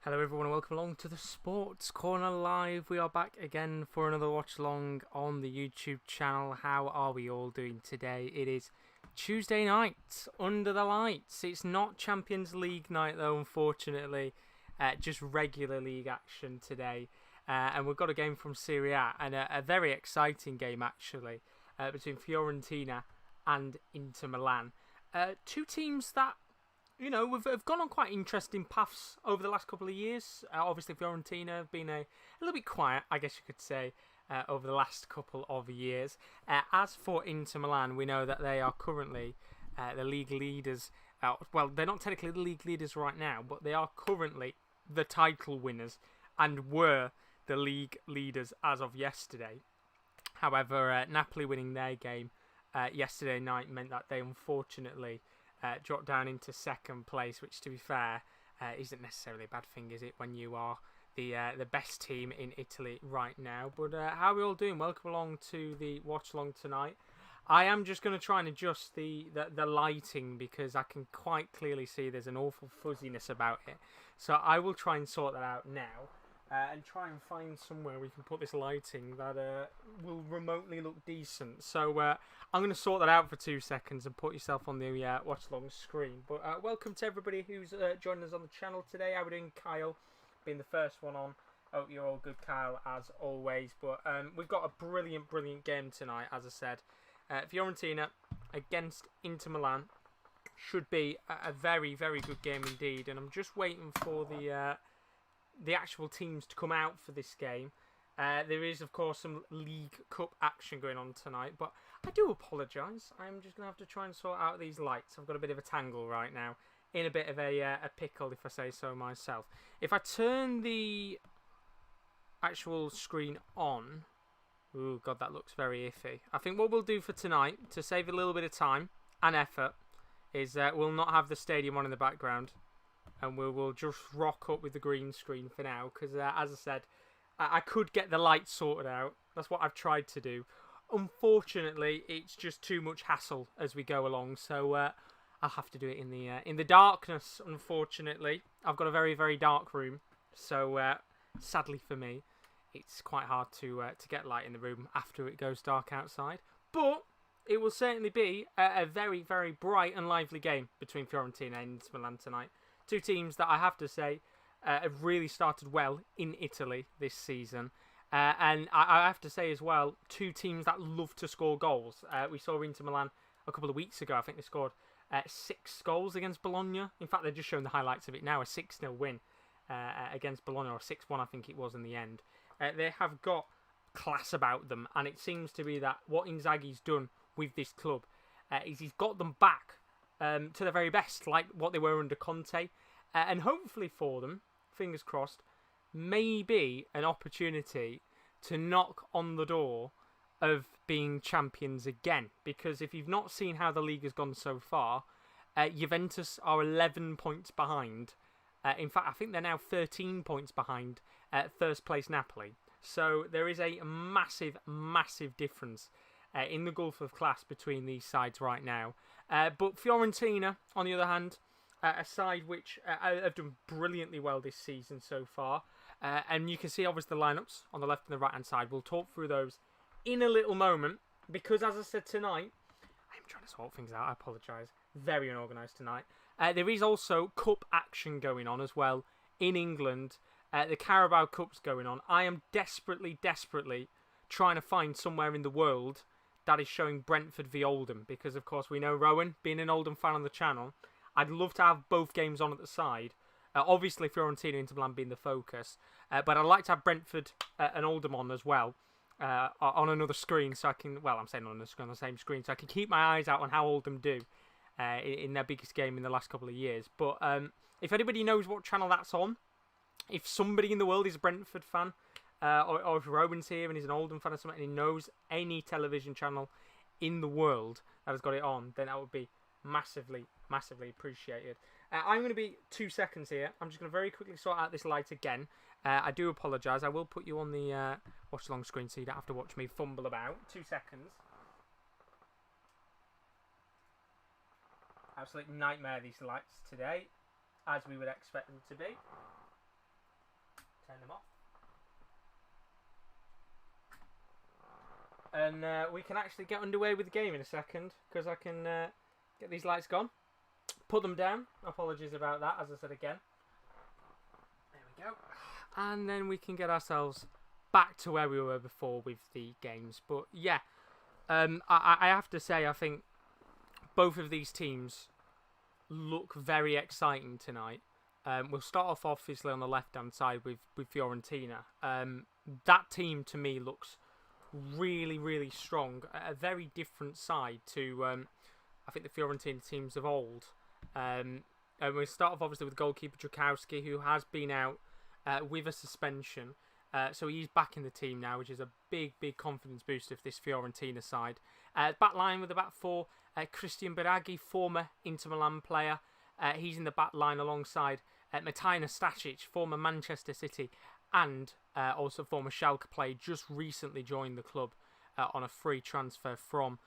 Hello everyone and welcome along to the Sports Corner Live. We are back again for another watch along on the YouTube channel. How are we all doing today? It is Tuesday night under the lights. It's not Champions League night though, unfortunately. Just regular league action today. And we've got a game from Serie A and a very exciting game actually between Fiorentina and Inter Milan. Two teams that we've gone on quite interesting paths over the last couple of years. Obviously, Fiorentina have been a little bit quiet, I guess you could say, over the last couple of years. As for Inter Milan, we know that they are currently the league leaders. Well, they're not technically the league leaders right now, but they are currently the title winners and were the league leaders as of yesterday. However, Napoli winning their game yesterday night meant that they unfortunately dropped down into second place, which, to be fair, isn't necessarily a bad thing, is it, when you are the best team in Italy right now? But how are we all doing? Welcome along to the watch along tonight. I am just going to try and adjust the lighting because I can quite clearly see there's an awful fuzziness about it. So I will try and sort that out now. And try and find somewhere we can put this lighting that will remotely look decent. So I'm going to sort that out for 2 seconds and put yourself on the watch-along screen. But welcome to everybody who's joining us on the channel today. How are we doing, Kyle? Being the first one on. Hope you're all good, Kyle, as always. But we've got a brilliant, brilliant game tonight, as I said. Fiorentina against Inter Milan should be a very, very good game indeed. And I'm just waiting for the actual teams to come out for this game. There is, of course, some League Cup action going on tonight, but I do apologise. I'm just going to have to try and sort out these lights. I've got a bit of a tangle right now, in a bit of a pickle, if I say so myself. If I turn the actual screen on... Oh, God, that looks very iffy. I think what we'll do for tonight, to save a little bit of time and effort, is we'll not have the stadium on in the background. And we'll just rock up with the green screen for now. Because, as I said, I could get the lights sorted out. That's what I've tried to do. Unfortunately, it's just too much hassle as we go along. So, I'll have to do it in the darkness, unfortunately. I've got a very, very dark room. So, sadly for me, it's quite hard to get light in the room after it goes dark outside. But it will certainly be a very, very bright and lively game between Fiorentina and Inter Milan tonight. Two teams that I have to say have really started well in Italy this season. And I have to say as well, two teams that love to score goals. We saw Inter Milan a couple of weeks ago. I think they scored 6 goals against Bologna. In fact, they're just showing the highlights of it now. A 6-0 win against Bologna, or 6-1 I think it was in the end. They have got class about them. And it seems to be that what Inzaghi's done with this club is he's got them back to the very best, like what they were under Conte. And hopefully for them, fingers crossed, maybe an opportunity to knock on the door of being champions again. Because if you've not seen how the league has gone so far, Juventus are 11 points behind. In fact, I think they're now 13 points behind first place Napoli. So there is a massive, massive difference in the gulf of class between these sides right now. But Fiorentina, on the other hand, a side which have done brilliantly well this season so far. And you can see, obviously, the lineups on the left and the right-hand side. We'll talk through those in a little moment. Because, as I said tonight, I'm trying to sort things out. I apologise. Very unorganised tonight. There is also cup action going on as well in England. The Carabao Cup's going on. I am desperately, desperately trying to find somewhere in the world that is showing Brentford v Oldham, because of course we know Rowan, being an Oldham fan on the channel, I'd love to have both games on at the side. Obviously Fiorentina and Inter Milan being the focus, but I'd like to have Brentford and Oldham on as well, on another screen, so I can, well, I'm saying on the same screen, so I can keep my eyes out on how Oldham do in their biggest game in the last couple of years. But if anybody knows what channel that's on, if somebody in the world is a Brentford fan, or if Rowan's here and he's an Oldham fan or something, and he knows any television channel in the world that has got it on, then that would be massively, massively appreciated. I'm going to be 2 seconds here. I'm just going to very quickly sort out this light again. I do apologise. I will put you on the watch-along screen so you don't have to watch me fumble about. 2 seconds. Absolute nightmare, these lights today, as we would expect them to be. Turn them off. And we can actually get underway with the game in a second, because I can get these lights gone. Put them down. Apologies about that, as I said again. There we go. And then we can get ourselves back to where we were before with the games. But yeah, I have to say, I think both of these teams look very exciting tonight. We'll start off obviously on the left-hand side with Fiorentina. That team to me looks really, really strong. A very different side to, I think, the Fiorentina teams of old. And we'll start off obviously with goalkeeper Drakowski, who has been out with a suspension. So he's back in the team now, which is a big, big confidence booster for this Fiorentina side. Back line with the back four, Christian Biraghi, former Inter Milan player. He's in the back line alongside Mataj Nastasic, former Manchester City, and also former Schalke player, just recently joined the club on a free transfer from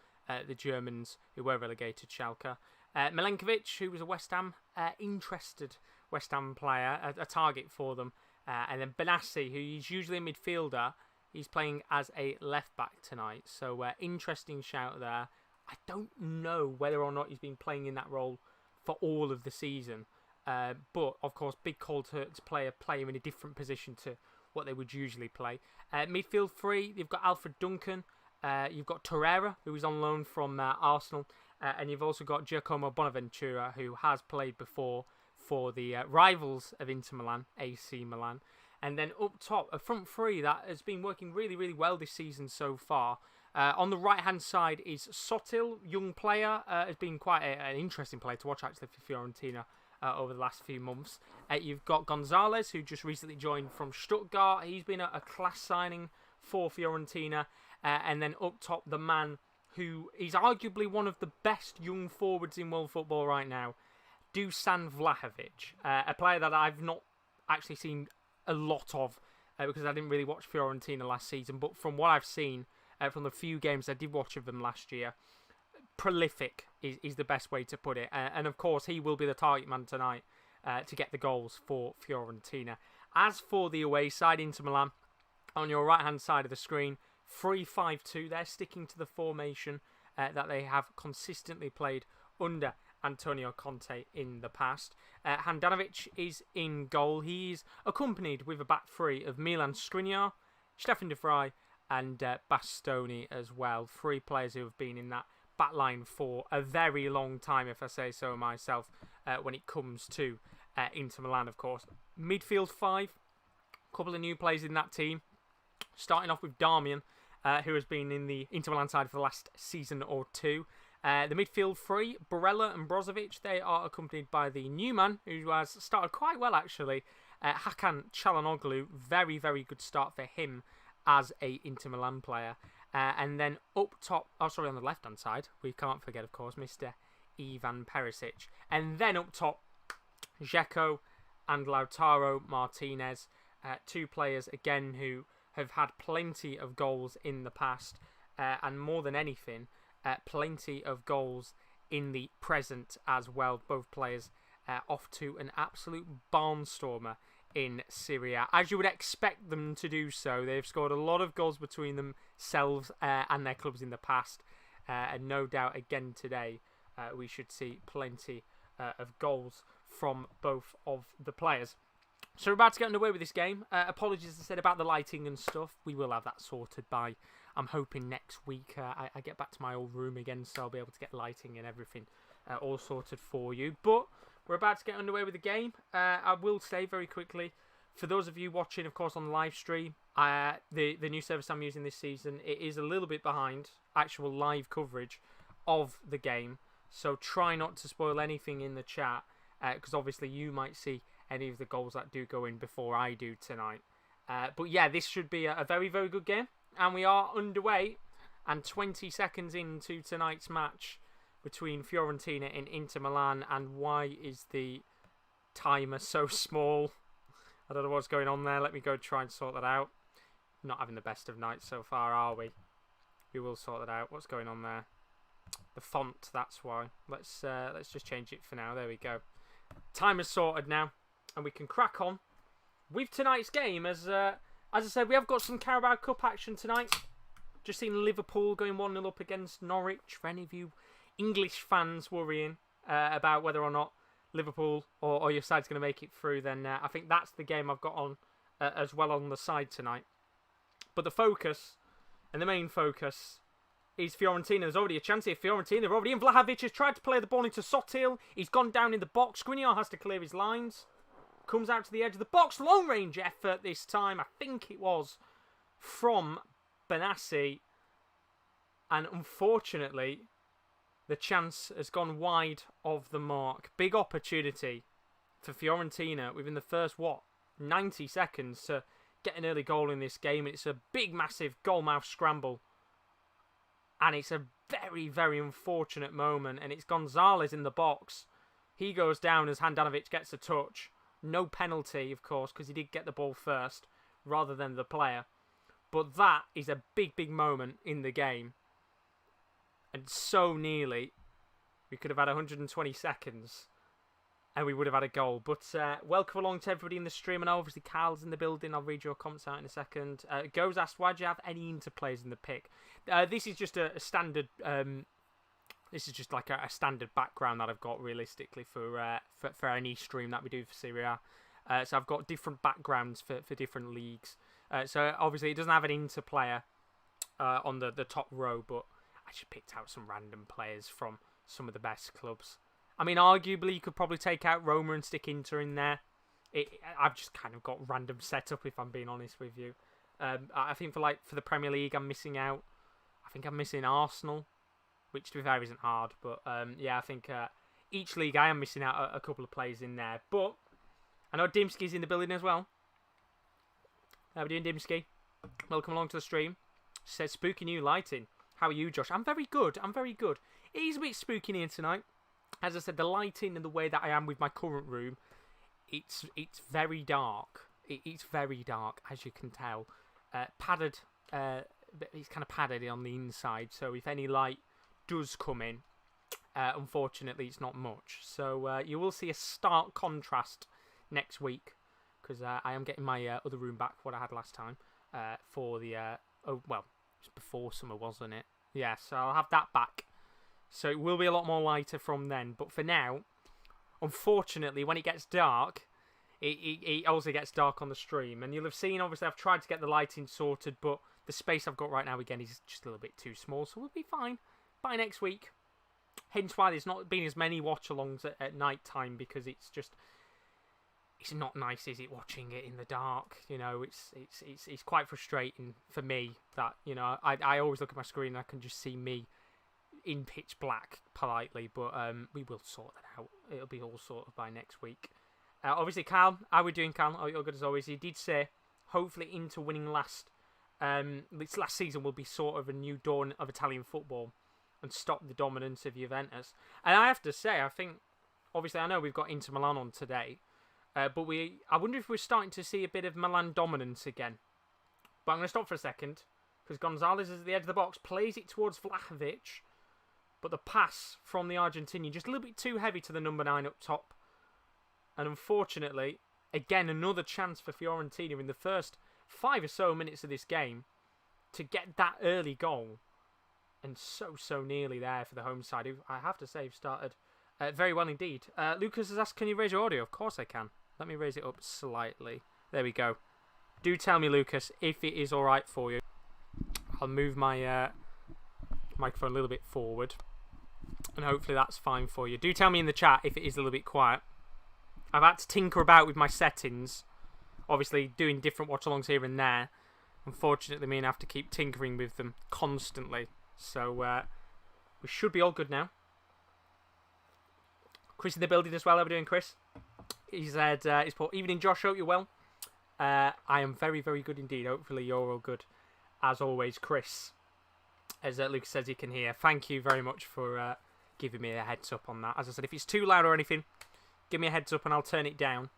the Germans who were relegated, Schalke. Milenkovic, who was a West Ham interested West Ham player, a target for them. And then Benassi, who is usually a midfielder, he's playing as a left-back tonight. So, interesting shout there. I don't know whether or not he's been playing in that role for all of the season. But, of course, big call to play him in a different position to what they would usually play. Midfield three, you've got Alfred Duncan. You've got Torreira, who is on loan from Arsenal. And you've also got Giacomo Bonaventura, who has played before for the rivals of Inter Milan, AC Milan. And then up top, a front three that has been working really, really well this season so far. On the right-hand side is Sotil, young player. Has been quite an interesting player to watch, actually, for Fiorentina over the last few months. You've got Gonzalez, who just recently joined from Stuttgart. He's been a class signing for Fiorentina. And then up top, the man who is arguably one of the best young forwards in world football right now, Dusan Vlahovic, a player that I've not actually seen a lot of because I didn't really watch Fiorentina last season, but from what I've seen from the few games I did watch of them last year, prolific is the best way to put it. And of course, he will be the target man tonight to get the goals for Fiorentina. As for the away side, Inter Milan, on your right-hand side of the screen, 3-5-2. They're sticking to the formation that they have consistently played under Antonio Conte in the past. Handanovic is in goal. He's accompanied with a back three of Milan Skriniar, Stefan de Vrij, and Bastoni as well. Three players who have been in that back line for a very long time, if I say so myself, when it comes to Inter Milan, of course. Midfield five, a couple of new players in that team. Starting off with Darmian, who has been in the Inter Milan side for the last season or two. The midfield three, Barella and Brozovic, they are accompanied by the new man, who has started quite well, actually, Hakan Çalhanoğlu. Very, very good start for him as a Inter Milan player. And then up top, on the left-hand side, we can't forget, of course, Mr. Ivan Perisic. And then up top, Dzeko and Lautaro Martinez, two players, again, who have had plenty of goals in the past, and more than anything, plenty of goals in the present as well. Both players off to an absolute barnstormer in Serie, as you would expect them to do so. They've scored a lot of goals between themselves and their clubs in the past, and no doubt again today we should see plenty of goals from both of the players. So we're about to get underway with this game. Apologies, as I said, about the lighting and stuff. We will have that sorted by, I'm hoping, next week. I get back to my old room again, so I'll be able to get lighting and everything all sorted for you. But we're about to get underway with the game. I will say very quickly, for those of you watching, of course, on the live stream, the new service I'm using this season, it is a little bit behind actual live coverage of the game. So try not to spoil anything in the chat, because obviously you might see any of the goals that do go in before I do tonight. But yeah, this should be a very, very good game. And we are underway and 20 seconds into tonight's match between Fiorentina and Inter Milan. And why is the timer so small? I don't know what's going on there. Let me go try and sort that out. Not having the best of nights so far, are we? We will sort that out. What's going on there? The font, that's why. Let's just change it for now. There we go. Timer's sorted now. And we can crack on with tonight's game, as I said, we have got some Carabao Cup action tonight. Just seen Liverpool going 1-0 up against Norwich. For any of you English fans worrying about whether or not Liverpool or your side's going to make it through, then I think that's the game I've got on as well on the side tonight. But the focus, and the main focus, is Fiorentina. There's already a chance here. Fiorentina, they're already in. Vlahovic has tried to play the ball into Sotil. He's gone down in the box. Skriniar has to clear his lines. Comes out to the edge of the box. Long range effort this time. I think it was from Benassi. And unfortunately, the chance has gone wide of the mark. Big opportunity for Fiorentina within the first, 90 seconds to get an early goal in this game. It's a big, massive goalmouth scramble. And it's a very, very unfortunate moment. And it's Gonzalez in the box. He goes down as Handanovic gets a touch. No penalty, of course, because he did get the ball first rather than the player. But that is a big, big moment in the game. And so nearly, we could have had 120 seconds and we would have had a goal. But welcome along to everybody in the stream. And obviously, Carl's in the building. I'll read your comments out in a second. Goes asked, why do you have any interplayers in the pick? This is just a standard... this is just like a standard background that I've got realistically for any stream that we do for Serie. So I've got different backgrounds for different leagues. So obviously, it doesn't have an interplayer on the top row, but I just picked out some random players from some of the best clubs. I mean, arguably, you could probably take out Roma and stick Inter in there. I've just kind of got random setup, if I'm being honest with you. I think for the Premier League, I'm missing out. I think I'm missing Arsenal, which to be fair isn't hard. But yeah, I think each league I am missing out a couple of players in there. But I know Dimski's in the building as well. How are we doing, Dimski? Welcome along to the stream. Says spooky new lighting. How are you, Josh? I'm very good. It is a bit spooky in here tonight. As I said, the lighting and the way that I am with my current room, it's very dark. It's very dark, as you can tell. Padded. It's kind of padded on the inside, so if any light does come in, unfortunately, it's not much. So you will see a stark contrast next week, because I am getting my other room back, what I had last time, for the... it was before summer, wasn't it? Yeah, so I'll have that back. So it will be a lot more lighter from then. But for now, unfortunately, when it gets dark, it also gets dark on the stream. And you'll have seen, obviously, I've tried to get the lighting sorted, but the space I've got right now, again, is just a little bit too small. So we'll be fine by next week. Hence why there's not been as many watch-alongs at night time, because it's not nice, is it, watching it in the dark? You know, it's quite frustrating for me that, you know, I always look at my screen and I can just see me in pitch black politely, but we will sort that out. It'll be all sorted by next week. Obviously, Carl, how are we doing, Carl? Oh, you're good as always. He did say, hopefully, Inter winning this last season will be sort of a new dawn of Italian football and stop the dominance of Juventus. And I have to say, I think, obviously, I know we've got Inter Milan on today, but I wonder if we're starting to see a bit of Milan dominance again. But I'm going to stop for a second, because Gonzalez is at the edge of the box, plays it towards Vlahovic, but the pass from the Argentinian just a little bit too heavy to the number 9 up top. And unfortunately, again, another chance for Fiorentina in the first 5 or so minutes of this game to get that early goal. And so nearly there for the home side, who I have to say have started very well indeed. Lucas has asked, can you raise your audio? Of course I can. Let me raise it up slightly. There we go. Do tell me, Lucas, if it is alright for you. I'll move my microphone a little bit forward. And hopefully that's fine for you. Do tell me in the chat if it is a little bit quiet. I've had to tinker about with my settings. Obviously, doing different watch-alongs here and there. Unfortunately, me and I have to keep tinkering with them constantly. So, we should be all good now. Chris in the building as well. How are we doing, Chris? He said, he's put, evening, Josh. Hope you're well. I am very, very good indeed. Hopefully, you're all good. As always, Chris. As Lucas says he can hear. Thank you very much for giving me a heads up on that. As I said, if it's too loud or anything, give me a heads up and I'll turn it down.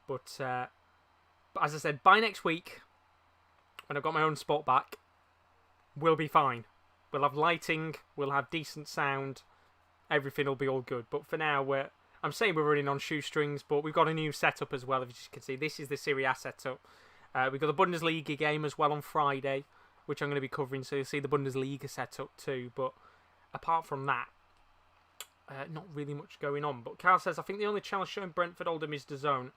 But as I said, by next week, when I've got my own spot back, we'll be fine. We'll have lighting, we'll have decent sound, everything will be all good. But for now, I'm saying we're running on shoestrings, but we've got a new setup as well. As you can see, this is the Serie A setup. We've got the Bundesliga game as well on Friday, which I'm going to be covering, so you'll see the Bundesliga setup too. But apart from that, not really much going on. But Carl says, I think the only channel showing Brentford Oldham is DAZN.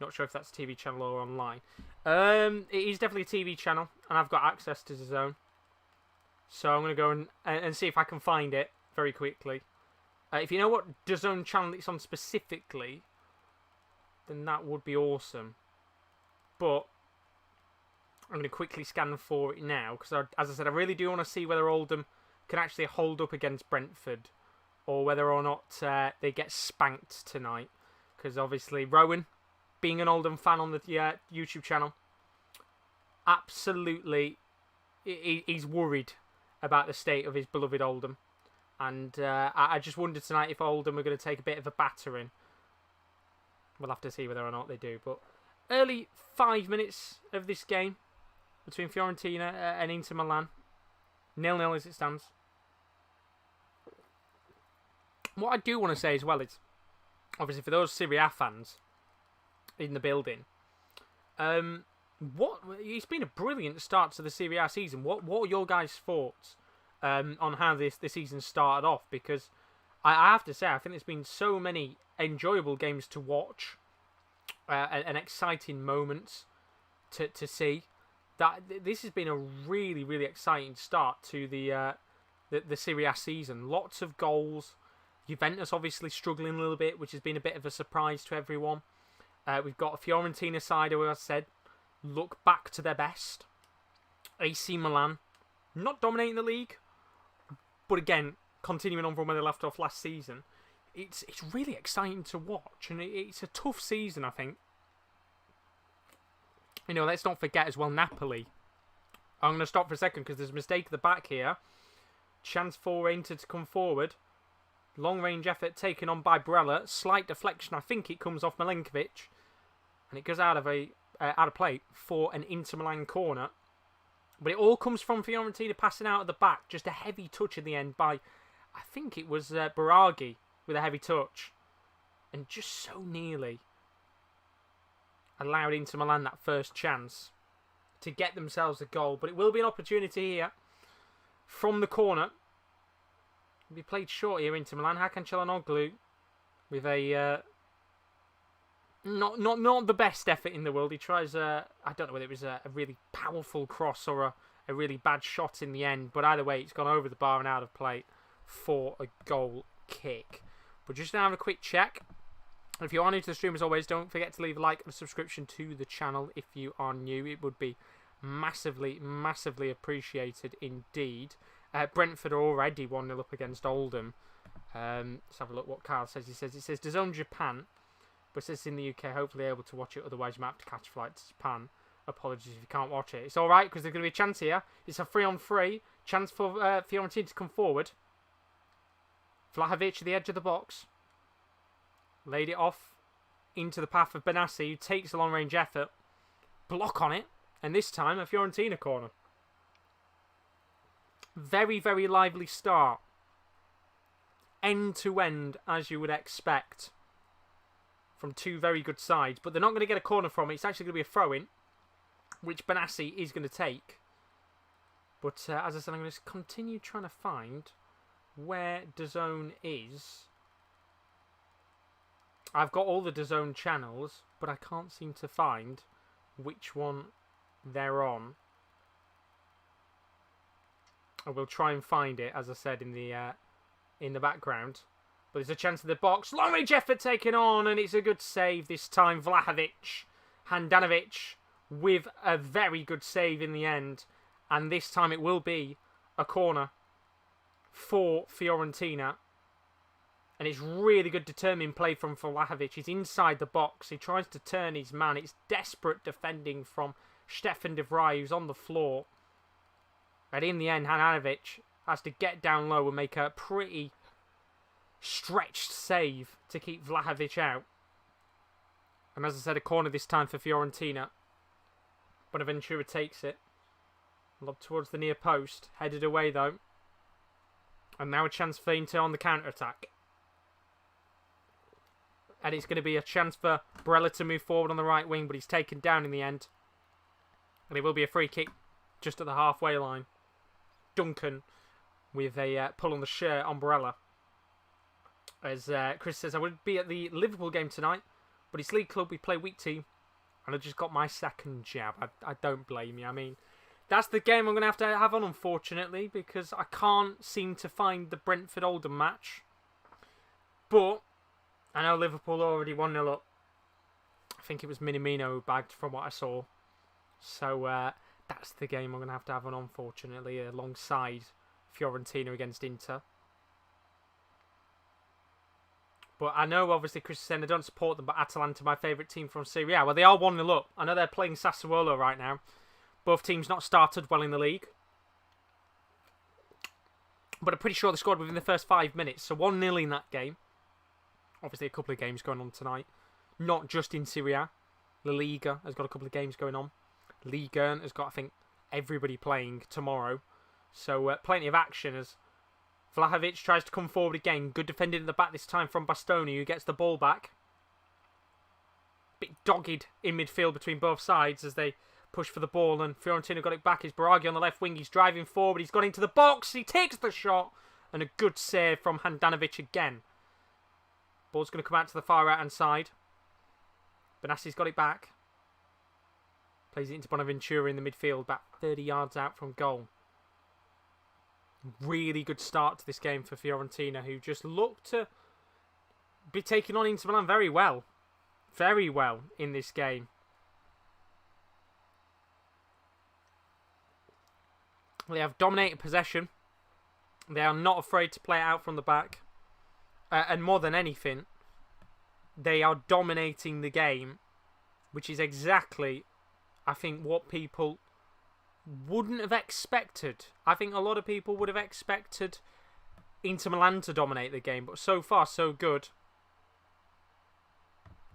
Not sure if that's a TV channel or online. It is definitely a TV channel, and I've got access to DAZN. So I'm going to go and see if I can find it very quickly. If you know what DAZN channel it's on specifically, then that would be awesome. But I'm going to quickly scan for it now, because as I said, I really do want to see whether Oldham can actually hold up against Brentford, or whether or not they get spanked tonight. Because obviously Rowan, being an Oldham fan on the YouTube channel, absolutely he's worried about the state of his beloved Oldham. And I just wondered tonight if Oldham are going to take a bit of a battering. We'll have to see whether or not they do. But early 5 minutes of this game between Fiorentina and Inter Milan. 0-0 as it stands. What I do want to say as well is, obviously for those Serie A fans in the building, it's been a brilliant start to the Serie A season. What are your guys' thoughts on how the season started off? Because I have to say, I think there's been so many enjoyable games to watch and exciting moments to see. That this has been a really, really exciting start to the Serie A season. Lots of goals. Juventus obviously struggling a little bit, which has been a bit of a surprise to everyone. We've got a Fiorentina side who, as I said, look back to their best. AC Milan, not dominating the league, but again, continuing on from where they left off last season. It's really exciting to watch, and it's a tough season, I think. You know, let's not forget as well Napoli. I'm going to stop for a second because there's a mistake at the back here. Chance for Inter to come forward. Long range effort taken on by Brella. Slight deflection. I think it comes off Milenkovic, and it goes out of play for an Inter Milan corner. But it all comes from Fiorentina passing out at the back. Just a heavy touch in the end by, I think it was Biraghi with a heavy touch, and just so nearly allowed Inter Milan that first chance to get themselves a goal. But it will be an opportunity here from the corner. It'll be played short here, Inter Milan. Hakan Çalhanoğlu with a not the best effort in the world. He tries I don't know whether it was a really powerful cross or a really bad shot in the end, but either way it's gone over the bar and out of play for a goal kick. But just now have a quick check. If you are new to the stream, as always, don't forget to leave a like and a subscription to the channel if you are new. It would be massively, massively appreciated indeed. Brentford are already 1-0 up against Oldham. Let's have a look what Carl says. It says DAZN Japan, but it says in the UK, hopefully able to watch it, otherwise you might have to catch a flight to Japan. Apologies if you can't watch it. It's alright, because there's going to be a chance here. It's a 3-on-3. Chance for Fiorentina to come forward. Vlahovic at the edge of the box. Laid it off into the path of Benassi, who takes a long-range effort. Block on it. And this time, a Fiorentina corner. Very, very lively start. End to end, as you would expect, from two very good sides. But they're not going to get a corner from it. It's actually going to be a throw-in, which Benassi is going to take. But as I said, I'm going to continue trying to find where DAZN is. I've got all the DAZN channels, but I can't seem to find which one they're on. I will try and find it, as I said, in the background. But there's a chance in the box. Long range effort taken on, and it's a good save this time. Vlahovic, Handanovic with a very good save in the end. And this time it will be a corner for Fiorentina. And it's really good determined play from Vlahovic. He's inside the box. He tries to turn his man. It's desperate defending from Stefan de Vrij, who's on the floor. And in the end, Handanovic has to get down low and make a pretty stretched save to keep Vlahovic out. And as I said, a corner this time for Fiorentina. Bonaventura takes it. Lob towards the near post. Headed away though. And now a chance for Inter on the counter-attack. And it's going to be a chance for Barella to move forward on the right wing, but he's taken down in the end. And it will be a free kick just at the halfway line. Duncan with a pull on the shirt on Barella. As Chris says, I would be at the Liverpool game tonight, but it's League Club, we play week 2, and I just got my second jab. I don't blame you. I mean, that's the game I'm going to have on, unfortunately, because I can't seem to find the Brentford-Oldham match. But I know Liverpool already 1-0 up. I think it was Minamino who bagged from what I saw. So that's the game I'm going to have on, unfortunately, alongside Fiorentina against Inter. But I know, obviously, Chris is saying I don't support them, but Atalanta, my favourite team from Serie A. Well, they are 1-0 up. I know they're playing Sassuolo right now. Both teams not started well in the league. But I'm pretty sure they scored within the first 5 minutes. So 1-0 in that game. Obviously, a couple of games going on tonight. Not just in Serie A. La Liga has got a couple of games going on. Liga 1 has got, I think, everybody playing tomorrow. So plenty of action as Vlahovic tries to come forward again. Good defending at the back this time from Bastoni, who gets the ball back. Bit dogged in midfield between both sides as they push for the ball, and Fiorentina got it back. It's Baraghi on the left wing. He's driving forward. He's got into the box. He takes the shot, and a good save from Handanovic again. Ball's going to come out to the far right-hand side. Benassi's got it back. Plays it into Bonaventura in the midfield, about 30 yards out from goal. Really good start to this game for Fiorentina, who just look to be taking on Inter Milan very well. Very well in this game. They have dominated possession. They are not afraid to play it out from the back. And more than anything, they are dominating the game, which is exactly, I think, what people wouldn't have expected. I think a lot of people would have expected Inter Milan to dominate the game, but so far so good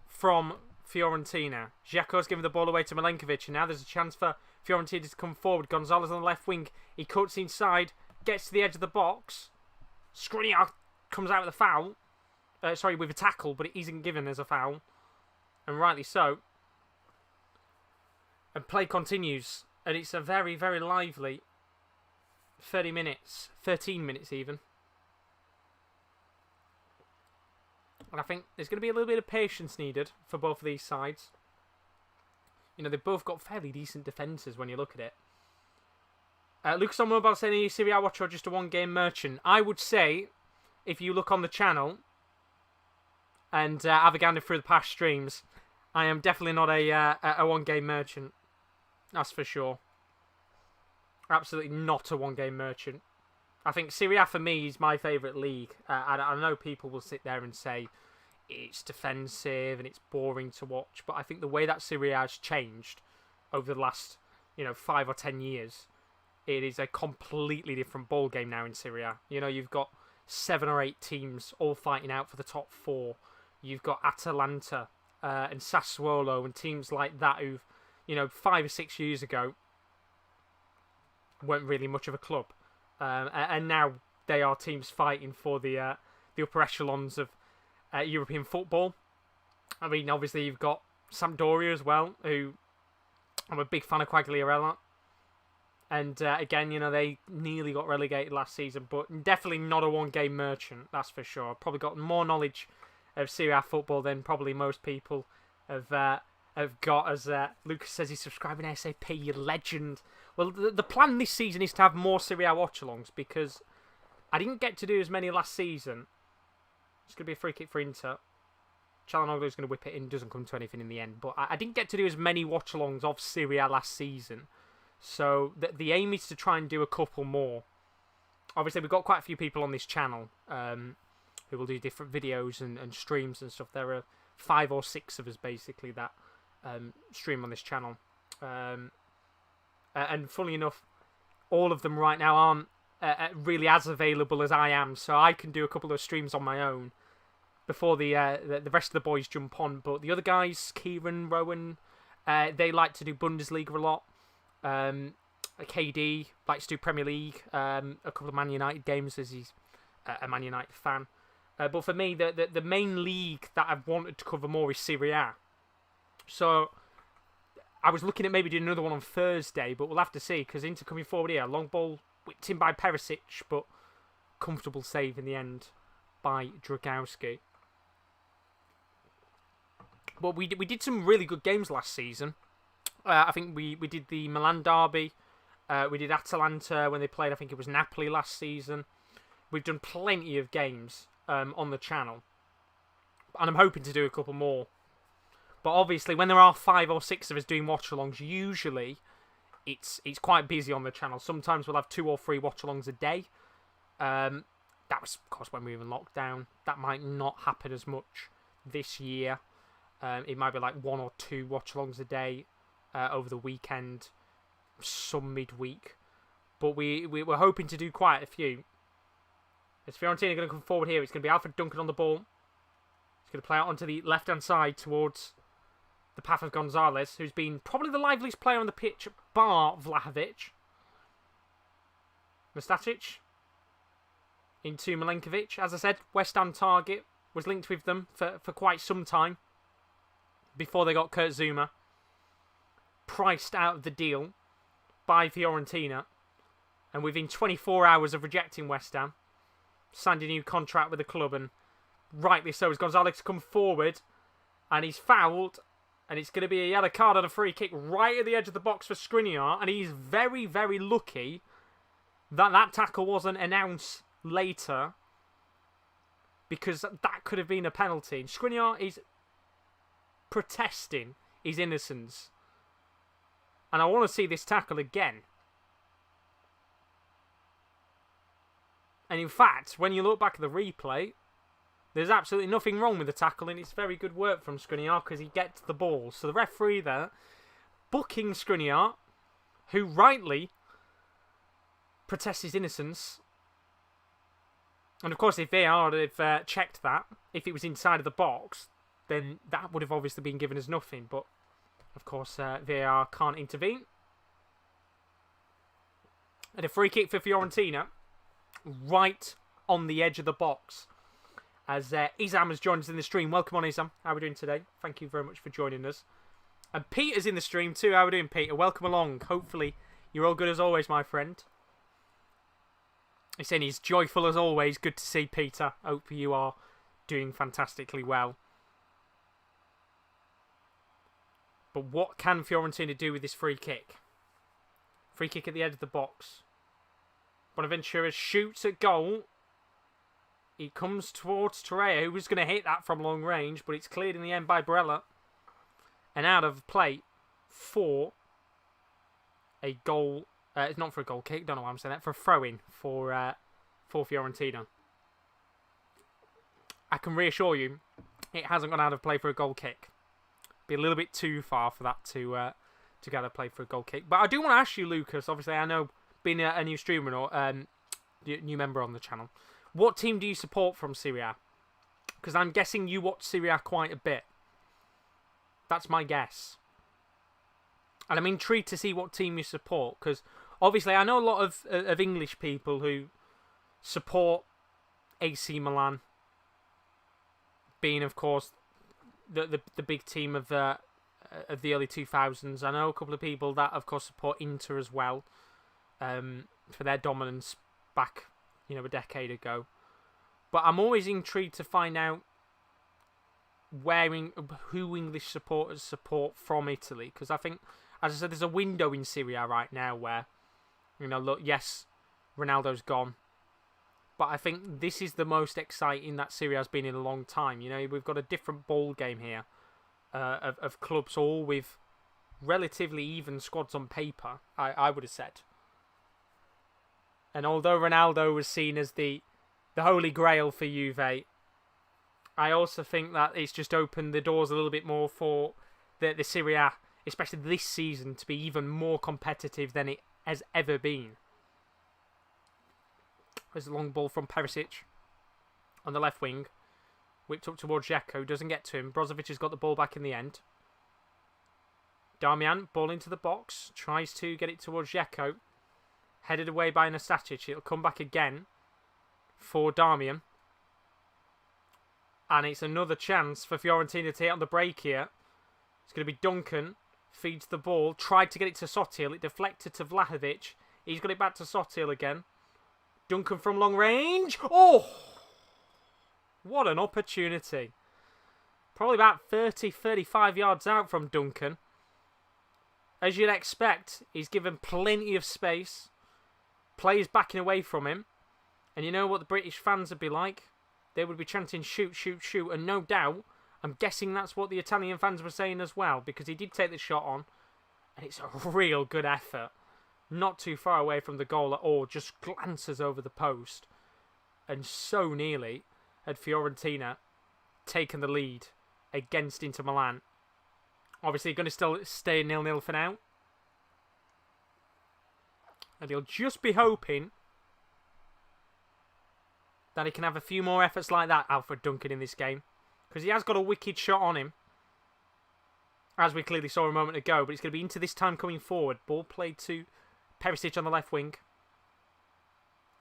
from Fiorentina. Xhako's giving the ball away to Milenkovic, and now there's a chance for Fiorentina to come forward. Gonzalez on the left wing. He cuts inside, gets to the edge of the box. Skriniar comes out with a foul. With a tackle, but it isn't given as a foul. And rightly so. And play continues. And it's a very, very lively 13 minutes even. And I think there's going to be a little bit of patience needed for both of these sides. You know, they've both got fairly decent defences when you look at it. Lucas on Mobile saying, are you a Serie A watcher or just a one-game merchant? I would say, if you look on the channel and have a gander through the past streams, I am definitely not a one-game merchant. That's for sure. Absolutely not a one-game merchant. I think Serie A for me is my favourite league. I know people will sit there and say it's defensive and it's boring to watch, but I think the way that Serie A has changed over the last 5 or 10 years, it is a completely different ball game now in Serie A. You know, you've got 7 or 8 teams all fighting out for the top 4. You've got Atalanta and Sassuolo and teams like that who've 5 or 6 years ago weren't really much of a club. And now they are teams fighting for the upper echelons of European football. I mean, obviously you've got Sampdoria as well, who I'm a big fan of Quagliarella. And again, they nearly got relegated last season, but definitely not a one-game merchant, that's for sure. I've probably got more knowledge of Serie A football than probably most people have got, as Lucas says he's subscribing to SAP, you legend. Well, the plan this season is to have more Serie A watch-alongs, because I didn't get to do as many last season. It's going to be a free kick for Inter. Calhanoglu is going to whip it in, doesn't come to anything in the end. But I didn't get to do as many watch-alongs of Serie A last season. So the aim is to try and do a couple more. Obviously, we've got quite a few people on this channel who will do different videos and streams and stuff. There are 5 or 6 of us, basically, that stream on this channel. And funnily enough, all of them right now aren't really as available as I am, so I can do a couple of streams on my own before the rest of the boys jump on. But the other guys, Kieran, Rowan, they like to do Bundesliga a lot. KD likes to do Premier League, a couple of Man United games as he's a Man United fan. But for me, the main league that I've wanted to cover more is Serie A. So I was looking at maybe doing another one on Thursday, but we'll have to see, because Inter coming forward here. Long ball whipped in by Perisic, but comfortable save in the end by Dragowski. But we did some really good games last season. I think we did the Milan derby. We did Atalanta when they played, I think it was Napoli last season. We've done plenty of games on the channel. And I'm hoping to do a couple more. But obviously, when there are 5 or 6 of us doing watch-alongs, usually it's quite busy on the channel. Sometimes we'll have 2 or 3 watch-alongs a day. That was, of course, when we were in lockdown. That might not happen as much this year. It might be like 1 or 2 watch-alongs a day over the weekend, some midweek. But we were hoping to do quite a few. As Fiorentina are going to come forward here, it's going to be Alfred Duncan on the ball. He's going to play out onto the left-hand side towards the path of Gonzalez, who's been probably the liveliest player on the pitch, bar Vlahovic. Mustacic into Milenkovic. As I said, West Ham target, was linked with them for quite some time before they got Kurt Zouma priced out of the deal by Fiorentina, and within 24 hours of rejecting West Ham, signed a new contract with the club, and rightly so, as Gonzalez come forward and he's fouled, and it's going to be a yellow card and a free kick right at the edge of the box for Skriniar, and he's very, very lucky that that tackle wasn't announced later, because that could have been a penalty. Skriniar is protesting his innocence, and I want to see this tackle again. And in fact, when you look back at the replay, there's absolutely nothing wrong with the tackle, and it's very good work from Skriniar because he gets the ball. So the referee there, booking Skriniar, who rightly protests his innocence. And of course, if VAR had checked that, if it was inside of the box, then that would have obviously been given as nothing. But of course, VAR can't intervene. And a free kick for Fiorentina, right on the edge of the box. As Izam has joined us in the stream. Welcome on, Izam. How are we doing today? Thank you very much for joining us. And Peter's in the stream too. How are we doing, Peter? Welcome along. Hopefully, you're all good as always, my friend. He's saying he's joyful as always. Good to see, Peter. Hope you are doing fantastically well. But what can Fiorentina do with this free kick? Free kick at the edge of the box. Bonaventura shoots at goal. He comes towards Torreira, who was going to hit that from long range, but it's cleared in the end by Barella. And out of play for a goal. It's not for a goal kick, don't know why I'm saying that. For a throw-in for Fiorentina. I can reassure you, it hasn't gone out of play for a goal kick. Be a little bit too far for that to get out of play for a goal kick. But I do want to ask you, Lucas, obviously I know being a new streamer or new member on the channel, what team do you support from Serie A? Because I'm guessing you watch Serie A quite a bit. That's my guess. And I'm intrigued to see what team you support. Because obviously I know a lot of English people who support AC Milan. Being, of course, the big team of the early 2000s. I know a couple of people that, of course, support Inter as well. For their dominance back, a decade ago. But I'm always intrigued to find out who English supporters support from Italy. Because I think, as I said, there's a window in Serie A right now where, look, yes, Ronaldo's gone. But I think this is the most exciting that Serie A has been in a long time. We've got a different ball game here of clubs all with relatively even squads on paper, I would have said. And although Ronaldo was seen as the holy grail for Juve, I also think that it's just opened the doors a little bit more for the Serie A, especially this season, to be even more competitive than it has ever been. There's a long ball from Perisic on the left wing. Whipped up towards Dzeko, doesn't get to him. Brozovic has got the ball back in the end. Darmian, ball into the box, tries to get it towards Dzeko. Headed away by Mustacic. It'll come back again for Darmian. And it's another chance for Fiorentina to hit on the break here. It's going to be Duncan. Feeds the ball. Tried to get it to Sotil. It deflected to Vlahovic. He's got it back to Sotil again. Duncan from long range. Oh! What an opportunity. Probably about 30, 35 yards out from Duncan. As you'd expect, he's given plenty of space. Players backing away from him. And you know what the British fans would be like? They would be chanting shoot, shoot, shoot. And no doubt, I'm guessing that's what the Italian fans were saying as well. Because he did take the shot on. And it's a real good effort. Not too far away from the goal at all. Just glances over the post. And so nearly had Fiorentina taken the lead against Inter Milan. Obviously, going to still stay 0-0 for now. And he'll just be hoping that he can have a few more efforts like that, Alfred Duncan, in this game. Because he has got a wicked shot on him. As we clearly saw a moment ago. But it's going to be into this time coming forward. Ball played to Perisic on the left wing.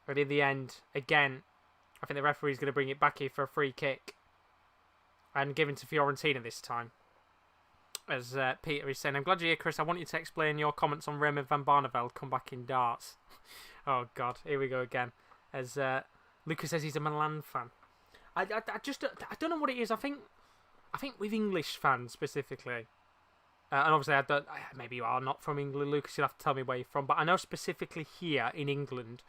But in the end, again, I think the referee is going to bring it back here for a free kick. And given to Fiorentina this time. As Peter is saying, I'm glad you're here, Chris. I want you to explain your comments on Raymond van Barneveld come back in darts. Oh, God. Here we go again. As Lucas says he's a Milan fan. I don't know what it is. I think with English fans specifically, and obviously maybe you are not from England, Lucas. You'll have to tell me where you're from. But I know specifically here in England,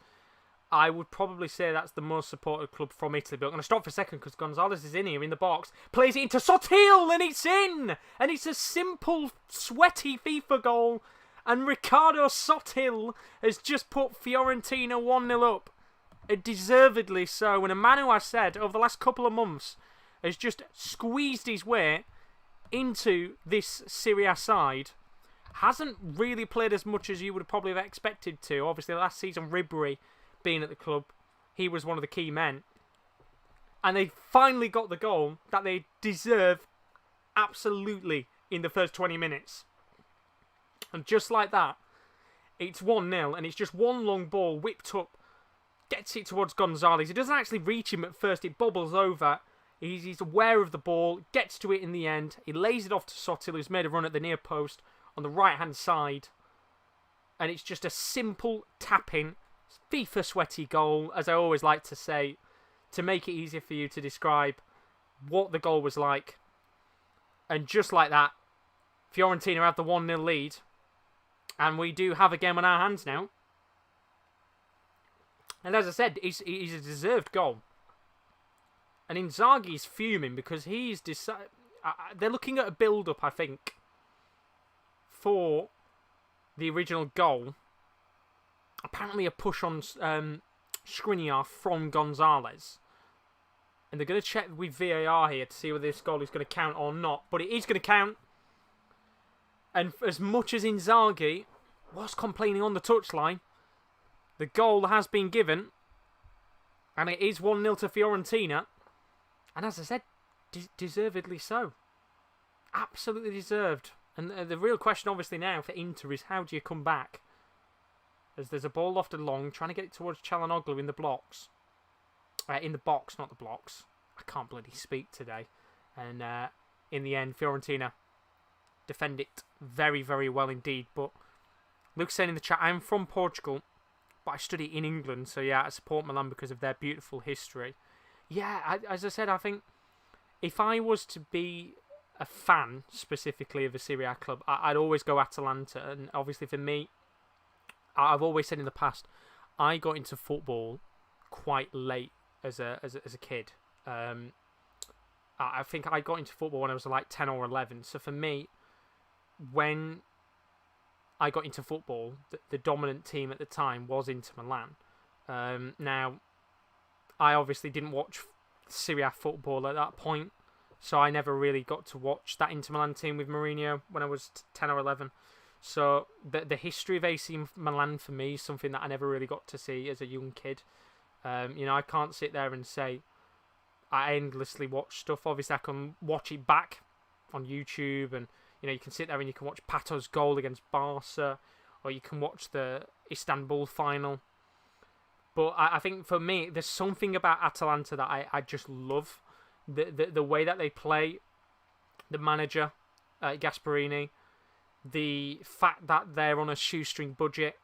I would probably say that's the most supported club from Italy. But I'm going to stop for a second because Gonzalez is in here in the box. Plays it into Sotil and it's in! And it's a simple, sweaty FIFA goal. And Riccardo Sotil has just put Fiorentina 1-0 up. Deservedly so. And a man who I said over the last couple of months has just squeezed his way into this Serie side. Hasn't really played as much as you would probably have expected to. Obviously, last season, Ribery being at the club, he was one of the key men. And they finally got the goal that they deserve absolutely in the first 20 minutes. And just like that, it's 1-0 and it's just one long ball whipped up, gets it towards Gonzalez. He doesn't actually reach him at first, it bubbles over. He's aware of the ball, gets to it in the end. He lays it off to Sotil, who's made a run at the near post on the right-hand side. And it's just a simple tap-in, FIFA sweaty goal, as I always like to say, to make it easier for you to describe what the goal was like. And just like that, Fiorentina have the 1-0 lead. And we do have a game on our hands now. And as I said, he's a deserved goal. And Inzaghi's fuming because he's decided... they're looking at a build-up, I think, for the original goal. Apparently a push on Skriniar from Gonzalez. And they're going to check with VAR here to see whether this goal is going to count or not. But it is going to count. And as much as Inzaghi was complaining on the touchline, the goal has been given. And it is 1-0 to Fiorentina. And as I said, deservedly so. Absolutely deserved. And the real question obviously now for Inter is how do you come back? As there's a ball lofted long, trying to get it towards Çalhanoğlu in the blocks. In the box, not the blocks. I can't bloody speak today. And in the end, Fiorentina defend it very, very well indeed. But Luke's saying in the chat, I'm from Portugal, but I study in England. So yeah, I support Milan because of their beautiful history. Yeah, as I said, I think if I was to be a fan specifically of a Serie A club, I'd always go Atalanta. And obviously for me, I've always said in the past, I got into football quite late as a kid. I think I got into football when I was like 10 or 11. So for me, when I got into football, the dominant team at the time was Inter Milan. Now, I obviously didn't watch Serie A football at that point, so I never really got to watch that Inter Milan team with Mourinho when I was 10 or 11. So the history of AC Milan for me is something that I never really got to see as a young kid. I can't sit there and say I endlessly watch stuff. Obviously, I can watch it back on YouTube, and you can sit there and you can watch Pato's goal against Barca, or you can watch the Istanbul final. But I think for me, there's something about Atalanta that I just love. the way that they play, the manager, Gasparini, the fact that they're on a shoestring budget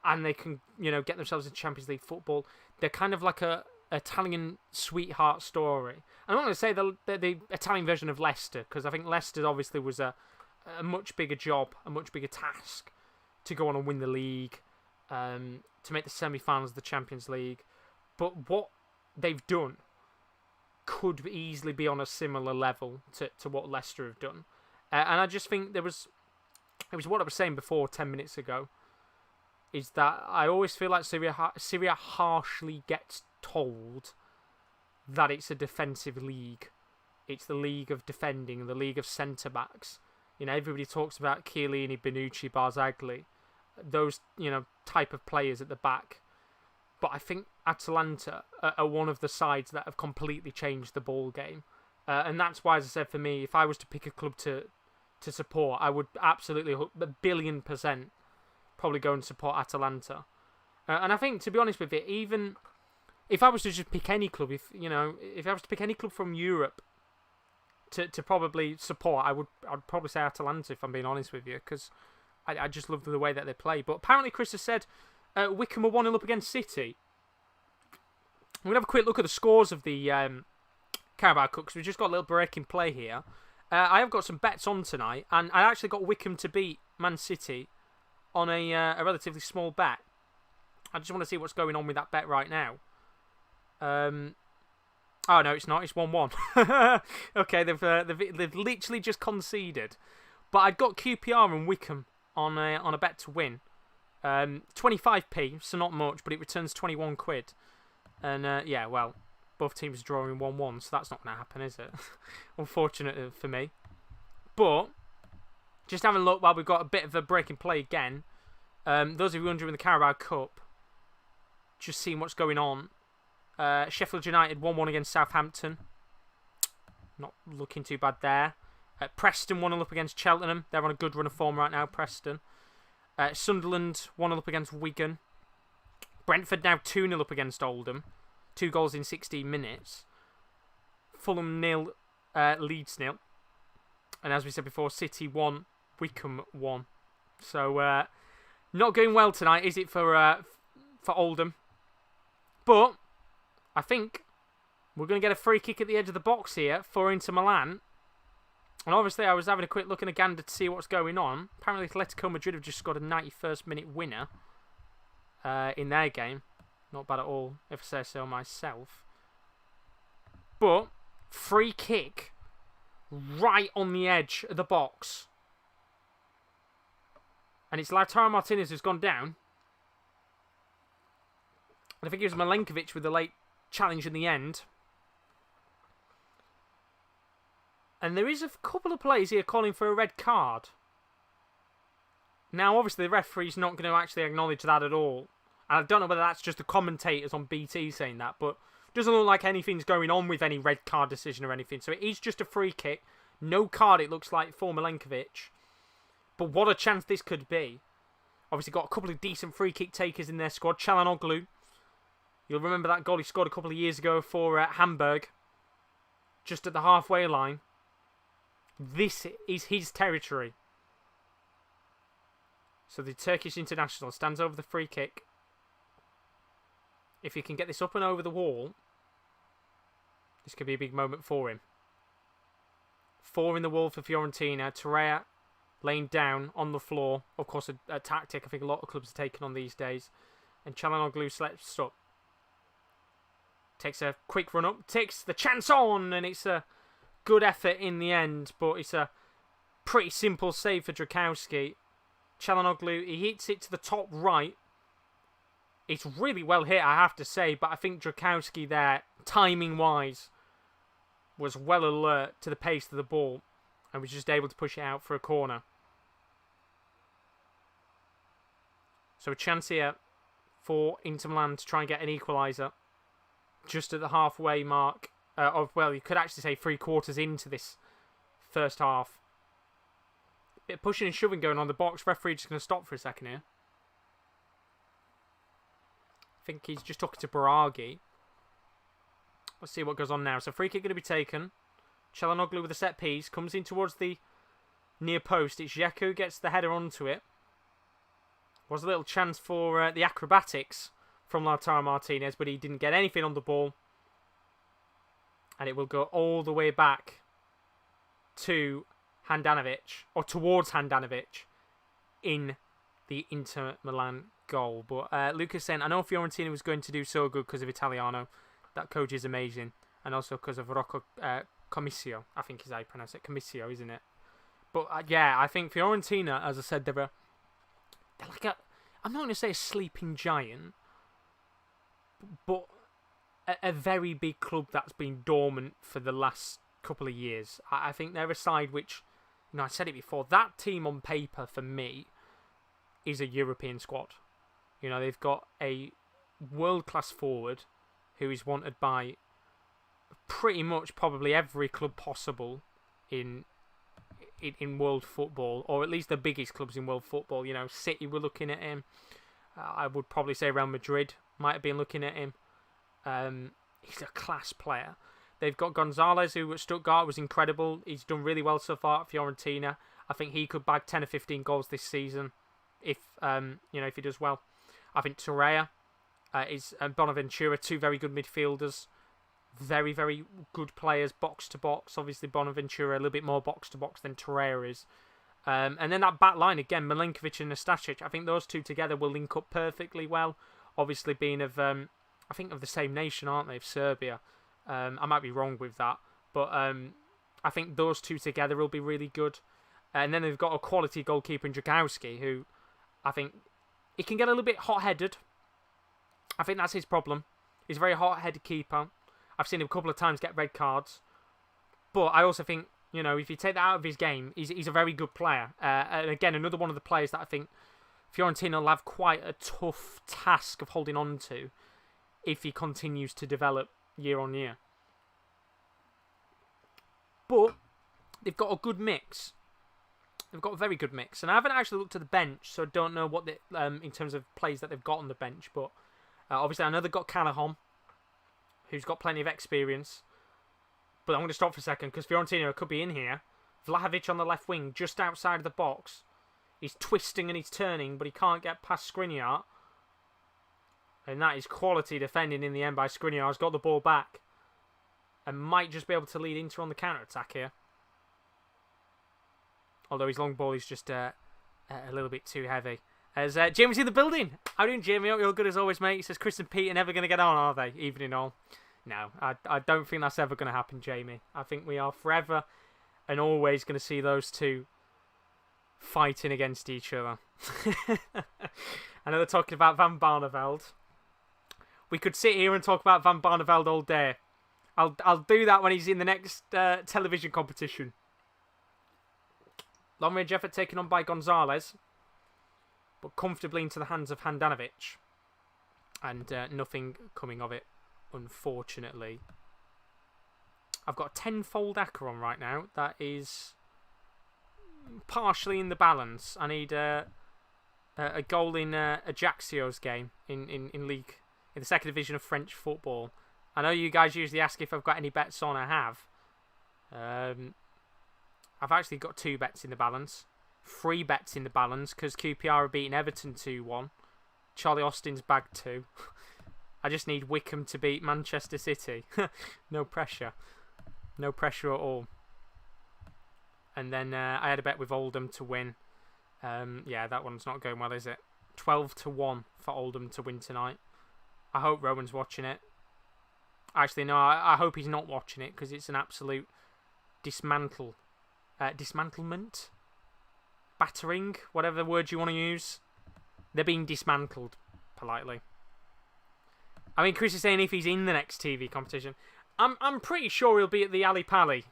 and they can, get themselves into Champions League football. They're kind of like a Italian sweetheart story. I'm not going to say the Italian version of Leicester, because I think Leicester obviously was a much bigger job, a much bigger task to go on and win the league, to make the semi-finals of the Champions League. But what they've done could easily be on a similar level to what Leicester have done. And I just think it was what I was saying before 10 minutes ago, is that I always feel like Serie harshly gets told that it's a defensive league. It's the league of defending, the league of centre-backs. Everybody talks about Chiellini, Bonucci, Barzagli, those, type of players at the back. But I think Atalanta are one of the sides that have completely changed the ball game. And that's why, as I said, for me, if I was to pick a club to support, I would absolutely, 1,000,000,000% probably go and support Atalanta. And I think, to be honest with it, even if I was to just pick any club, if I was to pick any club from Europe to probably support, I'd probably say Atalanta, if I'm being honest with you, because I just love the way that they play. But apparently Chris has said Wickham were 1-0 up against City. We're going to have a quick look at the scores of the Carabao Cup, because we've just got a little break in play here. I have got some bets on tonight, and I actually got Wickham to beat Man City on a relatively small bet. I just want to see what's going on with that bet right now. Oh no, it's not. It's 1-1. Okay, they've literally just conceded. But I'd got QPR and Wickham on a bet to win. 25p, so not much, but it returns 21 quid. And yeah, well, both teams are drawing 1-1, so that's not going to happen, is it? Unfortunately for me. But just having a look while we've got a bit of a break in play again. Those of you wondering the Carabao Cup, just seeing what's going on. Sheffield United 1-1 against Southampton. Not looking too bad there. Preston 1-0 up against Cheltenham. They're on a good run of form right now, Preston. Sunderland 1-0 up against Wigan. Brentford now 2-0 up against Oldham. 2 goals in 16 minutes. Fulham 0, Leeds 0. And as we said before, City 1, Wickham 1. So, not going well tonight, is it, for Oldham? But I think we're going to get a free kick at the edge of the box here for Inter Milan. And obviously, I was having a quick look in a gander to see what's going on. Apparently, Atletico Madrid have just scored a 91st minute winner in their game. Not bad at all, if I say so myself. But, free kick right on the edge of the box. And it's Lautaro Martinez who's gone down. And I think it was Milenkovic with the late challenge in the end. And there is a couple of players here calling for a red card. Now, obviously, the referee's not going to actually acknowledge that at all. And I don't know whether that's just the commentators on BT saying that, but it doesn't look like anything's going on with any red card decision or anything. So it is just a free kick. No card, it looks like, for Milenkovic. But what a chance this could be. Obviously got a couple of decent free kick takers in their squad. Çalhanoğlu. You'll remember that goal he scored a couple of years ago for Hamburg. Just at the halfway line. This is his territory. So the Turkish international stands over the free kick. If he can get this up and over the wall, this could be a big moment for him. 4 in the wall for Fiorentina. Torreira laying down on the floor. Of course, a tactic I think a lot of clubs are taking on these days. And Çalhanoğlu slips up. Takes a quick run up. Takes the chance on. And it's a good effort in the end. But it's a pretty simple save for Drakowski. Çalhanoğlu, he hits it to the top right. It's really well hit, I have to say. But I think Drakowski there, timing-wise, was well alert to the pace of the ball. And was just able to push it out for a corner. So a chance here for Inter Milan to try and get an equaliser. Just at the halfway mark. Well, you could actually say 3/4 into this first half. Bit of pushing and shoving going on the box. Referee just going to stop for a second here. I think he's just talking to Baraghi. Let's see what goes on now. So free kick going to be taken. Çalhanoğlu with a set piece. Comes in towards the near post. It's Dzeko who gets the header onto it. Was a little chance for the acrobatics from Lautaro Martinez, but he didn't get anything on the ball. And it will go all the way back to Handanovic, or towards Handanovic, in the Inter Milan goal. But Lucas saying, I know Fiorentina was going to do so good because of Italiano. That coach is amazing. And also because of Rocco Comissio. I think is how you pronounce it. Comissio, isn't it? But yeah, I think Fiorentina, as I said, they're like I'm not going to say a sleeping giant, but a very big club that's been dormant for the last couple of years. I think they're a side which, I said it before, that team on paper for me is a European squad. They've got a world-class forward who is wanted by pretty much probably every club possible in world football, or at least the biggest clubs in world football. City were looking at him. I would probably say Real Madrid might have been looking at him. He's a class player. They've got Gonzalez, who at Stuttgart was incredible. He's done really well so far at Fiorentina. I think he could bag 10 or 15 goals this season if he does well. I think Torreira and Bonaventura, two very good midfielders. Very, very good players, box to box. Obviously, Bonaventura a little bit more box to box than Torreira is. And then that back line again, Milinkovic and Nastasic. I think those two together will link up perfectly well. Obviously, being of I think of the same nation, aren't they? Of Serbia. I might be wrong with that, but I think those two together will be really good. And then they've got a quality goalkeeper in Drakowski, who I think he can get a little bit hot-headed. I think that's his problem. He's a very hot-headed keeper. I've seen him a couple of times get red cards. But I also think, if you take that out of his game, he's a very good player. And again, another one of the players that I think Fiorentina will have quite a tough task of holding on to if he continues to develop year on year. But they've got a good mix. They've got a very good mix. And I haven't actually looked at the bench, so I don't know what in terms of plays that they've got on the bench. But obviously I know they've got Callahan, who's got plenty of experience. But I'm going to stop for a second because Fiorentina could be in here. Vlahovic on the left wing, just outside of the box. He's twisting and he's turning, but he can't get past Skriniar. And that is quality defending in the end by Skriniar. He's got the ball back and might just be able to lead Inter on the counter-attack here. Although his long ball is just a little bit too heavy. As Jamie's in the building. How are you doing, Jamie? You're good as always, mate. He says, Chris and Pete are never going to get on, are they? Evening all. No, I don't think that's ever going to happen, Jamie. I think we are forever and always going to see those two fighting against each other. I know they're talking about Van Barneveld. We could sit here and talk about Van Barneveld all day. I'll do that when he's in the next television competition. Long range effort taken on by Gonzalez, but comfortably into the hands of Handanovic. And nothing coming of it, unfortunately. I've got a tenfold Acker on right now. That is partially in the balance. I need a goal in Ajacsio's game in League, in the second division of French football. I know you guys usually ask if I've got any bets on. I have. I've actually got 2 bets in the balance. 3 bets in the balance because QPR are beating Everton 2-1. Charlie Austin's bagged 2. I just need Wickham to beat Manchester City. No pressure. No pressure at all. And then I had a bet with Oldham to win. Yeah, that one's not going well, is it? 12-1 for Oldham to win tonight. I hope Rowan's watching it. Actually, no, I hope he's not watching it because it's an absolute dismantlement? Battering? Whatever word you want to use. They're being dismantled, politely. I mean, Chris is saying if he's in the next TV competition. I'm pretty sure he'll be at the Ali Pali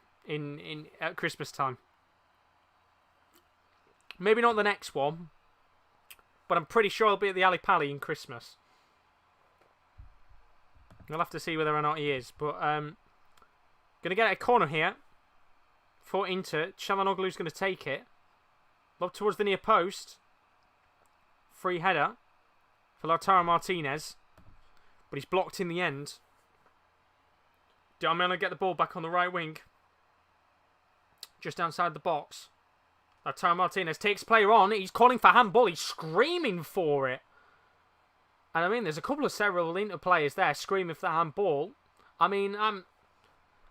at Christmas time. Maybe not the next one, but I'm pretty sure he'll be at the Ali Pali in Christmas. We'll have to see whether or not he is. But going to get a corner here for Inter. Çalhanoğlu's going to take it. Lob towards the near post. Free header for Lautaro Martinez. But he's blocked in the end I'm going to get the ball back on the right wing. Just outside the box. Lautaro Martinez takes player on. He's calling for handball. He's screaming for it. And I mean, there's a couple of several Inter players there screaming for the handball. I mean, I'm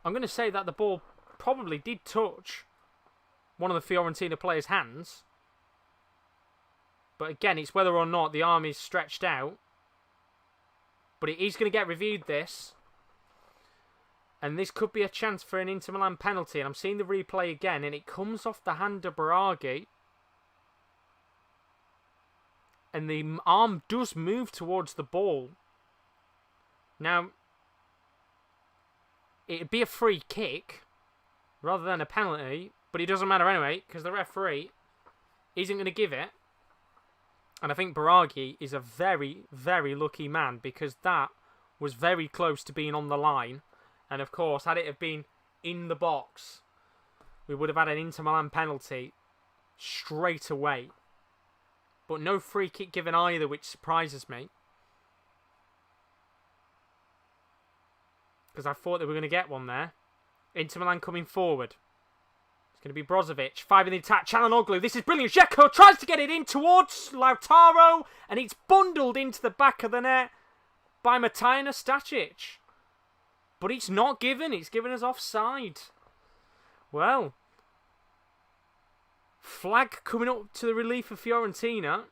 going to say that the ball probably did touch one of the Fiorentina players' hands. But again, it's whether or not the arm is stretched out. But it is going to get reviewed, this. And this could be a chance for an Inter Milan penalty. And I'm seeing the replay again, and it comes off the hand of Biraghi. And the arm does move towards the ball. Now, it'd be a free kick rather than a penalty. But it doesn't matter anyway, because the referee isn't going to give it. And I think Biraghi is a very, very lucky man, because that was very close to being on the line. And of course, had it have been in the box, we would have had an Inter Milan penalty straight away. But no free kick given either, which surprises me. Because I thought they were going to get one there. Inter Milan coming forward. It's going to be Brozovic. 5 in the attack. Çalhanoğlu. This is brilliant. Dzeko tries to get it in towards Lautaro. And it's bundled into the back of the net by Matej Nestacic. But it's not given. It's given as offside. Well, flag coming up to the relief of Fiorentina.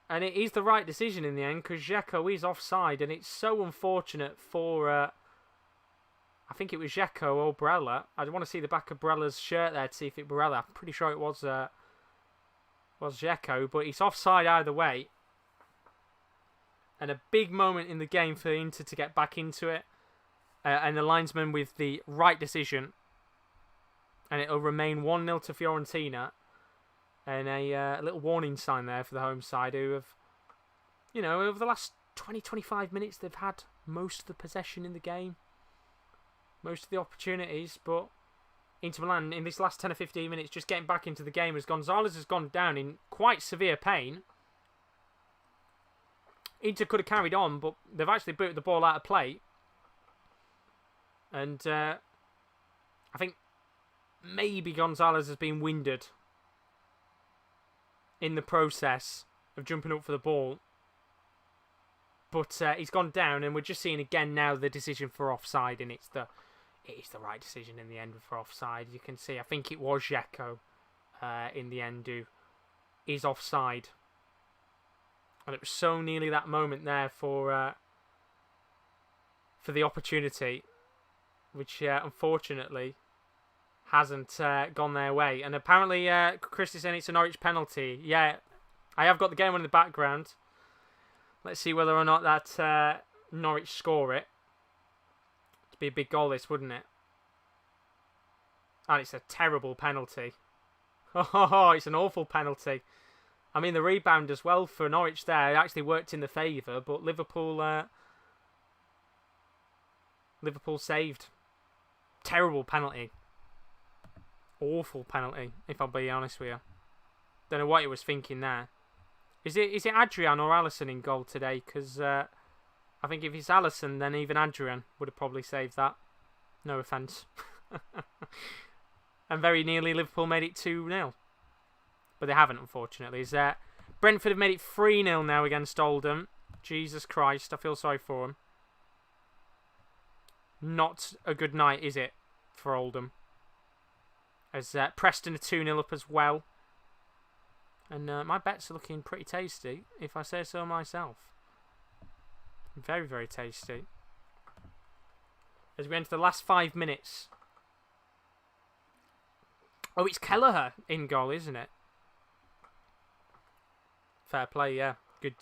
And it is the right decision in the end, because Dzeko is offside. And it's so unfortunate for, I think it was Dzeko or Barella. I want to see the back of Barella's shirt there to see if it Barella. I'm pretty sure it was Dzeko. But it's offside either way. And a big moment in the game for Inter to get back into it. And the linesman with the right decision. And it'll remain 1-0 to Fiorentina. And a little warning sign there for the home side, who have, you know, over the last 20-25 minutes, they've had most of the possession in the game. Most of the opportunities. But Inter Milan, in this last 10 or 15 minutes, just getting back into the game, as Gonzalez has gone down in quite severe pain. Inter could have carried on, but they've actually booted the ball out of play. And I think maybe Gonzalez has been winded in the process of jumping up for the ball. But he's gone down, and we're just seeing again now the decision for offside, and it is the right decision in the end for offside. You can see, I think it was Dzeko in the end who is offside. And it was so nearly that moment there for the opportunity, which unfortunately hasn't gone their way. And apparently, Chris is saying it's a Norwich penalty. Yeah, I have got the game on in the background. Let's see whether or not that Norwich score it. It'd be a big goal, this, wouldn't it? And it's a terrible penalty. Oh, it's an awful penalty. I mean, the rebound as well for Norwich there actually worked in the favour, but Liverpool saved. Terrible penalty. Awful penalty, if I'll be honest with you. Don't know what he was thinking there. Is it Adrian or Alisson in goal today? Because I think if it's Alisson, then even Adrian would have probably saved that. No offence. And very nearly Liverpool made it 2-0. But they haven't, unfortunately. Brentford have made it 3-0 now against Oldham. Jesus Christ, I feel sorry for them. Not a good night, is it, for Oldham? As Preston are 2-0 up as well. And my bets are looking pretty tasty, if I say so myself. Very, very tasty. As we enter the last 5 minutes. Oh, it's Kelleher in goal, isn't it? Fair play, yeah. Good.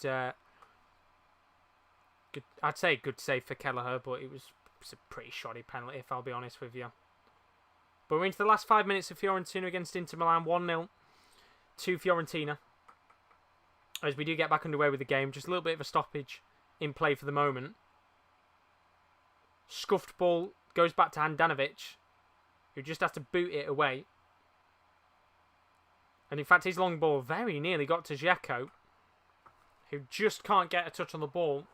I'd say good save for Kelleher, but it was a pretty shoddy penalty, if I'll be honest with you. But we're into the last 5 minutes of Fiorentina against Inter Milan. 1-0 to Fiorentina. As we do get back underway with the game. Just a little bit of a stoppage in play for the moment. Scuffed ball goes back to Handanovic, who just has to boot it away. And in fact, his long ball very nearly got to Dzeko, who just can't get a touch on the ball.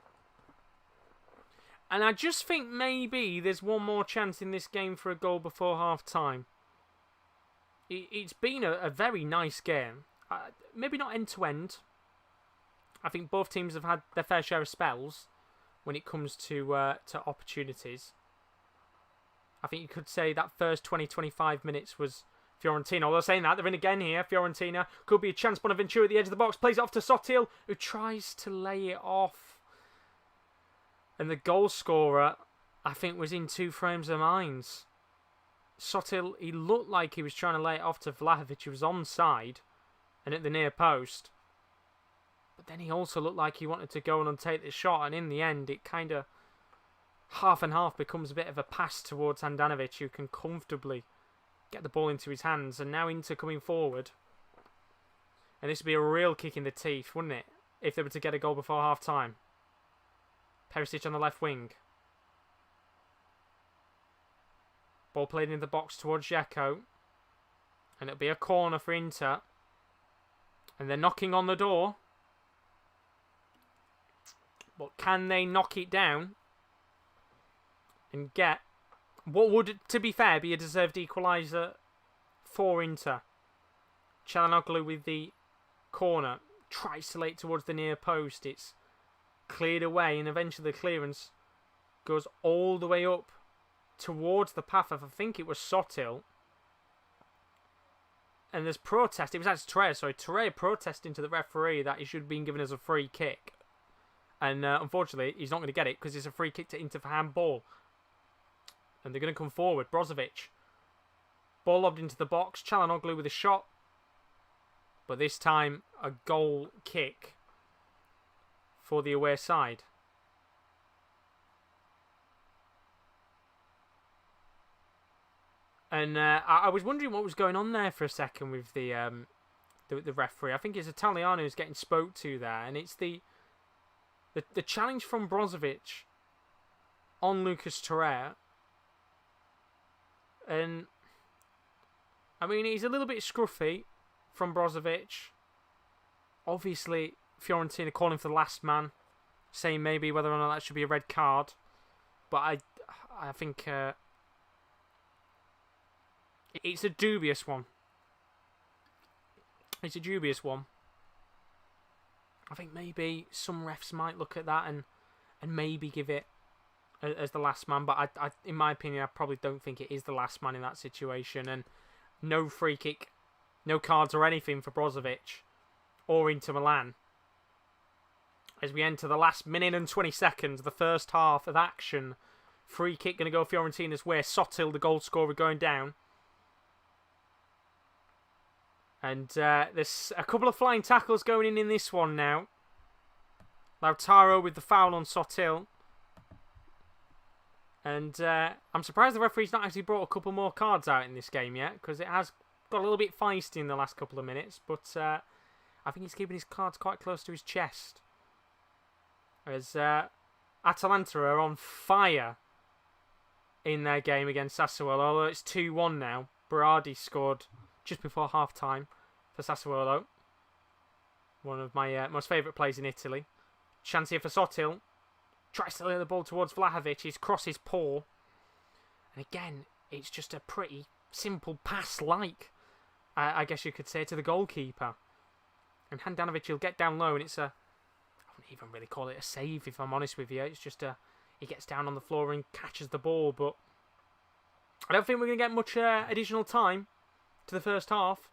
And I just think maybe there's one more chance in this game for a goal before half-time. It's been a very nice game. Maybe not end-to-end. I think both teams have had their fair share of spells when it comes to opportunities. I think you could say that first 20-25 minutes was Fiorentina. Although saying that, they're in again here. Fiorentina could be a chance. Bonaventura at the edge of the box. Plays it off to Sotil, who tries to lay it off. And the goal scorer, I think, was in two frames of minds. Sotil, he looked like he was trying to lay it off to Vlahovic, who was onside and at the near post. But then he also looked like he wanted to go and take the shot. And in the end, it kind of half and half becomes a bit of a pass towards Handanovic, who can comfortably get the ball into his hands. And now Inter coming forward. And this would be a real kick in the teeth, wouldn't it? If they were to get a goal before half-time. Perisic on the left wing. Ball played in the box towards Dzeko. And it'll be a corner for Inter. And they're knocking on the door. But can they knock it down? And get what would, to be fair, be a deserved equaliser for Inter. Çalhanoğlu with the corner. Tries to lay it towards the near post. It's cleared away, and eventually the clearance goes all the way up towards the path of, I think it was Sotil. And there's protest. It was actually Torreira protesting to the referee that he should have been given as a free kick. And unfortunately, he's not going to get it because it's a free kick to Inter for handball. And they're going to come forward. Brozovic. Ball lobbed into the box. Çalhanoğlu with a shot. But this time, a goal kick for the away side. And I was wondering what was going on there for a second with the referee. I think it's Italiano who's getting spoke to there. And it's the challenge from Brozovic on Lucas Torreira. And I mean, he's a little bit scruffy from Brozovic. Obviously, Fiorentina calling for the last man, saying maybe whether or not that should be a red card. But I think it's a dubious one. It's a dubious one. I think maybe some refs might look at that and maybe give it as the last man. But I, in my opinion, I probably don't think it is the last man in that situation. And no free kick, no cards or anything for Brozovic or Inter Milan. As we enter the last minute and 20 seconds, the first half of action. Free kick going to go Fiorentina's way. Sotil, the goal scorer, going down. And there's a couple of flying tackles going in this one now. Lautaro with the foul on Sotil. And I'm surprised the referee's not actually brought a couple more cards out in this game yet, because it has got a little bit feisty in the last couple of minutes. But I think he's keeping his cards quite close to his chest. As Atalanta are on fire in their game against Sassuolo. Although it's 2-1 now. Berardi scored just before half-time for Sassuolo. One of my most favourite players in Italy. Chance here for Sotil. Tries to lay the ball towards Vlahovic. His cross is poor. And again, it's just a pretty simple pass, I guess you could say, to the goalkeeper. And Handanovic will get down low, and it's a... I wouldn't even really call it a save, if I'm honest with you. It's just he gets down on the floor and catches the ball, but I don't think we're going to get much additional time to the first half.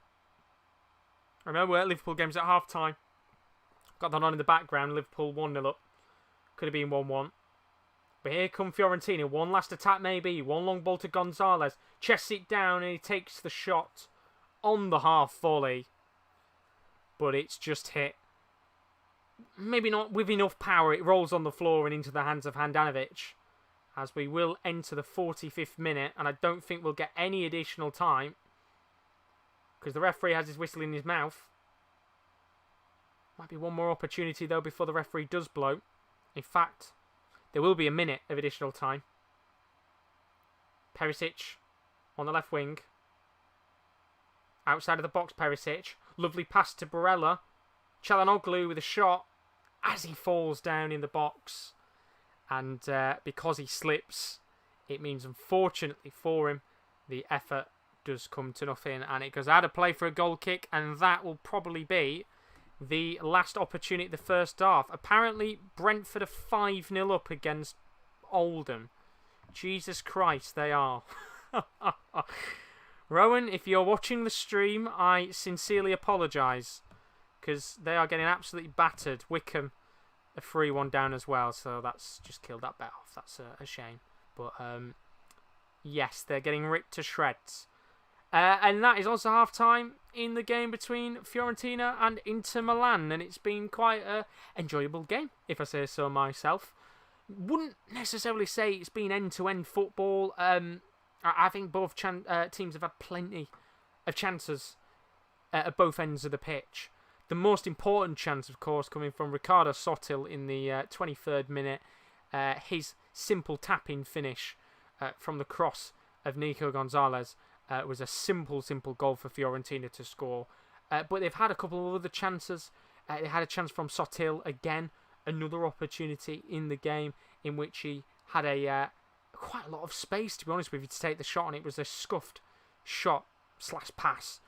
Remember, Liverpool game's at half-time. Got that on in the background. Liverpool 1-0 up. Could have been 1-1. But here come Fiorentina. One last attack maybe. One long ball to Gonzalez. Chests it down and he takes the shot on the half volley. But it's just hit. Maybe not with enough power. It rolls on the floor and into the hands of Handanovic. As we will enter the 45th minute. And I don't think we'll get any additional time. Because the referee has his whistle in his mouth. Might be one more opportunity though before the referee does blow. In fact, there will be a minute of additional time. Perisic on the left wing. Outside of the box, Perisic. Lovely pass to Barella. Çalhanoğlu with a shot as he falls down in the box. And because he slips, it means, unfortunately for him, the effort does come to nothing, and it goes out of play for a goal kick, and that will probably be the last opportunity of the first half. Apparently, Brentford are 5-0 up against Oldham. Jesus Christ, they are. Rowan, if you're watching the stream, I sincerely apologise, because they are getting absolutely battered. Wickham, a 3-1 down as well, so that's just killed that bet off. That's a shame. But yes, they're getting ripped to shreds. And that is also half-time in the game between Fiorentina and Inter Milan. And it's been quite an enjoyable game, if I say so myself. Wouldn't necessarily say it's been end-to-end football. I think both teams have had plenty of chances at both ends of the pitch. The most important chance, of course, coming from Ricardo Sotil in the 23rd minute. His simple tap-in finish from the cross of Nico Gonzalez was a simple goal for Fiorentina to score. But they've had a couple of other chances. They had a chance from Sotil again, another opportunity in the game in which he had quite a lot of space, to be honest with you, to take the shot, and it was a scuffed shot/pass,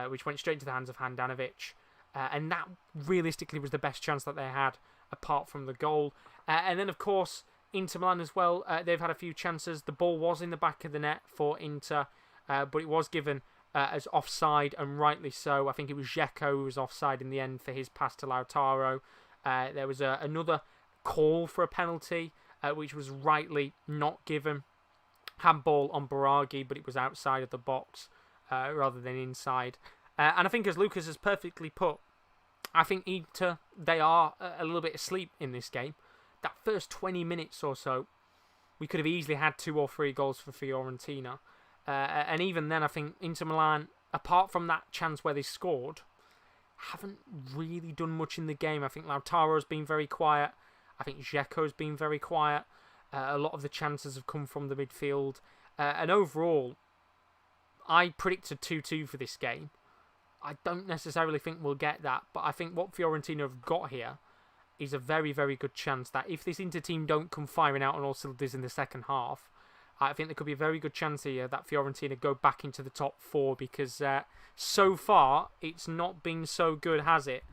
which went straight into the hands of Handanovic. And that realistically was the best chance that they had, apart from the goal. And then, of course, Inter Milan as well. They've had a few chances. The ball was in the back of the net for Inter, but it was given as offside, and rightly so. I think it was Dzeko who was offside in the end for his pass to Lautaro. There was another call for a penalty, which was rightly not given. Handball on Baraghi, but it was outside of the box rather than inside. And I think, as Lucas has perfectly put, I think Inter, they are a little bit asleep in this game. That first 20 minutes or so, we could have easily had 2 or 3 goals for Fiorentina. And even then, I think Inter Milan, apart from that chance where they scored, haven't really done much in the game. I think Lautaro's been very quiet. I think Dzeko's been very quiet. A lot of the chances have come from the midfield. And overall, I predicted 2-2 for this game. I don't necessarily think we'll get that, but I think what Fiorentina have got here is a very, very good chance that if this Inter team don't come firing out on all cylinders in the second half, I think there could be a very good chance here that Fiorentina go back into the top 4, because so far it's not been so good, has it,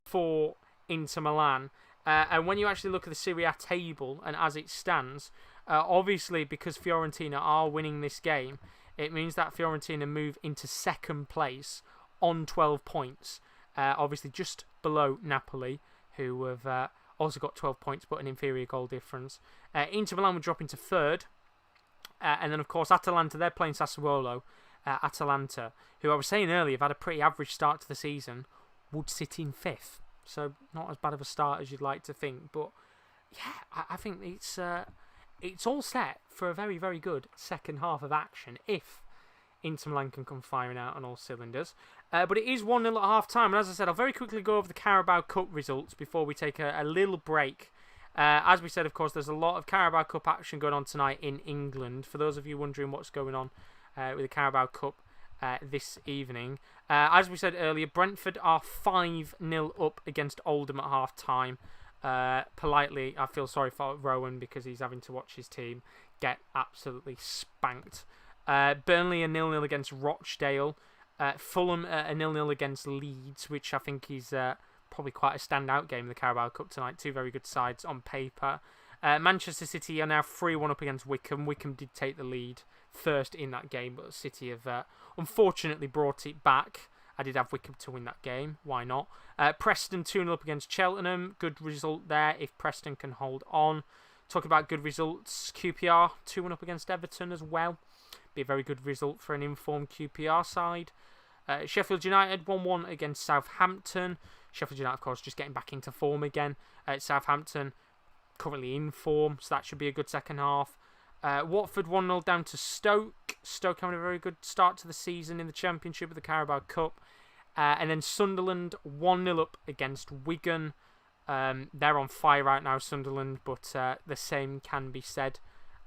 for Inter Milan? And when you actually look at the Serie A table and as it stands, obviously because Fiorentina are winning this game, it means that Fiorentina move into second place on 12 points, obviously just below Napoli, who have also got 12 points but an inferior goal difference. Inter Milan would drop into third, and then of course Atalanta, they're playing Sassuolo. Atalanta, who I was saying earlier have had a pretty average start to the season, would sit in 5th, so not as bad of a start as you'd like to think. But yeah, I think it's all set for a very, very good second half of action if Inter Milan can come firing out on all cylinders. But it is 1-0 at half-time. And as I said, I'll very quickly go over the Carabao Cup results before we take a little break. As we said, of course, there's a lot of Carabao Cup action going on tonight in England. For those of you wondering what's going on with the Carabao Cup this evening. As we said earlier, Brentford are 5-0 up against Oldham at half-time. Politely, I feel sorry for Rowan because he's having to watch his team get absolutely spanked. Burnley are 0-0 against Rochdale. Fulham a 0-0 against Leeds, which I think is probably quite a standout game in the Carabao Cup tonight. 2 very good sides on paper. Manchester City are now 3-1 up against Wickham. Wickham did take the lead first in that game, but City have unfortunately brought it back. I did have Wickham to win that game. Why not? Preston 2-0 up against Cheltenham. Good result there if Preston can hold on. Talking about good results, QPR 2-1 up against Everton as well. Be a very good result for an informed QPR side. Sheffield United 1-1 against Southampton. Sheffield United, of course, just getting back into form again. Southampton currently in form, so that should be a good second half. Watford 1-0 down to Stoke. Stoke having a very good start to the season in the Championship of the Carabao Cup. And then Sunderland 1-0 up against Wigan. They're on fire right now, Sunderland, but the same can be said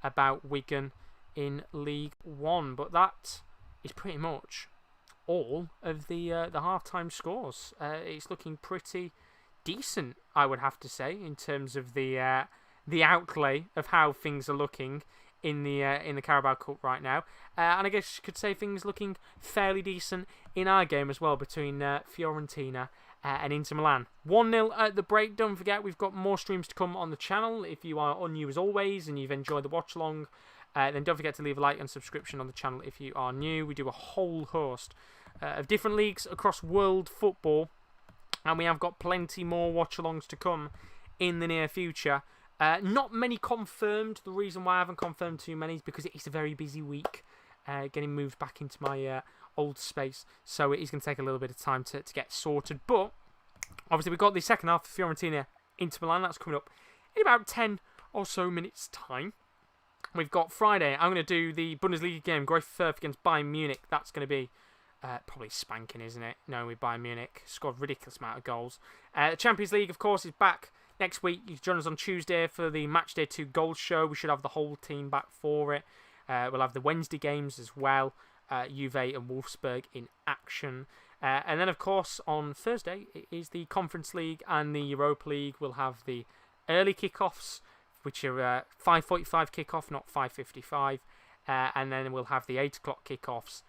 about Wigan in League One. But that is pretty much all of the half-time scores. It's looking pretty decent, I would have to say, in terms of the the outlay of how things are looking in the Carabao Cup right now. And I guess you could say things looking fairly decent in our game as well between Fiorentina and Inter Milan. 1-0 at the break. Don't forget, we've got more streams to come on the channel. If you are new as always and you've enjoyed the watch along, then don't forget to leave a like and subscription on the channel if you are new. We do a whole host of different leagues across world football, and we have got plenty more watch-alongs to come in the near future. Not many confirmed. The reason why I haven't confirmed too many is because it's a very busy week getting moved back into my old space, so it is going to take a little bit of time to get sorted. But obviously we've got the second half of Fiorentina Inter Milan. That's coming up in about 10 or so minutes time. We've got Friday. I'm going to do the Bundesliga game, Greuther Fürth against Bayern Munich. That's going to be probably spanking, isn't it? No, with Bayern Munich. Scored a ridiculous amount of goals. The Champions League, of course, is back next week. You can join us on Tuesday for the Matchday 2 Goals show. We should have the whole team back for it. We'll have the Wednesday games as well. Juve and Wolfsburg in action. And then, of course, on Thursday, it is the Conference League and the Europa League. We'll have the early kickoffs, which are 5:45 kickoff, not 5:55. And then we'll have the 8 o'clock kickoffs.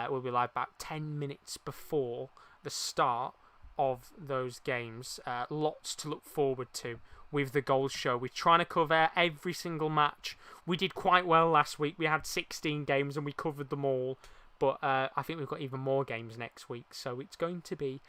We'll be live about 10 minutes before the start of those games. Lots to look forward to with the Goals show. We're trying to cover every single match. We did quite well last week. We had 16 games and we covered them all. But I think we've got even more games next week. So it's going to be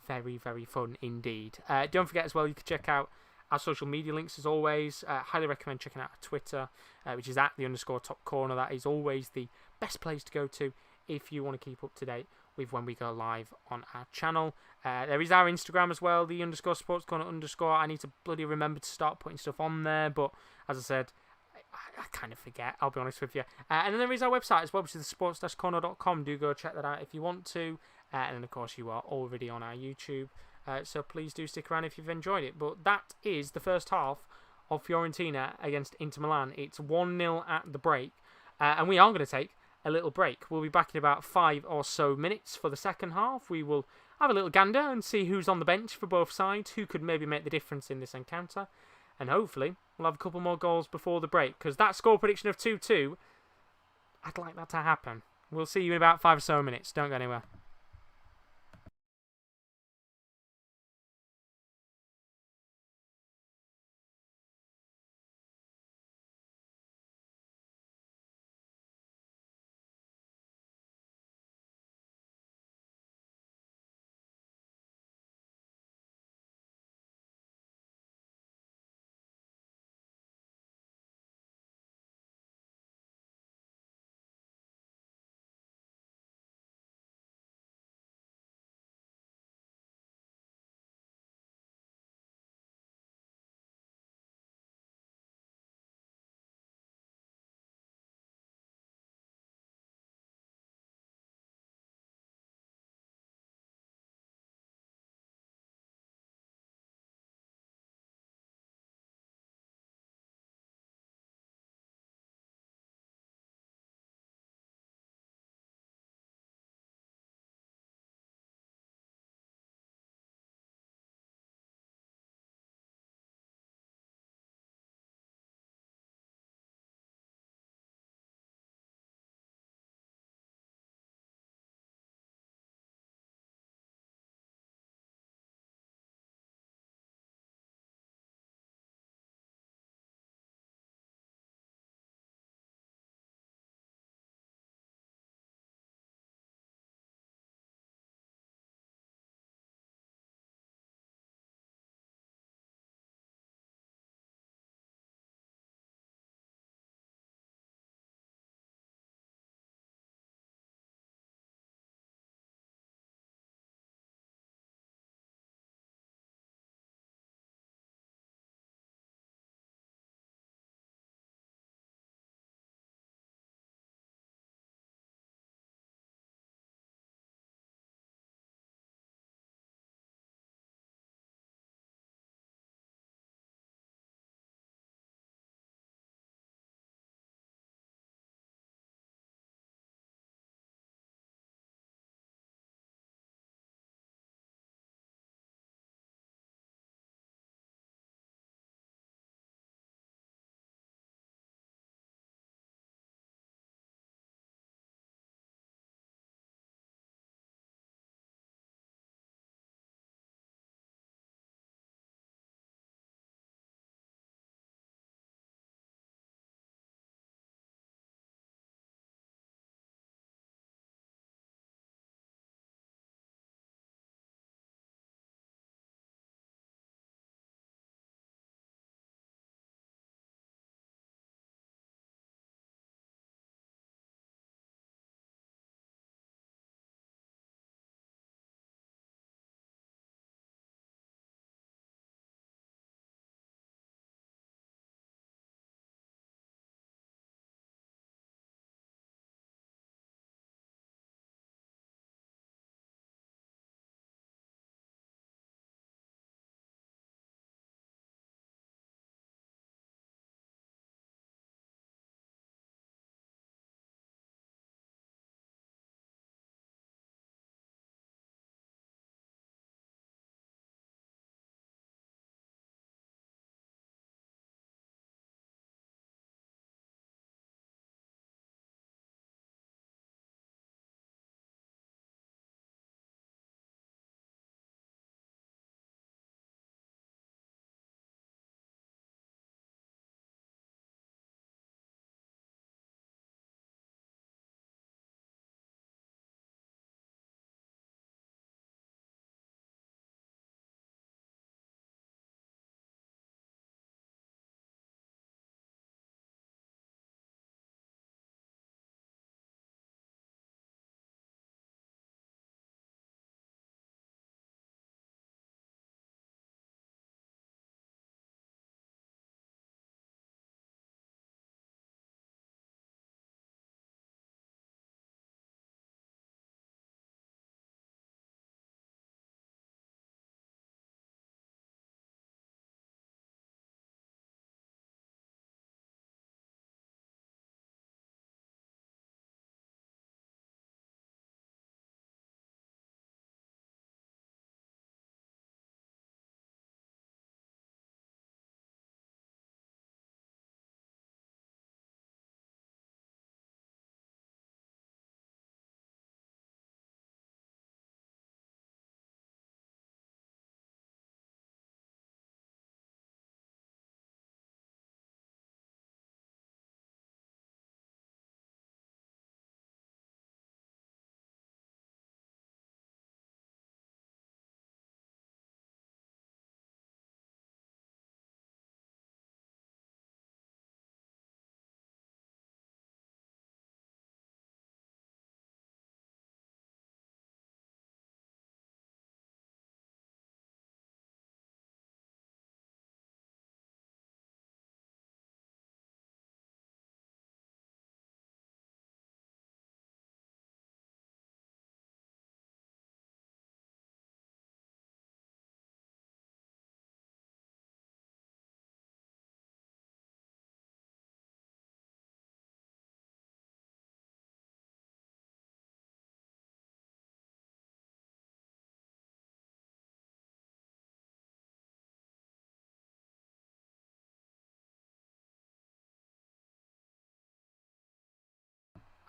very, very fun indeed. Don't forget as well, you can check out our social media links as always. Highly recommend checking out our Twitter, which is at @_top corner. That is always the best place to go to if you want to keep up to date with when we go live on our channel. There is our Instagram as well, the _sportscorner_. I need to bloody remember to start putting stuff on there, but as I said, I kind of forget, I'll be honest with you. And then there is our website as well, which is sports-corner.com. Do go check that out if you want to. And then, of course, you are already on our YouTube. So please do stick around if you've enjoyed it. But that is the first half of Fiorentina against Inter Milan. It's 1-0 at the break. And we are going to take a little break. We'll be back in about 5 or so minutes for the second half. We will have a little gander and see who's on the bench for both sides, who could maybe make the difference in this encounter. And hopefully we'll have a couple more goals before the break, because that score prediction of 2-2, I'd like that to happen. We'll see you in about 5 or so minutes. Don't go anywhere.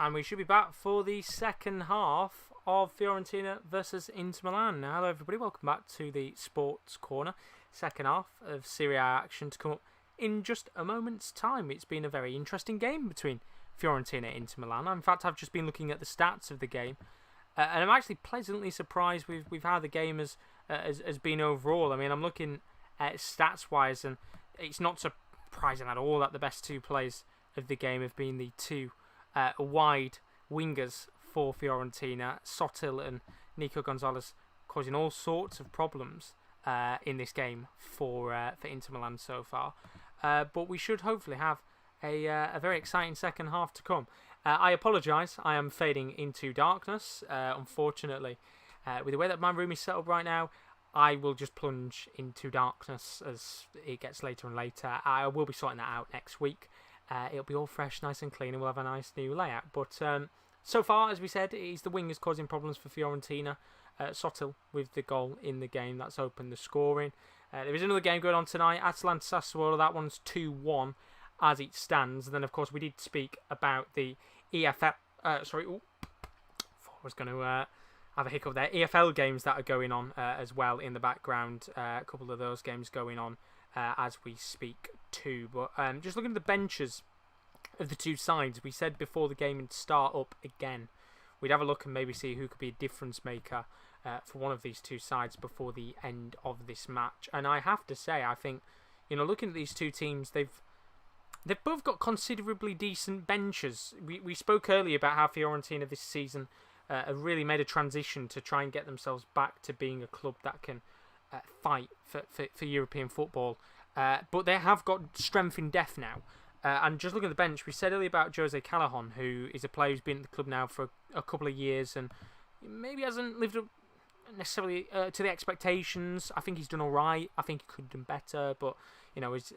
And we should be back for the second half of Fiorentina versus Inter Milan. Now, hello everybody, welcome back to the Sports Corner. Second half of Serie A action to come up in just a moment's time. It's been a very interesting game between Fiorentina and Inter Milan. In fact, I've just been looking at the stats of the game, and I'm actually pleasantly surprised with how the game has been overall. I mean, I'm looking at stats-wise, and it's not surprising at all that the best two players of the game have been the two wide wingers for Fiorentina, Sottil and Nico Gonzalez, causing all sorts of problems in this game for Inter Milan so far. But we should hopefully have a very exciting second half to come. I apologise, I am fading into darkness. Unfortunately, with the way that my room is set up right now, I will just plunge into darkness as it gets later and later. I will be sorting that out next week. It'll be all fresh, nice and clean, and we'll have a nice new layout. But so far, as we said, it is the wingers causing problems for Fiorentina. Sottil with the goal in the game. That's opened the scoring. There is another game going on tonight. Atalanta Sassuolo, that one's 2-1 as it stands. And then, of course, we did speak about the EFL... I was going to have a hiccup there. EFL games that are going on as well in the background. A couple of those games going on as we speak too. But just looking at the benches of the two sides, we said before the game would start up again, we'd have a look and maybe see who could be a difference maker for one of these two sides before the end of this match. And I have to say, I think, looking at these two teams, they've both got considerably decent benches. We spoke earlier about how Fiorentina this season have really made a transition to try and get themselves back to being a club that can fight for European football. But they have got strength in depth now. And just looking at the bench, we said earlier about Jose Callejon, who is a player who's been at the club now for a couple of years and maybe hasn't lived up necessarily to the expectations. I think he's done all right. I think he could have done better. But,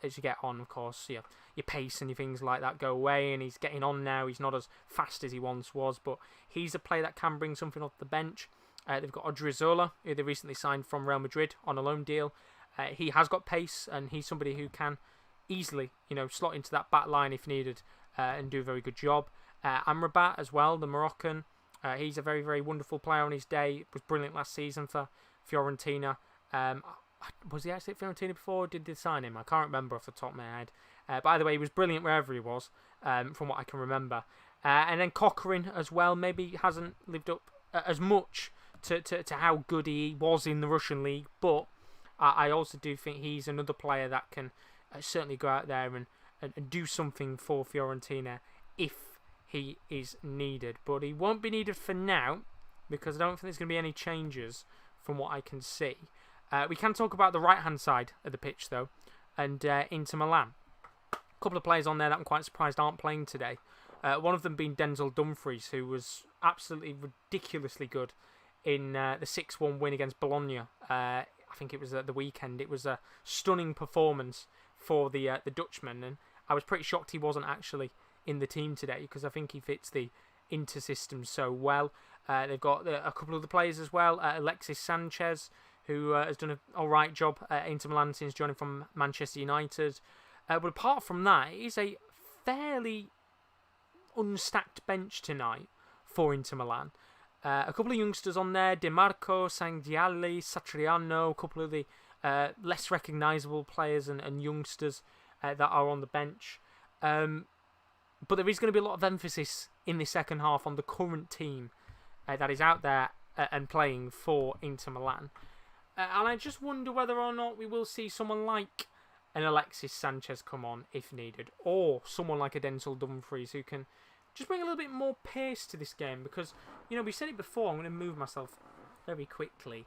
as you get on, of course, your pace and your things like that go away. And he's getting on now. He's not as fast as he once was. But he's a player that can bring something off the bench. They've got Odriozola, who they recently signed from Real Madrid on a loan deal. He has got pace, and he's somebody who can easily, slot into that back line if needed and do a very good job. Amrabat as well, the Moroccan. He's a very, very wonderful player on his day. Was brilliant last season for Fiorentina. Was he actually at Fiorentina before? Did they sign him? I can't remember off the top of my head. But either way, he was brilliant wherever he was, from what I can remember. And then Cochrane as well. Maybe hasn't lived up as much to how good he was in the Russian league. But I also do think he's another player that can certainly go out there and do something for Fiorentina if he is needed. But he won't be needed for now because I don't think there's going to be any changes from what I can see. We can talk about the right-hand side of the pitch, though, and Inter Milan. A couple of players on there that I'm quite surprised aren't playing today. One of them being Denzel Dumfries, who was absolutely ridiculously good in the 6-1 win against Bologna. I think it was at the weekend. It was a stunning performance for the Dutchman, and I was pretty shocked he wasn't actually in the team today because I think he fits the Inter system so well. They've got a couple of other players as well. Alexis Sanchez, who has done an alright job at Inter Milan since joining from Manchester United. But apart from that, it is a fairly unstacked bench tonight for Inter Milan. A couple of youngsters on there, Di Marco, Sangiali, Satriano, a couple of the less recognisable players and youngsters that are on the bench. But there is going to be a lot of emphasis in the second half on the current team that is out there and playing for Inter Milan. And I just wonder whether or not we will see someone like an Alexis Sanchez come on if needed, or someone like a Denzel Dumfries who can just bring a little bit more pace to this game. Because, we said it before, I'm going to move myself very quickly.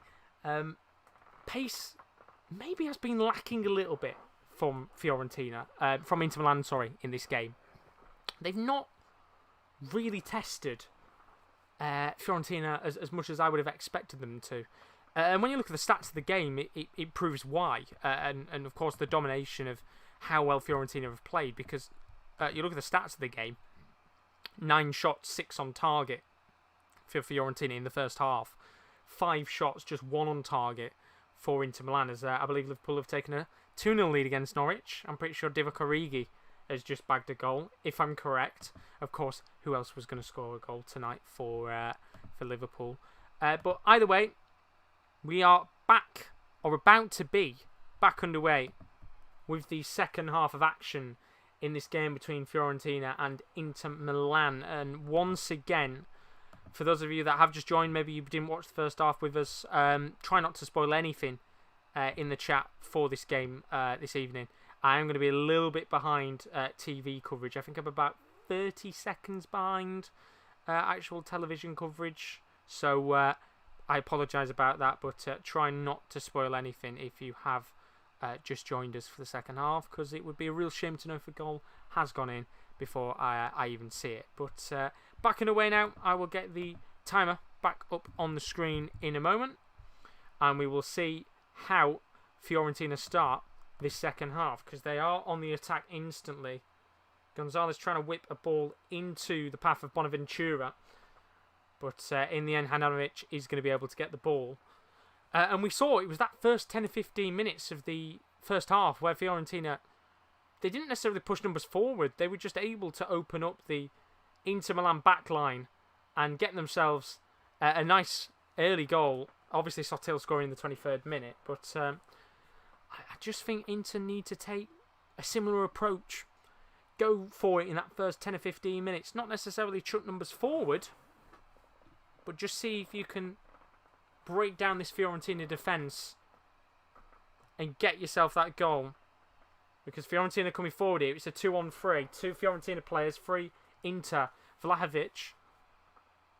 Pace maybe has been lacking a little bit from Fiorentina, from Inter Milan, in this game. They've not really tested Fiorentina as much as I would have expected them to. And when you look at the stats of the game, it proves why. And of course, the domination of how well Fiorentina have played. Because you look at the stats of the game, 9 shots, 6 on target for Fiorentina in the first half. 5 shots, just 1 on target for Inter Milan. As I believe Liverpool have taken a 2-0 lead against Norwich. I'm pretty sure Divock Origi has just bagged a goal, if I'm correct. Of course, who else was going to score a goal tonight for Liverpool? But either way, we are back, or about to be, back underway with the second half of action in this game between Fiorentina and Inter Milan. And once again, for those of you that have just joined, maybe you didn't watch the first half with us, try not to spoil anything in the chat for this game this evening. I am going to be a little bit behind TV coverage. I think I'm about 30 seconds behind actual television coverage. So I apologise about that, but try not to spoil anything if you have just joined us for the second half, because it would be a real shame to know if a goal has gone in before I even see it. But back and away now. I will get the timer back up on the screen in a moment, and we will see how Fiorentina start this second half, because they are on the attack instantly. Gonzalez trying to whip a ball into the path of Bonaventura, but in the end Handanovic is going to be able to get the ball. And we saw it was that first 10 to 15 minutes of the first half where Fiorentina, they didn't necessarily push numbers forward. They were just able to open up the Inter Milan backline and get themselves a nice early goal. Obviously, Sottil scoring in the 23rd minute. But I just think Inter need to take a similar approach. Go for it in that first 10 or 15 minutes. Not necessarily chuck numbers forward, but just see if you can break down this Fiorentina defence and get yourself that goal. Because Fiorentina coming forward here, it's a 2-on-3. Two Fiorentina players, 3 Inter. Vlahovic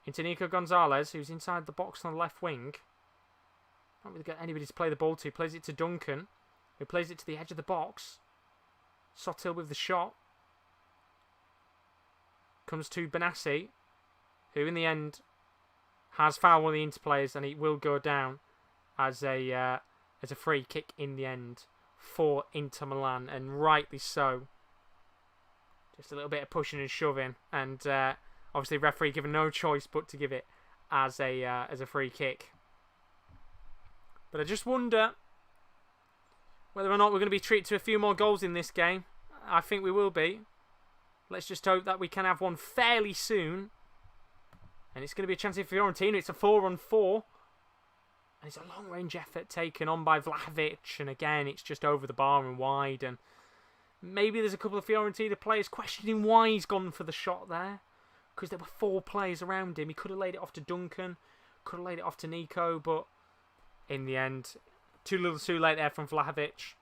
into Nico Gonzalez, who's inside the box on the left wing. Not really got anybody to play the ball to. Plays it to Duncan, who plays it to the edge of the box. Sottil with the shot. Comes to Benassi, who in the end has fouled one of the Inter players, and it will go down as a free kick in the end for Inter Milan, and rightly so. Just a little bit of pushing and shoving, and obviously referee given no choice but to give it as a free kick. But I just wonder whether or not we're going to be treated to a few more goals in this game. I think we will be. Let's just hope that we can have one fairly soon. And it's going to be a chance for Fiorentina. It's a 4-on-4. And it's a long-range effort taken on by Vlahovic. And again, it's just over the bar and wide. And maybe there's a couple of Fiorentina players questioning why he's gone for the shot there. Because there were 4 players around him. He could have laid it off to Duncan. Could have laid it off to Nico. But in the end, too little too late there from Vlahovic.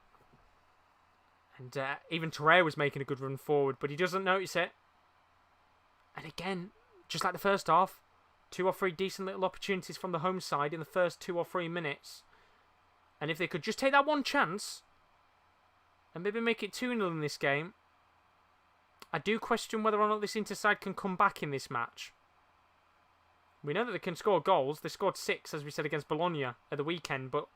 And even Serie was making a good run forward. But he doesn't notice it. And again, just like the first half, 2 or 3 decent little opportunities from the home side in the first 2 or 3 minutes. And if they could just take that one chance and maybe make it 2-0 in this game, I do question whether or not this Inter side can come back in this match. We know that they can score goals. They scored 6, as we said, against Bologna at the weekend, but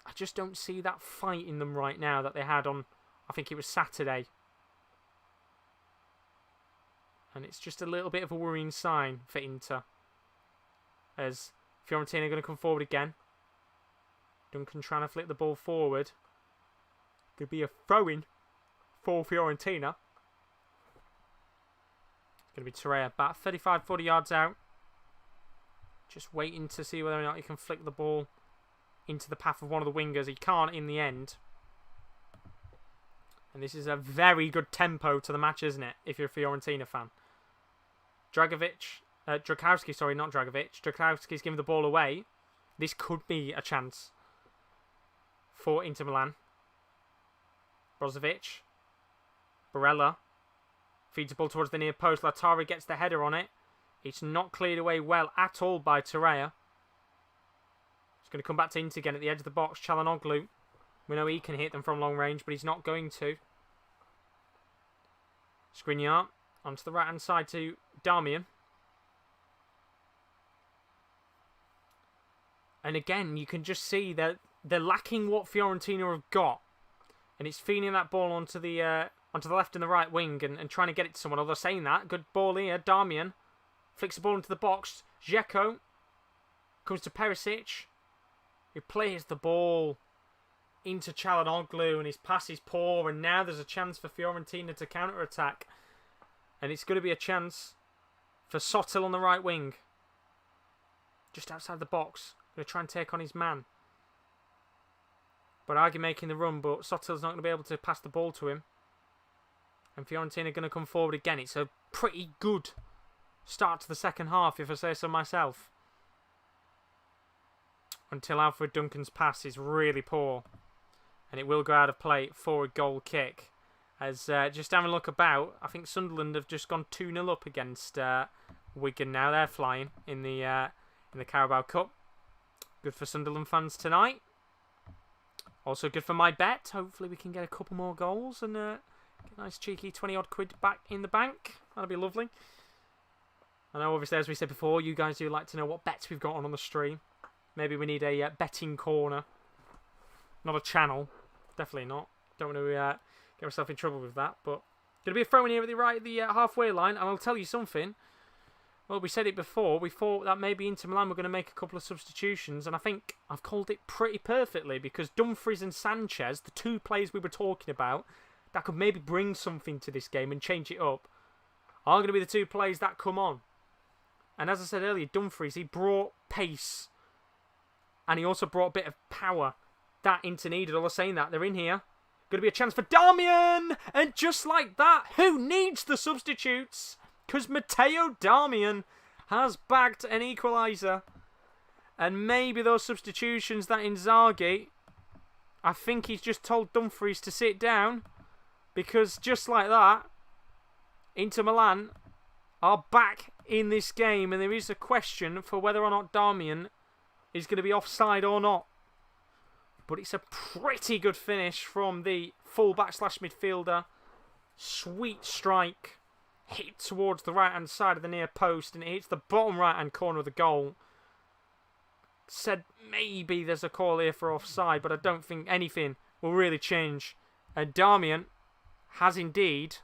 I just don't see that fight in them right now that they had on, I think it was Saturday. And it's just a little bit of a worrying sign for Inter, as Fiorentina are going to come forward again. Duncan trying to flick the ball forward. Could be a throw-in for Fiorentina. It's going to be Serie about 35-40 yards out. Just waiting to see whether or not he can flick the ball into the path of one of the wingers. He can't in the end. And this is a very good tempo to the match, isn't it, if you're a Fiorentina fan? Drakowski's giving the ball away. This could be a chance for Inter Milan. Brozovic. Barella. Feeds the ball towards the near post. Lautaro gets the header on it. It's not cleared away well at all by Serie. It's going to come back to Inter again at the edge of the box. Çalhanoğlu. We know he can hit them from long range, but he's not going to. Skriniar onto the right-hand side to Darmian. And again, you can just see that they're lacking what Fiorentina have got. And it's feeding that ball onto the left and the right wing and trying to get it to someone. Although saying that, good ball here. Darmian flicks the ball into the box. Dzeko comes to Perisic, who plays the ball into Çalhanoğlu, and his pass is poor, and now there's a chance for Fiorentina to counter-attack. And it's going to be a chance for Sottil on the right wing. Just outside the box. Going to try and take on his man. Inzaghi making the run, but Sottil's not going to be able to pass the ball to him. And Fiorentina are going to come forward again. It's a pretty good start to the second half, if I say so myself. Until Alfred Duncan's pass is really poor. And it will go out of play for a goal kick. As just having a look about, I think Sunderland have just gone 2-0 up against Wigan now. They're flying in the Carabao Cup. Good for Sunderland fans tonight. Also good for my bet. Hopefully we can get a couple more goals and get a nice cheeky 20-odd quid back in the bank. That'll be lovely. I know, obviously, as we said before, you guys do like to know what bets we've got on the stream. Maybe we need a betting corner. Not a channel. Definitely not. Don't want to get myself in trouble with that. But going to be a throw in here at the halfway line. And I'll tell you something. Well, we said it before. We thought that maybe Inter Milan were going to make a couple of substitutions. And I think I've called it pretty perfectly. Because Dumfries and Sanchez, the two players we were talking about, that could maybe bring something to this game and change it up, are going to be the two players that come on. And as I said earlier, Dumfries, he brought pace. And he also brought a bit of power that Inter needed. All saying that, they're in here. Going to be a chance for Darmian. And just like that, who needs the substitutes? Because Matteo Darmian has bagged an equaliser. And maybe those substitutions that Inzaghi, I think he's just told Dumfries to sit down. Because just like that, Inter Milan are back in this game. And there is a question for whether or not Darmian is going to be offside or not. But it's a pretty good finish from the fullback/midfielder. Sweet strike. Hit towards the right-hand side of the near post. And it hits the bottom right-hand corner of the goal. Said maybe there's a call here for offside. But I don't think anything will really change. And Darmian has indeed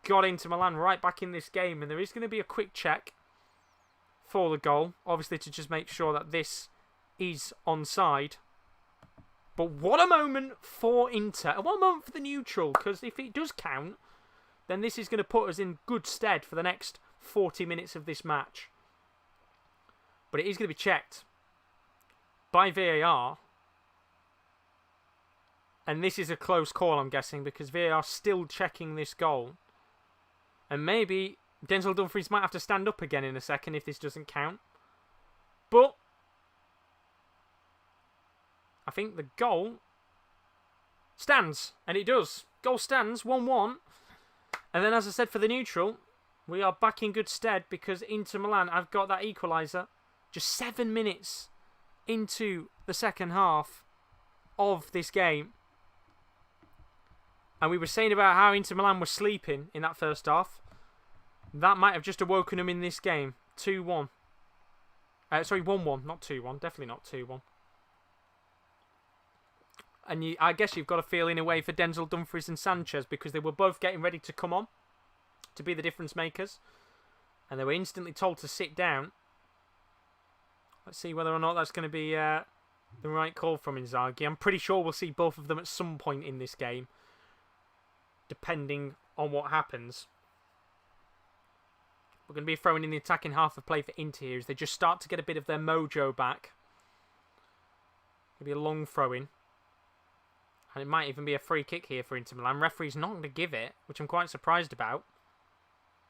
got Inter Milan right back in this game. And there is going to be a quick check for the goal. Obviously to just make sure that this is onside. But what a moment for Inter. And what a moment for the neutral. Because if it does count, then this is going to put us in good stead for the next 40 minutes of this match. But it is going to be checked by VAR. And this is a close call, I'm guessing, because VAR are still checking this goal. And maybe Denzel Dumfries might have to stand up again in a second if this doesn't count. But I think the goal stands. And it does. Goal stands, 1-1. And then, as I said, for the neutral, we are back in good stead because Inter Milan have got that equaliser just 7 minutes into the second half of this game. And we were saying about how Inter Milan were sleeping in that first half. That might have just awoken them in this game. 2-1. 1-1, not 2-1. Definitely not 2-1. And I guess you've got a feeling away for Denzel Dumfries and Sanchez because they were both getting ready to come on to be the difference makers. And they were instantly told to sit down. Let's see whether or not that's going to be the right call from Inzaghi. I'm pretty sure we'll see both of them at some point in this game, depending on what happens. We're going to be throwing in the attacking half of play for Inter here as they just start to get a bit of their mojo back. It'll be a long throw-in. And it might even be a free kick here for Inter Milan. Referee's not going to give it, which I'm quite surprised about.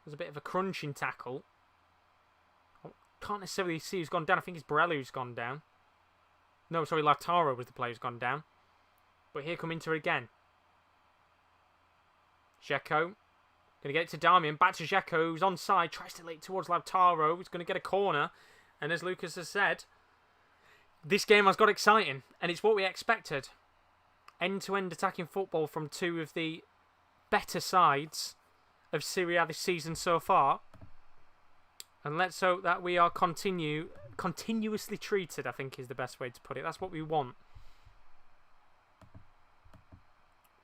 There's a bit of a crunching tackle. I can't necessarily see who's gone down. I think it's Barella who's gone down. No, sorry, Lautaro was the player who's gone down. But here come Inter again. Dzeko. Going to get it to Darmian. Back to Dzeko, who's onside. Tries to lay it towards Lautaro. He's going to get a corner. And as Lucas has said, this game has got exciting. And it's what we expected. End-to-end attacking football from two of the better sides of Serie this season so far. And let's hope that we are continuously treated, I think is the best way to put it. That's what we want.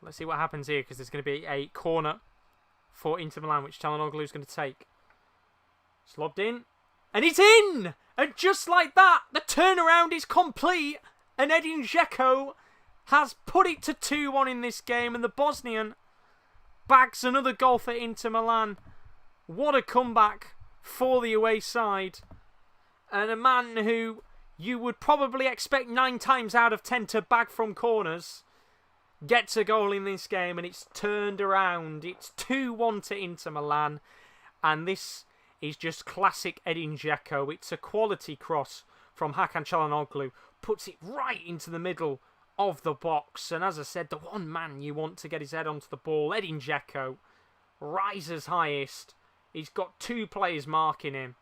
Let's see what happens here, because there's going to be a corner for Inter Milan, which Çalhanoğlu is going to take. It's lobbed in. And it's in! And just like that, the turnaround is complete. And Edin Dzeko has put it to 2-1 in this game, and the Bosnian bags another goal for Inter Milan. What a comeback for the away side. And a man who you would probably expect 9 times out of 10 to bag from corners gets a goal in this game, and it's turned around. It's 2-1 to Inter Milan, and this is just classic Edin Dzeko. It's a quality cross from Hakan Çalhanoğlu, puts it right into the middle of the box, and as I said, the one man you want to get his head onto the ball, Edin Dzeko, rises highest. He's got 2 players marking him,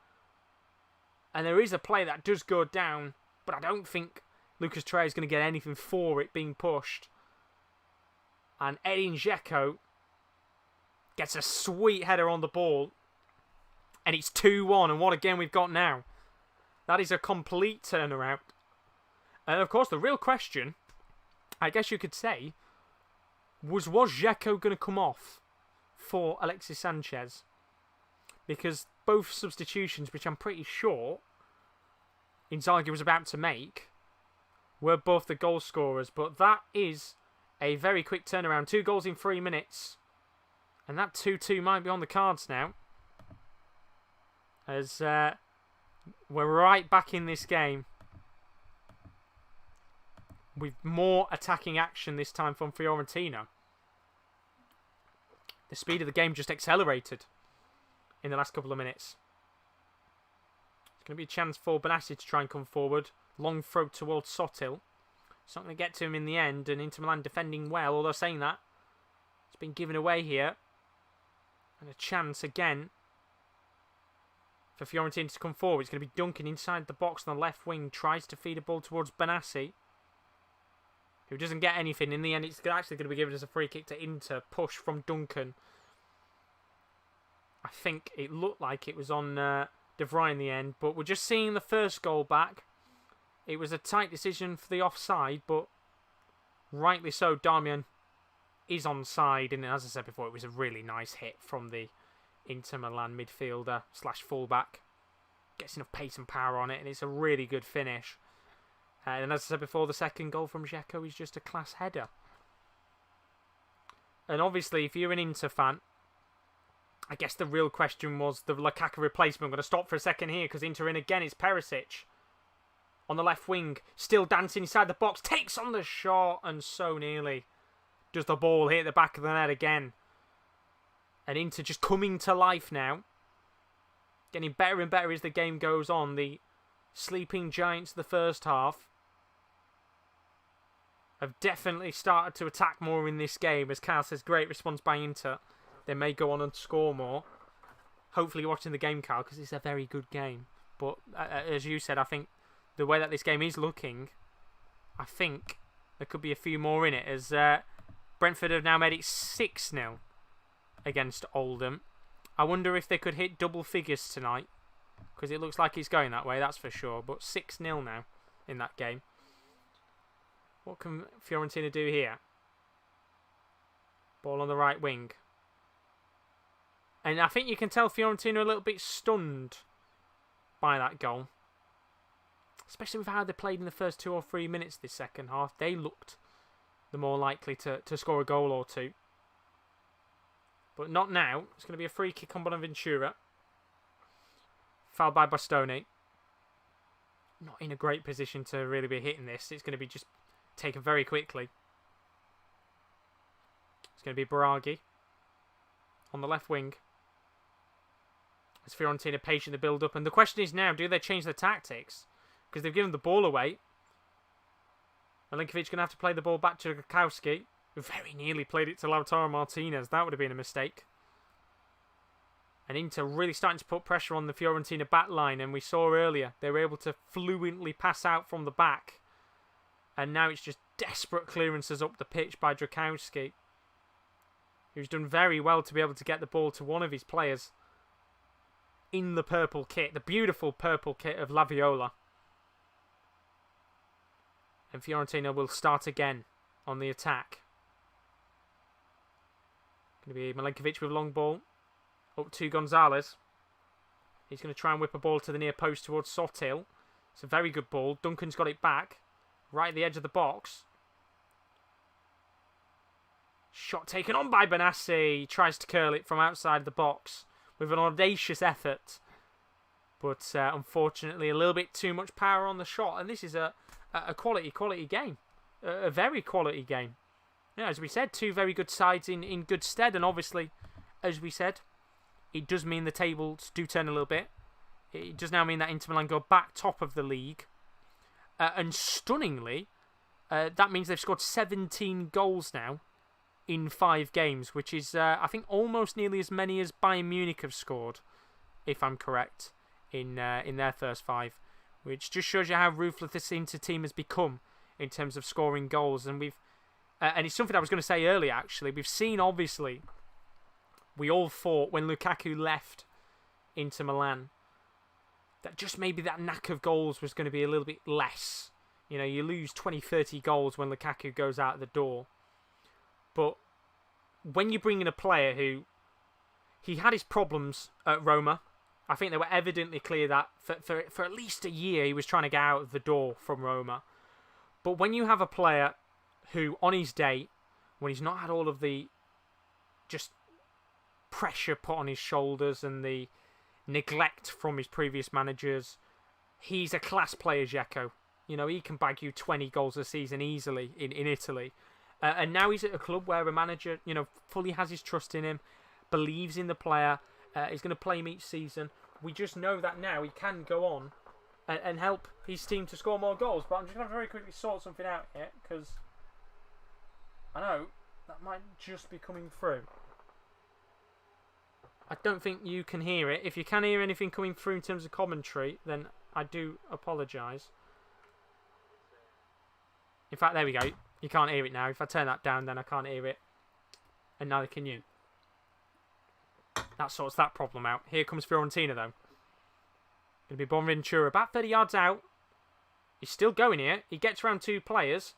and there is a play that does go down, but I don't think Lucas Torreira is going to get anything for it being pushed. And Edin Dzeko gets a sweet header on the ball, and it's 2-1, and what a game we've got now. That is a complete turnaround. And of course, the real question, I guess you could say, was Dzeko going to come off for Alexis Sanchez? Because both substitutions, which I'm pretty sure Inzaghi was about to make, were both the goal scorers. But that is a very quick turnaround. 2 goals in 3 minutes. And that 2-2 might be on the cards now. As we're right back in this game. With more attacking action this time from Fiorentina. The speed of the game just accelerated in the last couple of minutes. It's going to be a chance for Benassi to try and come forward. Long throw towards Sotil. It's not going to get to him in the end, and Inter Milan defending well, although saying that, it's been given away here. And a chance again for Fiorentina to come forward. It's going to be Duncan inside the box on the left wing, tries to feed a ball towards Benassi, who doesn't get anything. In the end, it's actually going to be given as a free kick to Inter. Push from Duncan. I think it looked like it was on De Vrij in the end, but we're just seeing the first goal back. It was a tight decision for the offside, but rightly so, Darmian is onside. And as I said before, it was a really nice hit from the Inter Milan midfielder / fullback. Gets enough pace and power on it, and it's a really good finish. And as I said before, the second goal from Dzeko is just a class header. And obviously, if you're an Inter fan, I guess the real question was the Lukaku replacement. I'm going to stop for a second here because Inter in again. It's Perisic on the left wing, still dancing inside the box, takes on the shot, and so nearly does the ball hit the back of the net again. And Inter just coming to life now. Getting better and better as the game goes on. The sleeping giants of the first half have definitely started to attack more in this game. As Kyle says, great response by Inter. They may go on and score more. Hopefully watching the game, Kyle, because it's a very good game. But as you said, I think the way that this game is looking, I think there could be a few more in it. As Brentford have now made it 6-0 against Oldham. I wonder if they could hit double figures tonight, because it looks like it's going that way, that's for sure. But 6-0 now in that game. What can Fiorentina do here? Ball on the right wing. And I think you can tell Fiorentina are a little bit stunned by that goal. Especially with how they played in the first 2 or 3 minutes this second half. They looked the more likely to score a goal or two. But not now. It's going to be a free kick on Bonaventura. Fouled by Bastoni. Not in a great position to really be hitting this. It's going to be just taken very quickly. It's going to be Baraghi on the left wing. As Fiorentina patient the build-up. And the question is now, do they change their tactics? Because they've given the ball away. Milinkovic going to have to play the ball back to Gakowski, who very nearly played it to Lautaro Martinez. That would have been a mistake. And Inter really starting to put pressure on the Fiorentina back line. And we saw earlier, they were able to fluently pass out from the back. And now it's just desperate clearances up the pitch by Drakowski, who's done very well to be able to get the ball to one of his players in the purple kit. The beautiful purple kit of La Viola. And Fiorentina will start again on the attack. Going to be Milinkovic with long ball. Up to Gonzalez. He's going to try and whip a ball to the near post towards Sotil. It's a very good ball. Duncan's got it back. Right at the edge of the box. Shot taken on by Benassi. He tries to curl it from outside the box with an audacious effort. But unfortunately, a little bit too much power on the shot. And this is a quality game. A very quality game. Yeah, as we said, two very good sides in good stead. And obviously, as we said, it does mean the tables do turn a little bit. It does now mean that Inter Milan go back top of the league. And stunningly, that means they've scored 17 goals now in 5 games, which is, I think, almost nearly as many as Bayern Munich have scored, if I'm correct, in their first 5, which just shows you how ruthless this Inter team has become in terms of scoring goals. And and it's something I was going to say earlier, actually. We've seen, obviously, we all thought when Lukaku left Inter Milan that just maybe that knack of goals was going to be a little bit less. You know, you lose 20, 30 goals when Lukaku goes out the door. But when you bring in a player who, he had his problems at Roma. I think they were evidently clear that for at least a year he was trying to get out of the door from Roma. But when you have a player who, on his day, when he's not had all of the just pressure put on his shoulders and the neglect from his previous managers, he's a class player, Dzeko. You know, he can bag you 20 goals a season easily in Italy. And now he's at a club where a manager, you know, fully has his trust in him, believes in the player, is going to play him each season. We just know that now he can go on and help his team to score more goals. But I'm just going to very quickly sort something out here, because I know that might just be coming through. I don't think you can hear it. If you can hear anything coming through in terms of commentary, then I do apologise. In fact, there we go. You can't hear it now. If I turn that down, then I can't hear it. And neither can you. That sorts that problem out. Here comes Fiorentina, though. Going to be Bonaventura. About 30 yards out. He's still going here. He gets around 2 players.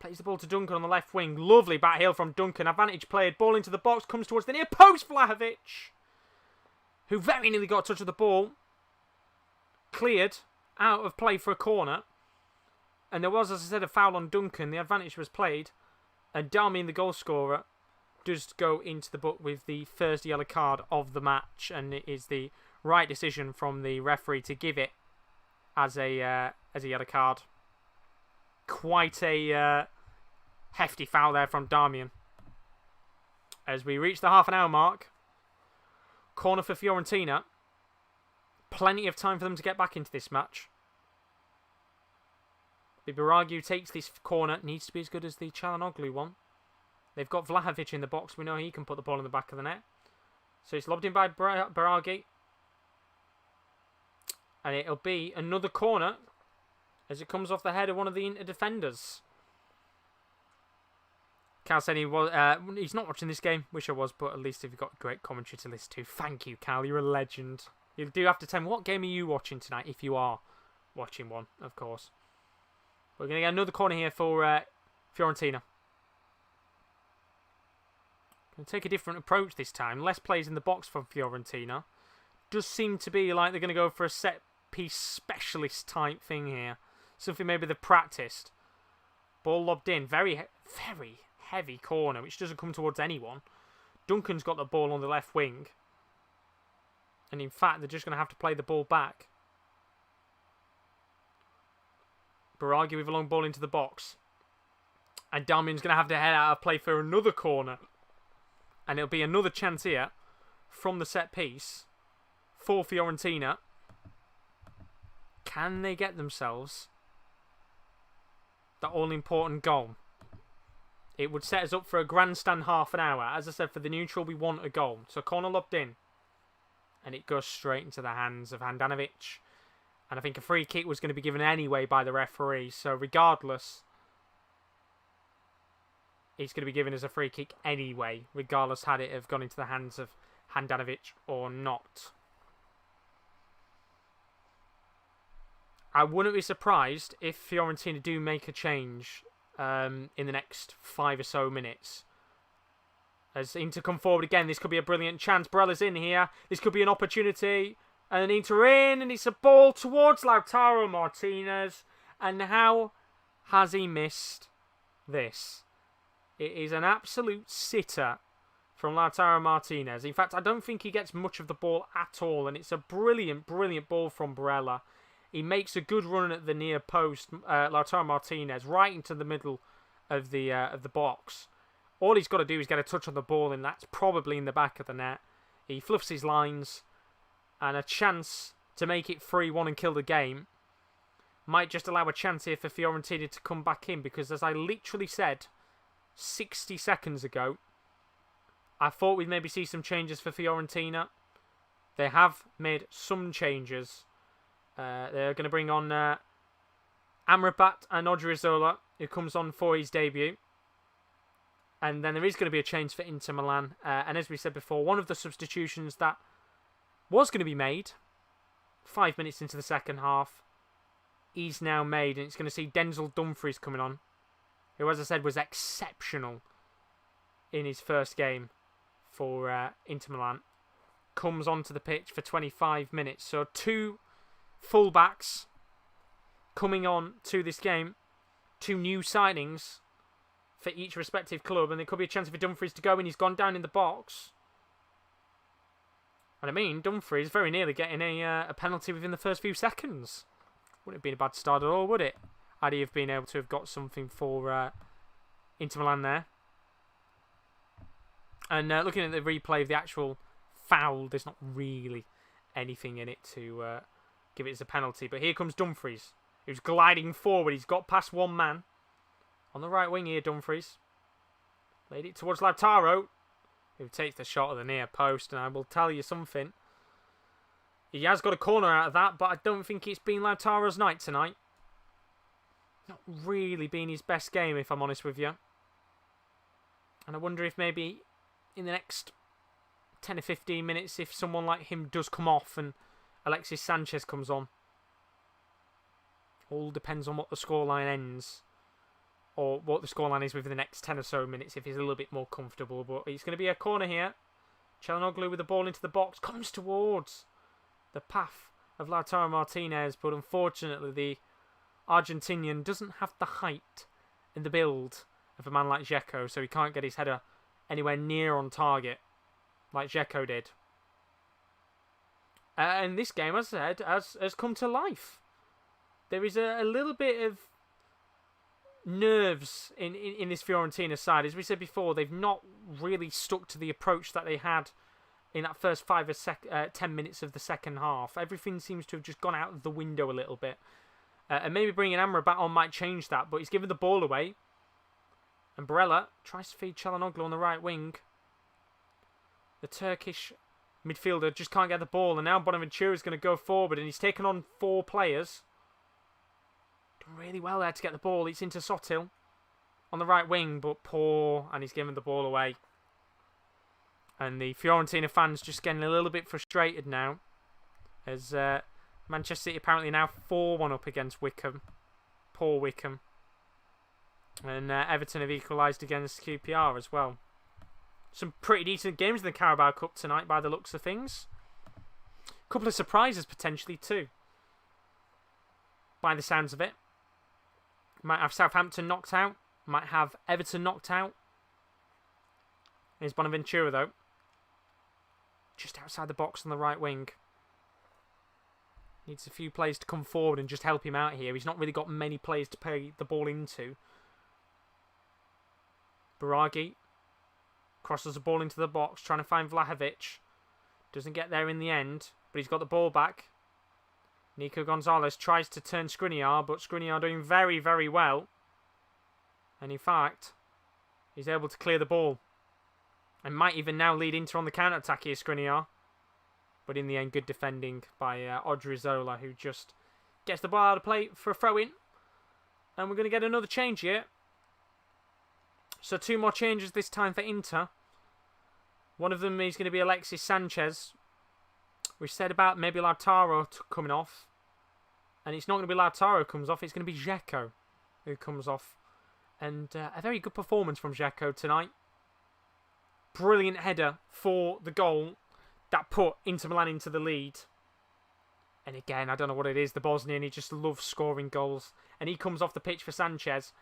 Plays the ball to Duncan on the left wing. Lovely back heel from Duncan. Advantage played. Ball into the box. Comes towards the near post. Vlahovic, who very nearly got a touch of the ball. Cleared out of play for a corner. And there was, as I said, a foul on Duncan. The advantage was played. And Darmian, the goal scorer, does go into the book with the first yellow card of the match. And it is the right decision from the referee to give it as a yellow card. Quite a hefty foul there from Darmian. As we reach the half an hour mark. Corner for Fiorentina. Plenty of time for them to get back into this match. Biraghiu takes this corner. Needs to be as good as the Çalhanoğlu one. They've got Vlahovic in the box. We know he can put the ball in the back of the net. So it's lobbed in by Biraghi. And it'll be another corner as it comes off the head of one of the Inter defenders. Cal said he's not watching this game. Wish I was, but at least if you've got great commentary to listen to. Thank you, Cal. You're a legend. You do have to tell me, what game are you watching tonight, if you are watching one, of course. We're going to get another corner here for Fiorentina. Going to take a different approach this time. Less plays in the box from Fiorentina. Does seem to be like they're going to go for a set-piece specialist type thing here. Something maybe they've practiced. Ball lobbed in. Very, very heavy corner, which doesn't come towards anyone. Duncan's got the ball on the left wing. And in fact, they're just going to have to play the ball back. Biraghi with a long ball into the box. And Darmian's going to have to head out of play for another corner. And it'll be another chance here from the set piece for Fiorentina. Can they get themselves that all-important goal? It would set us up for a grandstand half an hour. As I said, for the neutral, we want a goal. So corner lobbed in. And it goes straight into the hands of Handanovic. And I think a free kick was going to be given anyway by the referee. So regardless, it's going to be given as a free kick anyway. Regardless had it have gone into the hands of Handanovic or not. I wouldn't be surprised if Fiorentina do make a change in the next 5 or so minutes. As Inter come forward again, this could be a brilliant chance. Barella's in here. This could be an opportunity. And then Inter in, and it's a ball towards Lautaro Martinez. And how has he missed this? It is an absolute sitter from Lautaro Martinez. In fact, I don't think he gets much of the ball at all, and it's a brilliant, brilliant ball from Barella. He makes a good run at the near post, Lautaro Martinez, right into the middle of the box. All he's got to do is get a touch on the ball, and that's probably in the back of the net. He fluffs his lines, and a chance to make it 3-1 and kill the game might just allow a chance here for Fiorentina to come back in, because as I literally said 60 seconds ago, I thought we'd maybe see some changes for Fiorentina. They have made some changes. They're going to bring on Amrabat and Odriozola, who comes on for his debut. And then there is going to be a change for Inter Milan. And as we said before, one of the substitutions that was going to be made 5 minutes into the second half is now made. And it's going to see Denzel Dumfries coming on, who, as I said, was exceptional in his first game for Inter Milan. Comes onto the pitch for 25 minutes. So 2 fullbacks coming on to this game. 2 new signings for each respective club. And there could be a chance for Dumfries to go in. He's gone down in the box. And I mean, Dumfries very nearly getting a penalty within the first few seconds. Wouldn't have been a bad start at all, would it? Had he have been able to have got something for Inter Milan there. And looking at the replay of the actual foul, there's not really anything in it to give it as a penalty. But here comes Dumfries, who's gliding forward. He's got past one man. On the right wing here, Dumfries. Laid it towards Lautaro, who takes the shot at the near post. And I will tell you something. He has got a corner out of that, but I don't think it's been Lautaro's night tonight. Not really been his best game, if I'm honest with you. And I wonder if maybe in the next 10 or 15 minutes, if someone like him does come off and Alexis Sanchez comes on. All depends on what the scoreline ends, or what the scoreline is within the next 10 or so minutes, if he's a little bit more comfortable. But it's going to be a corner here. Çalhanoğlu with the ball into the box, comes towards the path of Lautaro Martinez, but unfortunately the Argentinian doesn't have the height and the build of a man like Dzeko, so he can't get his header anywhere near on target like Dzeko did. And this game, as I said, has come to life. There is a little bit of nerves in this Fiorentina side. As we said before, they've not really stuck to the approach that they had in that first 5 or 10 minutes of the second half. Everything seems to have just gone out of the window a little bit. And maybe bringing Amrabat on might change that, but he's given the ball away. And Barella tries to feed Çalhanoğlu on the right wing. The Turkish midfielder just can't get the ball. And now Bonaventura is going to go forward. And he's taken on 4 players. Done really well there to get the ball. It's into Sotil on the right wing, but poor. And he's given the ball away. And the Fiorentina fans just getting a little bit frustrated now. As Manchester City apparently now 4-1 up against Wickham. Poor Wickham. And Everton have equalised against QPR as well. Some pretty decent games in the Carabao Cup tonight by the looks of things. A couple of surprises potentially too, by the sounds of it. Might have Southampton knocked out. Might have Everton knocked out. Here's Bonaventura though. Just outside the box on the right wing. Needs a few players to come forward and just help him out here. He's not really got many players to play the ball into. Biraghi crosses the ball into the box, trying to find Vlahovic. Doesn't get there in the end, but he's got the ball back. Nico Gonzalez tries to turn Skriniar, but Skriniar doing very, very well. And in fact, he's able to clear the ball. And might even now lead Inter on the counter-attack here, Skriniar. But in the end, good defending by Odriozola, who just gets the ball out of play for a throw-in. And we're going to get another change here. So 2 more changes this time for Inter. One of them is going to be Alexis Sanchez. We said about maybe Lautaro coming off. And it's not going to be Lautaro who comes off. It's going to be Dzeko who comes off. And a very good performance from Dzeko tonight. Brilliant header for the goal that put Inter Milan into the lead. And again, I don't know what it is. The Bosnian, he just loves scoring goals. And he comes off the pitch for Sanchez.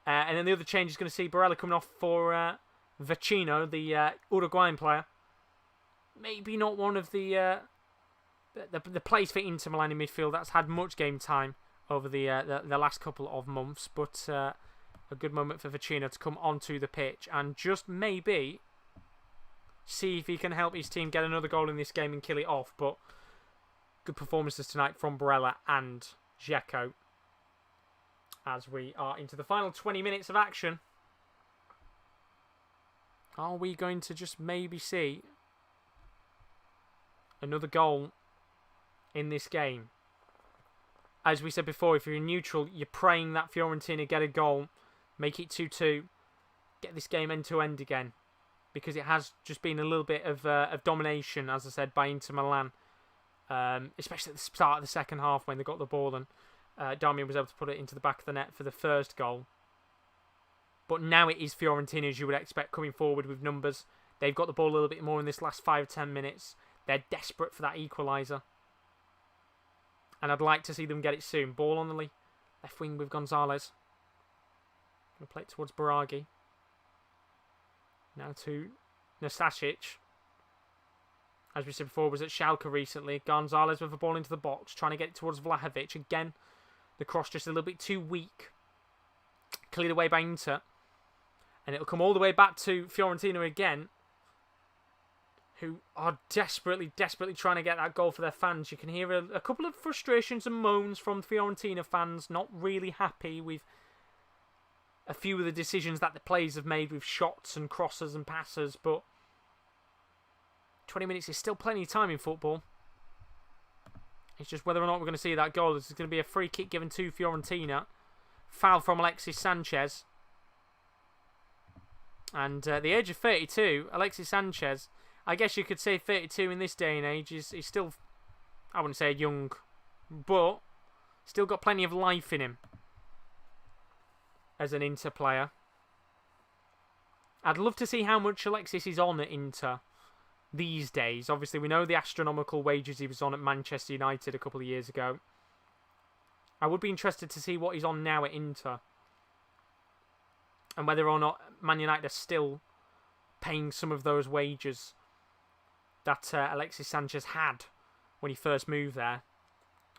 And then the other change is going to see Barella coming off for Vecino, the Uruguayan player. Maybe not one of the place for Inter Milan in midfield that's had much game time over the last couple of months, but a good moment for Vecino to come onto the pitch and just maybe see if he can help his team get another goal in this game and kill it off. But good performances tonight from Barella and Dzeko as we are into the final 20 minutes of action. Are we going to just maybe see another goal in this game? As we said before, if you're neutral, you're praying that Fiorentina get a goal, make it 2-2, get this game end-to-end again. Because it has just been a little bit of domination, as I said, by Inter Milan. Especially at the start of the second half when they got the ball and Darmian was able to put it into the back of the net for the first goal. But now it is Fiorentina, as you would expect, coming forward with numbers. They've got the ball a little bit more in this last 5 or 10 minutes. They're desperate for that equaliser. And I'd like to see them get it soon. Ball on the left wing with Gonzalez. Going to play it towards Baragi. Now to Nastasic. As we said before, was at Schalke recently. Gonzalez with the ball into the box, trying to get it towards Vlahovic. Again, the cross just a little bit too weak. Cleared away by Inter. And it'll come all the way back to Fiorentina again, who are desperately trying to get that goal for their fans. You can hear a couple of frustrations and moans from Fiorentina fans, not really happy with a few of the decisions that the players have made with shots and crosses and passes, but 20 minutes is still plenty of time in football. It's just whether or not we're going to see that goal. This is going to be a free kick given to Fiorentina. Foul from Alexis Sanchez. And at the age of 32, Alexis Sanchez, I guess you could say 32 in this day and age, is still, I wouldn't say young, but still got plenty of life in him as an Inter player. I'd love to see how much Alexis is on at Inter these days. Obviously, we know the astronomical wages he was on at Manchester United a couple of years ago. I would be interested to see what he's on now at Inter, and whether or not Man United are still paying some of those wages that Alexis Sanchez had when he first moved there.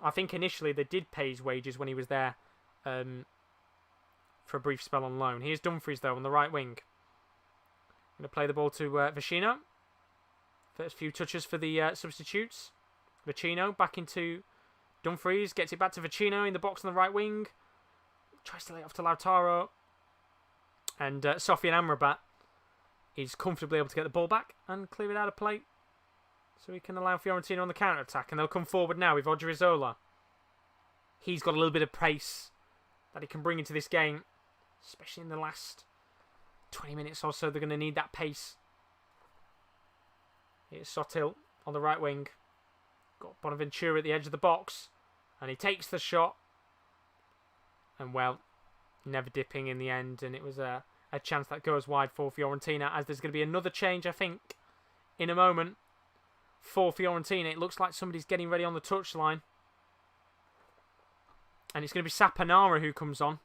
I think initially they did pay his wages when he was there for a brief spell on loan. Here's Dumfries, though, on the right wing. Going to play the ball to Vecino. First few touches for the substitutes. Vecino back into Dumfries. Gets it back to Vecino in the box on the right wing. Tries to lay it off to Lautaro. And Sofian Amrabat is comfortably able to get the ball back and clear it out of play, so he can allow Fiorentina on the counter-attack. And they'll come forward now with Odriozola. He's got a little bit of pace that he can bring into this game, especially in the last 20 minutes or so. They're going to need that pace. Here's Sotil on the right wing. Got Bonaventura at the edge of the box. And he takes the shot. And, well, never dipping in the end. And it was a chance that goes wide for Fiorentina, as there's going to be another change, I think, in a moment for Fiorentina. It looks like somebody's getting ready on the touchline. And it's going to be Saponara who comes on.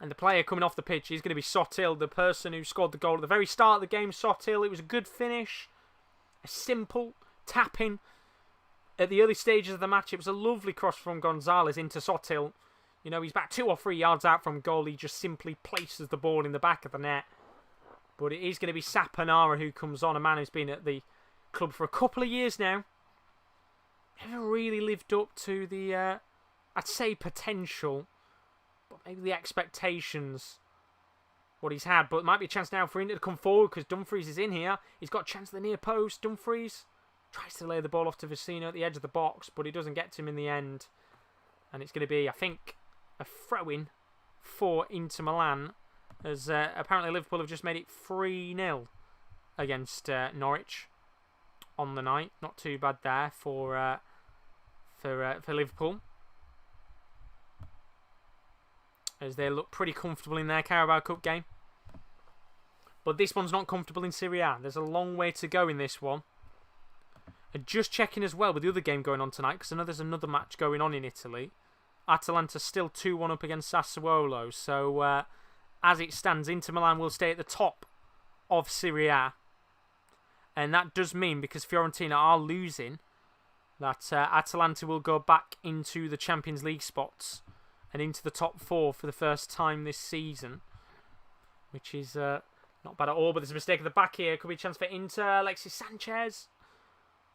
And the player coming off the pitch is going to be Sotil, the person who scored the goal at the very start of the game. Sotil, it was a good finish. A simple tap-in at the early stages of the match. It was a lovely cross from Gonzalez into Sotil. You know, he's back 2 or 3 yards out from goal. He just simply places the ball in the back of the net. But it is going to be Saponara who comes on, a man who's been at the club for a couple of years now. Never really lived up to the, I'd say, potential, but maybe the expectations, what he's had. But it might be a chance now for Inter to come forward, because Dumfries is in here. He's got a chance at the near post. Dumfries tries to lay the ball off to Vecino at the edge of the box, but he doesn't get to him in the end. And it's going to be, I think, a throw-in for Inter Milan, as apparently Liverpool have just made it 3-0 against Norwich on the night. Not too bad there for Liverpool, as they look pretty comfortable in their Carabao Cup game. But this one's not comfortable in Serie A. There's a long way to go in this one. And just checking as well with the other game going on tonight, because I know there's another match going on in Italy. Atalanta still 2-1 up against Sassuolo. So, as it stands, Inter Milan will stay at the top of Serie A. And that does mean, because Fiorentina are losing, that Atalanta will go back into the Champions League spots and into the top 4 for the first time this season, which is not bad at all. But there's a mistake at the back here. Could be a chance for Inter. Alexis Sanchez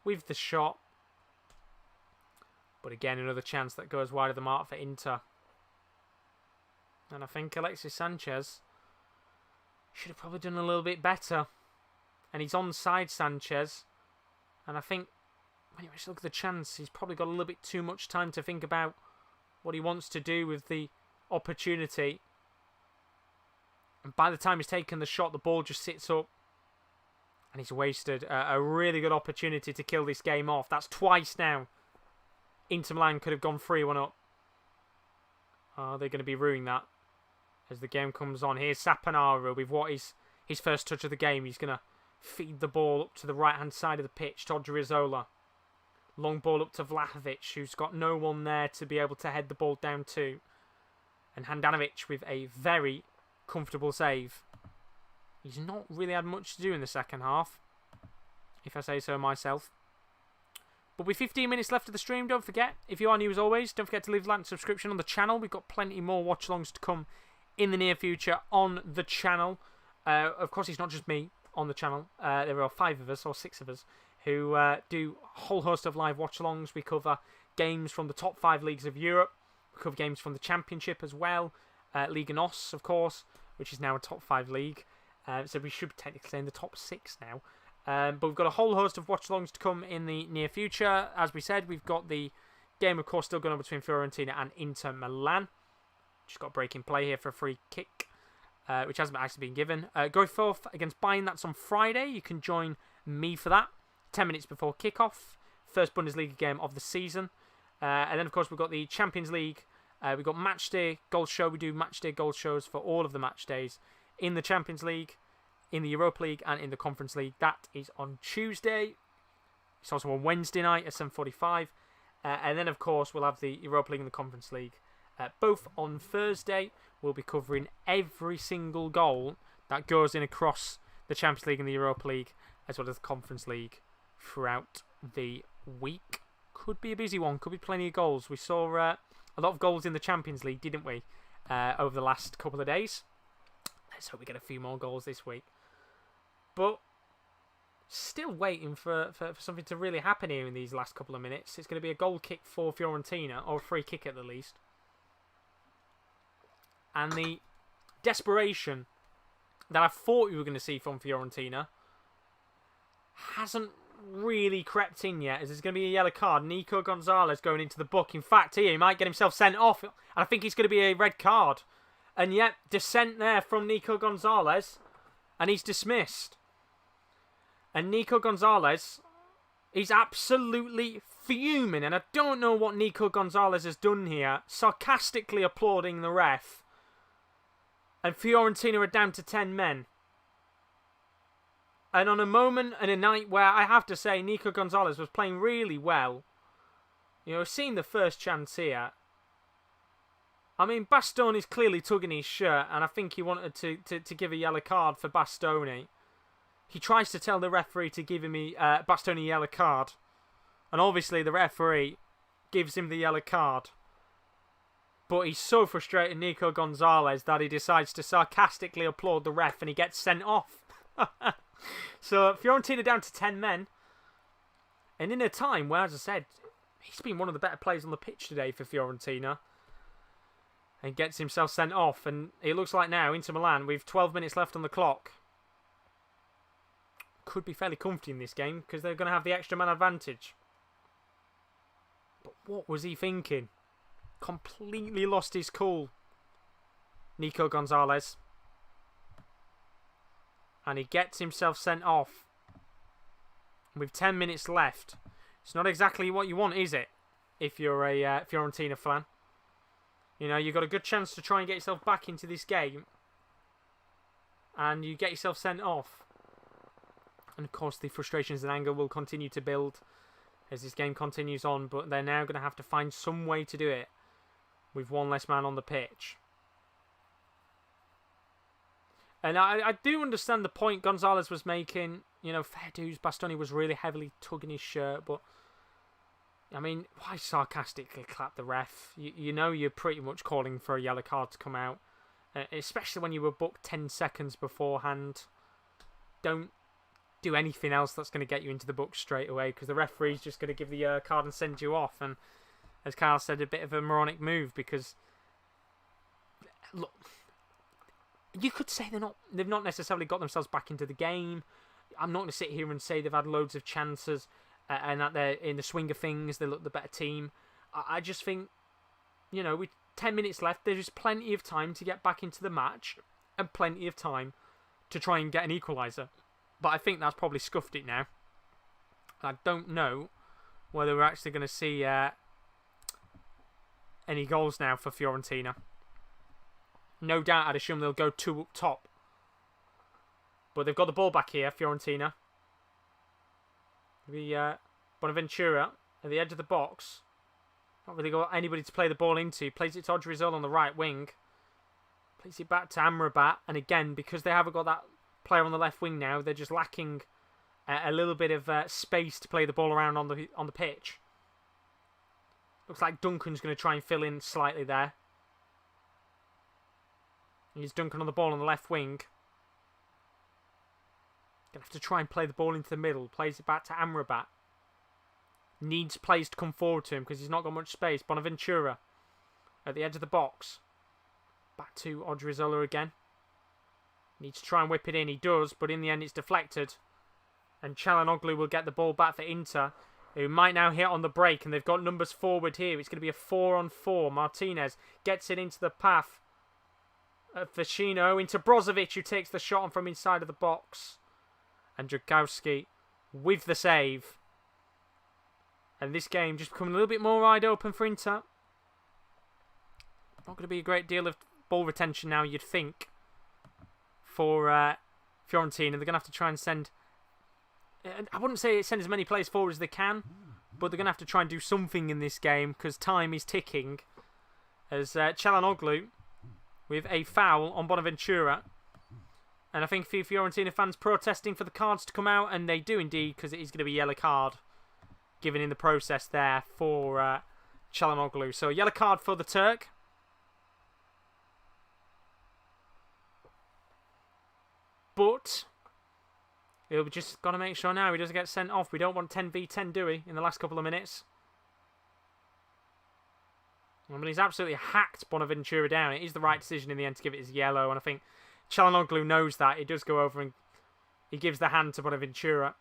with the shot. But again, another chance that goes wide of the mark for Inter. And I think Alexis Sanchez should have probably done a little bit better. And he's onside, Sanchez. And I think when you actually look at the chance, he's probably got a little bit too much time to think about what he wants to do with the opportunity. And by the time he's taken the shot, the ball just sits up. And he's wasted a really good opportunity to kill this game off. That's twice now. Inter Milan could have gone 3-1 up. Are they going to be ruining that as the game comes on? Here's Saponara with what is his first touch of the game. He's going to feed the ball up to the right-hand side of the pitch to Odriozola. Long ball up to Vlahovic, who's got no one there to be able to head the ball down to. And Handanovic with a very comfortable save. He's not really had much to do in the second half, if I say so myself. But with 15 minutes left of the stream, don't forget, if you are new as always, don't forget to leave a like and subscription on the channel. We've got plenty more watch-alongs to come in the near future on the channel. Of course, it's not just me on the channel. There are 5 of us, or 6 of us, who do a whole host of live watch-alongs. We cover games from the top 5 leagues of Europe. We cover games from the Championship as well. Liga NOS, of course, which is now a top 5 league. So we should technically say in the top 6 now. But we've got a whole host of watch-alongs to come in the near future. As we said, we've got the game, of course, still going on between Fiorentina and Inter Milan. Just got a break in play here for a free kick, which hasn't actually been given. Go forth against Bayern, that's on Friday. You can join me for that. 10 minutes before kickoff. First Bundesliga game of the season. And then, of course, we've got the Champions League. We've got match day goal show. We do match day goal shows for all of the match days in the Champions League, in the Europa League, and in the Conference League. That is on Tuesday. It's also on Wednesday night at 7:45. And then, of course, we'll have the Europa League and the Conference League. Both on Thursday. We'll be covering every single goal that goes in across the Champions League and the Europa League, as well as the Conference League throughout the week. Could be a busy one. Could be plenty of goals. We saw a lot of goals in the Champions League, didn't we, over the last couple of days. Let's hope we get a few more goals this week. But still waiting for something to really happen here in these last couple of minutes. It's going to be a goal kick for Fiorentina, or a free kick at the least. And the desperation that I thought we were going to see from Fiorentina hasn't really crept in yet, as there's going to be a yellow card. Nico Gonzalez going into the book. In fact, he might get himself sent off, and I think it's going to be a red card. And yet, dissent there from Nico Gonzalez, and he's dismissed. And Nico Gonzalez, he's absolutely fuming, and I don't know what Nico Gonzalez has done here, sarcastically applauding the ref. And Fiorentina are down to 10 men. And on a moment and a night where I have to say Nico Gonzalez was playing really well. You know, seeing the first chance here. I mean, Bastoni is clearly tugging his shirt, and I think he wanted to give a yellow card for Bastoni. He tries to tell the referee to give him Bastoni a yellow card. And obviously the referee gives him the yellow card. But he's so frustrated, Nico Gonzalez, that he decides to sarcastically applaud the ref and he gets sent off. So Fiorentina down to 10 men. And in a time where, as I said, he's been one of the better players on the pitch today for Fiorentina. And gets himself sent off. And it looks like now, Inter Milan, with 12 minutes left on the clock, could be fairly comfy in this game, because they're going to have the extra man advantage. But what was he thinking? Completely lost his cool, Nico Gonzalez. And he gets himself sent off. With 10 minutes left. It's not exactly what you want, is it? If you're a Fiorentina fan. You know, you've got a good chance to try and get yourself back into this game. And you get yourself sent off. And of course the frustrations and anger will continue to build as this game continues on. But they're now going to have to find some way to do it. with one less man on the pitch. And I do understand the point Gonzalez was making. You know, fair dues, Bastoni was really heavily tugging his shirt, but I mean, why sarcastically clap the ref? You know you're pretty much calling for a yellow card to come out, especially when you were booked 10 seconds beforehand. Don't do anything else that's going to get you into the book straight away, because the referee's just going to give the yellow card and send you off. And as Kyle said, a bit of a moronic move, because look, you could say they've not necessarily got themselves back into the game. I'm not going to sit here and say they've had loads of chances and that they're in the swing of things, they look the better team. I just think, you know, with 10 minutes left, there's plenty of time to get back into the match and plenty of time to try and get an equaliser. But I think that's probably scuffed it now. I don't know whether we're actually going to see any goals now for Fiorentina. No doubt, I'd assume they'll go 2 up top. But they've got the ball back here, Fiorentina. The Bonaventura at the edge of the box. Not really got anybody to play the ball into. Plays it to Odriozola on the right wing. Plays it back to Amrabat. And again, because they haven't got that player on the left wing now, they're just lacking a little bit of space to play the ball around on the pitch. Looks like Duncan's going to try and fill in slightly there. He's Duncan on the ball on the left wing. Going to have to try and play the ball into the middle. Plays it back to Amrabat. Needs players to come forward to him because he's not got much space. Bonaventura at the edge of the box. Back to Odriozola again. Needs to try and whip it in. He does, but in the end it's deflected. And Çalhanoğlu will get the ball back for Inter, who might now hit on the break. And they've got numbers forward here. It's going to be a 4-on-4. Martinez gets it into the path of Ficino into Brozovic, who takes the shot on from inside of the box. And Dragowski with the save. And this game just becoming a little bit more wide open for Inter. Not going to be a great deal of ball retention now, you'd think, for Fiorentina. They're going to have to try and send... I wouldn't say send as many players forward as they can, but they're going to have to try and do something in this game because time is ticking. As Çalhanoğlu with a foul on Bonaventura. And I think a few Fiorentina fans protesting for the cards to come out, and they do indeed, because it is going to be a yellow card given in the process there for Çalhanoğlu. So a yellow card for the Turk. But he'll just got to make sure now he doesn't get sent off. We don't want 10v10, do we, in the last couple of minutes? I mean, he's absolutely hacked Bonaventura down. It is the right decision in the end to give it his yellow, and I think Çalhanoğlu knows that. He does go over and he gives the hand to Bonaventura.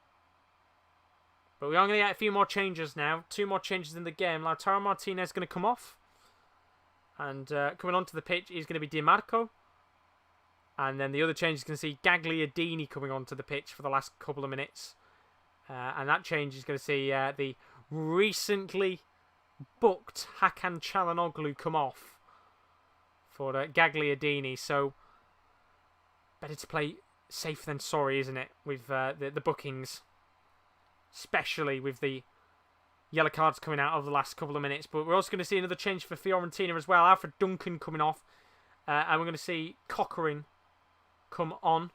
But we are going to get a few more changes now. 2 more changes in the game. Lautaro Martinez is going to come off. And coming onto the pitch is going to be Di Marco. And then the other change is going to see Gagliardini coming onto the pitch for the last couple of minutes. And that change is going to see the recently booked Hakan Çalhanoğlu come off for Gagliardini. So better to play safe than sorry, isn't it, with the bookings. Especially with the yellow cards coming out of the last couple of minutes. But we're also going to see another change for Fiorentina as well. Alfred Duncan coming off. And we're going to see Cockering come on.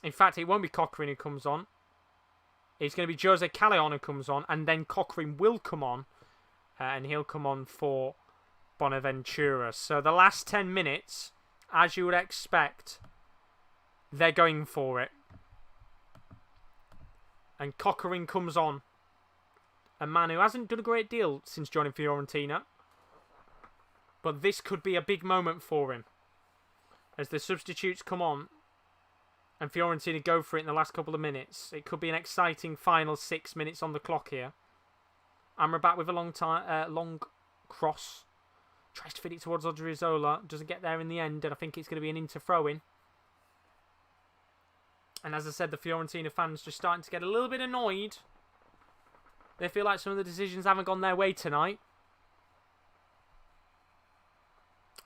In fact, it won't be Cockering who comes on. It's going to be Jose Callejon who comes on. And then Cockering will come on. And he'll come on for Bonaventura. So the last 10 minutes, as you would expect, they're going for it. And Cockering comes on. A man who hasn't done a great deal since joining Fiorentina. But this could be a big moment for him. As the substitutes come on. And Fiorentina go for it in the last couple of minutes. It could be an exciting final 6 minutes on the clock here. Amrabat with a long cross. Tries to fit it towards Odriozola. Doesn't get there in the end. And I think it's going to be an Inter throw-in. And as I said, the Fiorentina fans just starting to get a little bit annoyed. They feel like some of the decisions haven't gone their way tonight.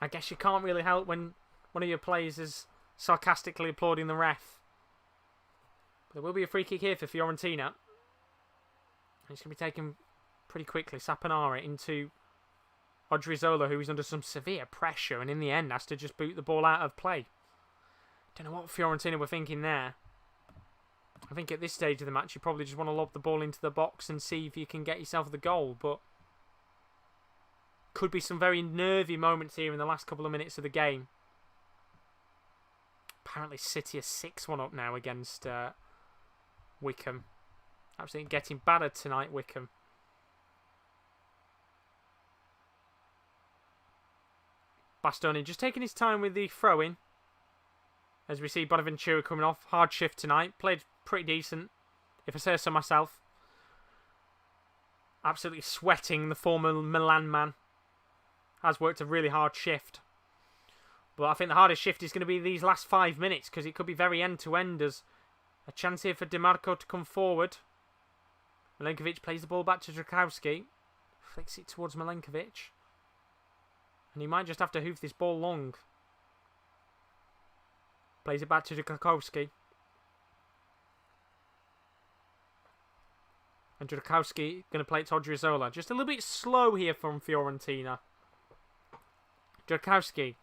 I guess you can't really help when one of your players is sarcastically applauding the ref. But there will be a free kick here for Fiorentina. It's going to be taken pretty quickly. Saponara into Odriozola, who is under some severe pressure, and in the end has to just boot the ball out of play. Don't know what Fiorentina were thinking there. I think at this stage of the match, you probably just want to lob the ball into the box and see if you can get yourself the goal, but could be some very nervy moments here in the last couple of minutes of the game. Apparently City are 6-1 up now against Wickham. Absolutely getting battered tonight, Wickham. Bastoni just taking his time with the throw-in. As we see Bonaventura coming off. Hard shift tonight. Played pretty decent, if I say so myself. Absolutely sweating, the former Milan man. Has worked a really hard shift. But I think the hardest shift is going to be these last 5 minutes, because it could be very end-to-end. As a chance here for DiMarco to come forward. Milenkovic plays the ball back to Drakowski. Flicks it towards Milenkovic. And he might just have to hoof this ball long. Plays it back to Drakowski. And Drakowski going to play it to Odriozola. Just a little bit slow here from Fiorentina. Drakowski.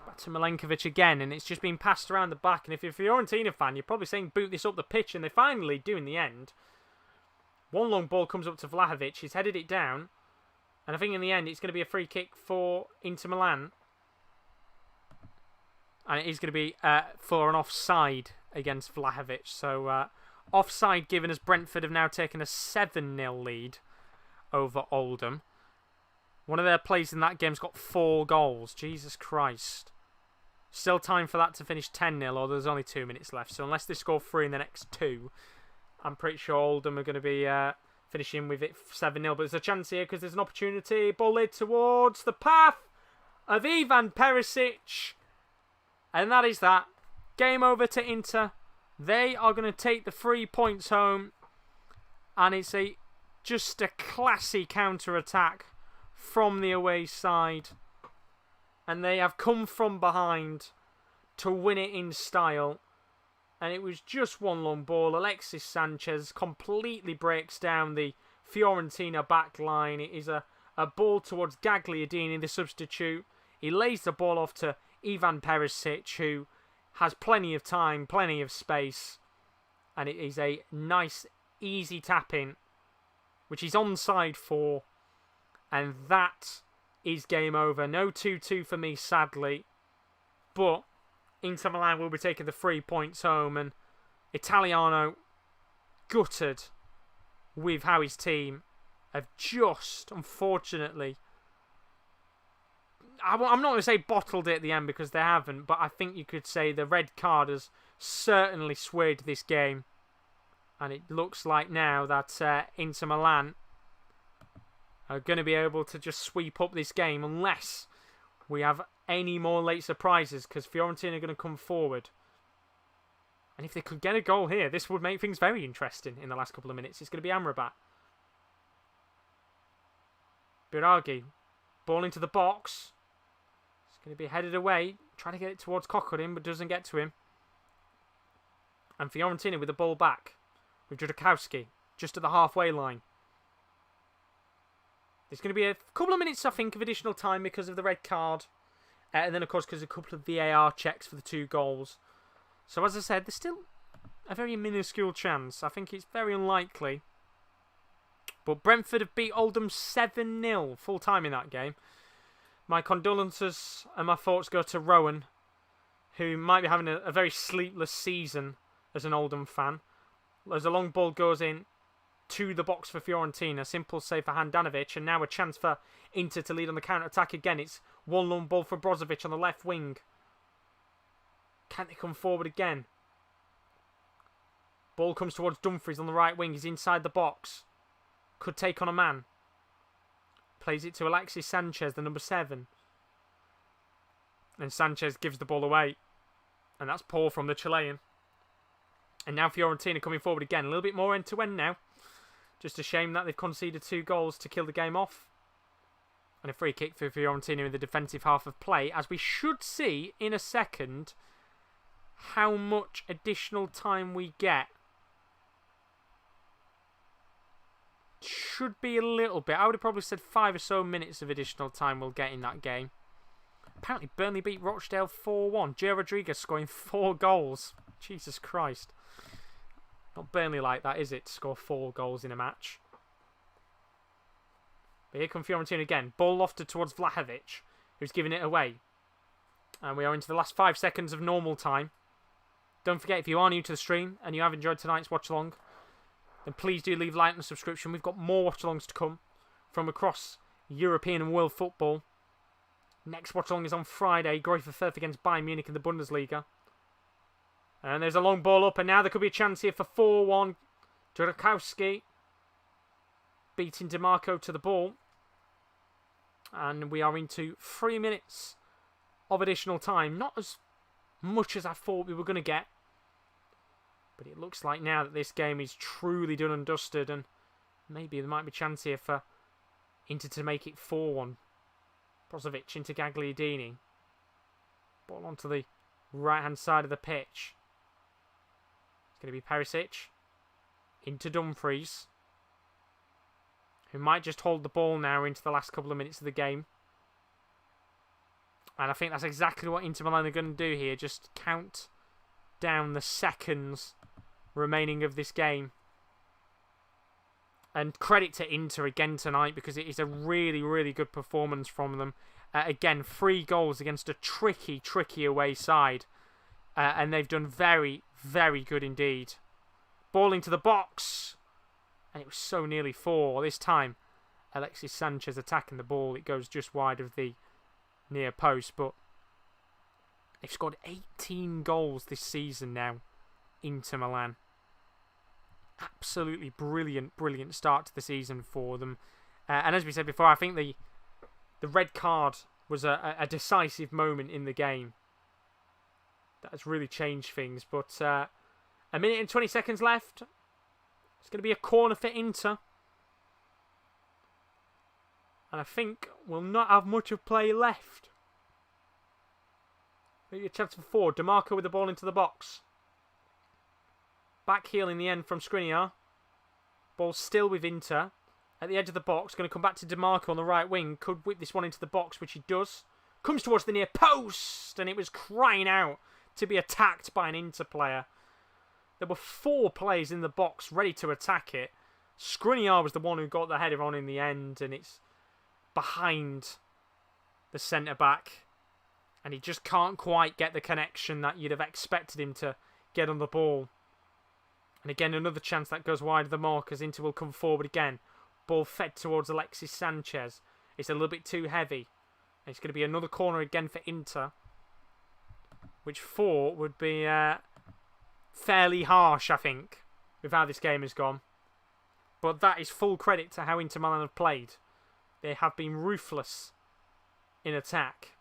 Back to Milenkovic again. And it's just been passed around the back. And if you're a Fiorentina fan, you're probably saying boot this up the pitch. And they finally do in the end. One long ball comes up to Vlahovic. He's headed it down. And I think in the end it's going to be a free kick for Inter Milan. And it is going to be for an offside against Vlahovic. So offside given as Brentford have now taken a 7-0 lead over Oldham. One of their players in that game's got 4 goals. Jesus Christ. Still time for that to finish 10-0, or there's only 2 minutes left. So unless they score 3 in the next 2, I'm pretty sure Oldham are going to be finishing with it 7-0. But there's a chance here because there's an opportunity. Ball laid towards the path of Ivan Perisic. And that is that. Game over to Inter. They are going to take the 3 points home. And it's just a classy counter-attack from the away side. And they have come from behind to win it in style. And it was just one long ball. Alexis Sanchez completely breaks down the Fiorentina back line. It is a ball towards Gagliardini, the substitute. He lays the ball off to Ivan Perisic, who has plenty of time, plenty of space. And it is a nice, easy tap-in, which he's onside for. And that is game over. No 2-2 for me, sadly. But Inter Milan will be taking the 3 points home. And Italiano gutted with how his team have just, unfortunately, I'm not going to say bottled it at the end because they haven't, but I think you could say the red card has certainly swayed this game. And it looks like now that Inter Milan are going to be able to just sweep up this game unless we have any more late surprises, because Fiorentina are going to come forward. And if they could get a goal here, this would make things very interesting in the last couple of minutes. It's going to be Amrabat. Biraghi. Ball into the box. It's going to be headed away. Trying to get it towards Kokorin, but doesn't get to him. And Fiorentina with the ball back. With Drakowski. Just at the halfway line. There's going to be a couple of minutes, I think, of additional time because of the red card. And then, of course, because of a couple of VAR checks for the 2 goals. So, as I said, there's still a very minuscule chance. I think it's very unlikely. But Brentford have beat Oldham 7-0 full time in that game. My condolences and my thoughts go to Rowan, who might be having a very sleepless season as an Oldham fan. As a long ball goes in to the box for Fiorentina. Simple save for Handanovic. And now a chance for Inter to lead on the counter-attack again. It's one long ball for Brozovic on the left wing. Can't they come forward again? Ball comes towards Dumfries on the right wing. He's inside the box. Could take on a man. Plays it to Alexis Sanchez, the number 7. And Sanchez gives the ball away. And that's poor from the Chilean. And now Fiorentina coming forward again. A little bit more end-to-end now. Just a shame that they've conceded 2 goals to kill the game off. And a free kick for Fiorentina in the defensive half of play. As we should see in a second how much additional time we get. should be a little bit. I would have probably said 5 or so minutes of additional time we'll get in that game. Apparently, Burnley beat Rochdale 4-1. Gio Rodriguez scoring 4 goals. Jesus Christ. Not Burnley like that, is it? To score 4 goals in a match. But here come Fiorentina again. Ball lofted towards Vlahovic, who's giving it away. And we are into the last 5 seconds of normal time. Don't forget, if you are new to the stream and you have enjoyed tonight's watch-along, then please do leave a like and a subscription. We've got more watch-alongs to come from across European and world football. Next watch-along is on Friday. Greuther Fürth against Bayern Munich in the Bundesliga. And there's a long ball up, and now there could be a chance here for 4-1. Jurakowski beating DeMarco to the ball. And we are into 3 minutes of additional time. Not as much as I thought we were going to get. But it looks like now that this game is truly done and dusted, and maybe there might be a chance here for Inter to make it 4-1. Brozovic into Gagliardini. Ball onto the right-hand side of the pitch. It's going to be Perisic. Into Dumfries, who might just hold the ball now into the last couple of minutes of the game. And I think that's exactly what Inter Milan are going to do here. Just count down the seconds remaining of this game. And credit to Inter again tonight, because it is a really, really good performance from them. Again, 3 goals against a tricky away side. And they've done very, very good indeed. Ball into the box. And it was so nearly 4. This time, Alexis Sanchez attacking the ball. It goes just wide of the near post. But they've scored 18 goals this season now. Inter Milan. Absolutely brilliant start to the season for them. And as we said before, I think the red card was a decisive moment in the game. That has really changed things. But a minute and 20 seconds left. It's going to be a corner for Inter. And I think we'll not have much of play left. Maybe a chance for 4. DeMarco with the ball into the box. Back heel in the end from Skriniar. Ball still with Inter. At the edge of the box. Going to come back to DeMarco on the right wing. Could whip this one into the box, which he does. Comes towards the near post. And it was crying out to be attacked by an Inter player. There were 4 players in the box ready to attack it. Skriniar was the one who got the header on in the end. And it's behind the centre-back. And he just can't quite get the connection that you'd have expected him to get on the ball. And again, another chance that goes wide of the mark as Inter will come forward again. Ball fed towards Alexis Sanchez. It's a little bit too heavy. And it's going to be another corner again for Inter. Which 4 would be fairly harsh, I think, with how this game has gone. But that is full credit to how Inter Milan have played. They have been ruthless in attack.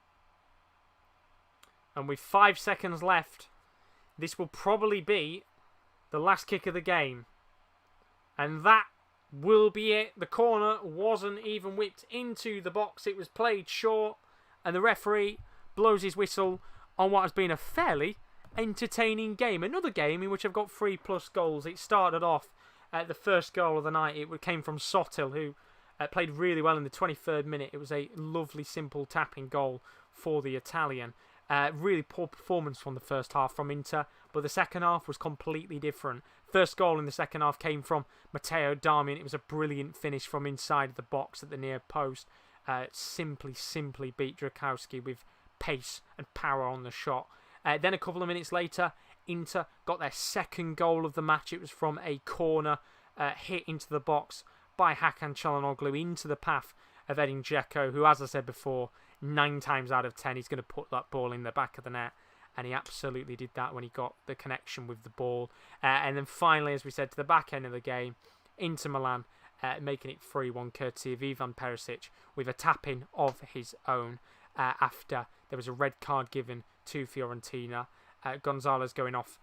And with 5 seconds left, this will probably be the last kick of the game. And that will be it. The corner wasn't even whipped into the box. It was played short. And the referee blows his whistle on what has been a fairly entertaining game. Another game in which I've got 3+ goals. It started off the first goal of the night. It came from Sottil, who played really well in the 23rd minute. It was a lovely, simple tapping goal for the Italian. Really poor performance from the first half from Inter, but the second half was completely different. First goal in the second half came from Matteo Darmian. It was a brilliant finish from inside the box at the near post. Simply beat Jurakowski with pace and power on the shot. Then a couple of minutes later, Inter got their second goal of the match. It was from a corner hit into the box by Hakan Çalhanoğlu into the path of Edin Dzeko, who, as I said before, 9 times out of 10 he's going to put that ball in the back of the net, and he absolutely did that when he got the connection with the ball. And then finally, as we said, to the back end of the game, Inter Milan making it 3-1 courtesy of Ivan Perisic with a tap-in of his own after there was a red card given to Fiorentina. Gonzalez going off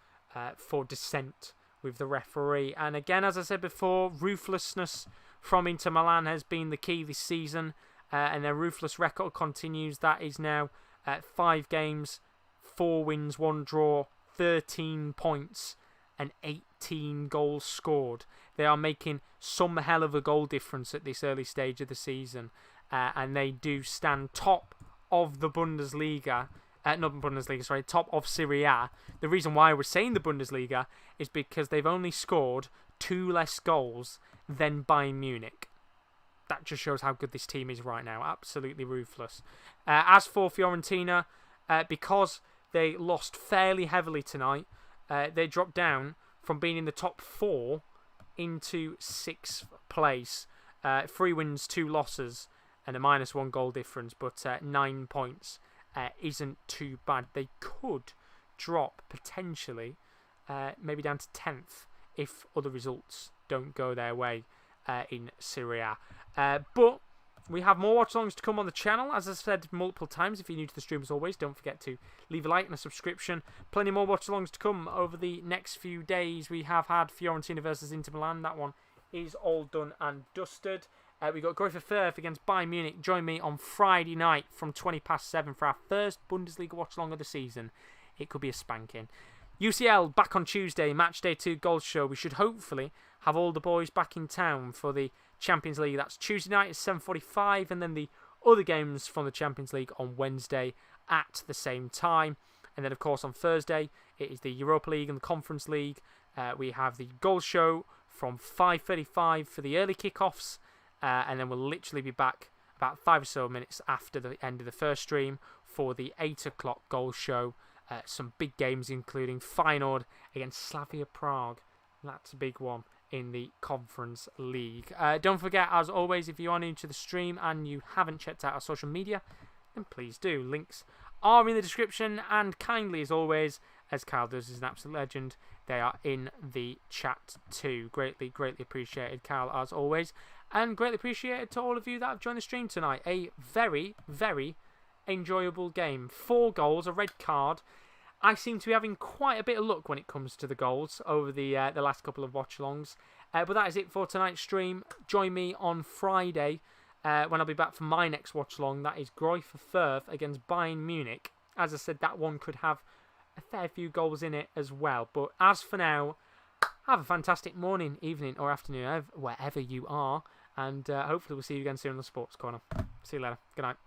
for dissent with the referee. And again, as I said before, ruthlessness from Inter Milan has been the key this season. And their ruthless record continues. That is now 5 games, 4 wins, 1 draw, 13 points. and 18 goals scored. They are making some hell of a goal difference at this early stage of the season, and they do stand top of the Bundesliga. Top of Serie A. The reason why we're saying the Bundesliga is because they've only scored 2 less goals than Bayern Munich. That just shows how good this team is right now. Absolutely ruthless. As for Fiorentina, because they lost fairly heavily tonight, they dropped down from being in the top 4 into 6th place. 3 wins, 2 losses, and a -1 goal difference, but 9 points isn't too bad. They could drop potentially maybe down to 10th if other results don't go their way in Serie A. But we have more watch-alongs to come on the channel. As I've said multiple times, if you're new to the stream as always, don't forget to leave a like and a subscription. Plenty more watch-alongs to come over the next few days. We have had Fiorentina versus Inter Milan. That one is all done and dusted. We've got Greuther Fürth against Bayern Munich. Join me on Friday night from 7:20 for our first Bundesliga watch-along of the season. It could be a spanking. UCL back on Tuesday, match day 2 goal show. We should hopefully have all the boys back in town for the Champions League. That's Tuesday night at 7:45, and then the other games from the Champions League on Wednesday at the same time. And then, of course, on Thursday, it is the Europa League and the Conference League. We have the goal show from 5:35 for the early kickoffs, and then we'll literally be back about 5 or so minutes after the end of the first stream for the 8 o'clock goal show. Some big games, including Feyenoord against Slavia Prague. That's a big one in the Conference League. Don't forget, as always, if you are new to the stream and you haven't checked out our social media, then please do. Links are in the description, and kindly, as always, as Kyle does, is an absolute legend, they are in the chat too. Greatly appreciated, Kyle, as always, and greatly appreciated to all of you that have joined the stream tonight. A very, very enjoyable game. 4 goals, a red card. I seem to be having quite a bit of luck when it comes to the goals over the last couple of watch-alongs. But that is it for tonight's stream. Join me on Friday when I'll be back for my next watch-along. That is Greuther Fürth against Bayern Munich. As I said, that one could have a fair few goals in it as well. But as for now, have a fantastic morning, evening or afternoon, wherever you are. And hopefully we'll see you again soon on the Sports Corner. See you later. Good night.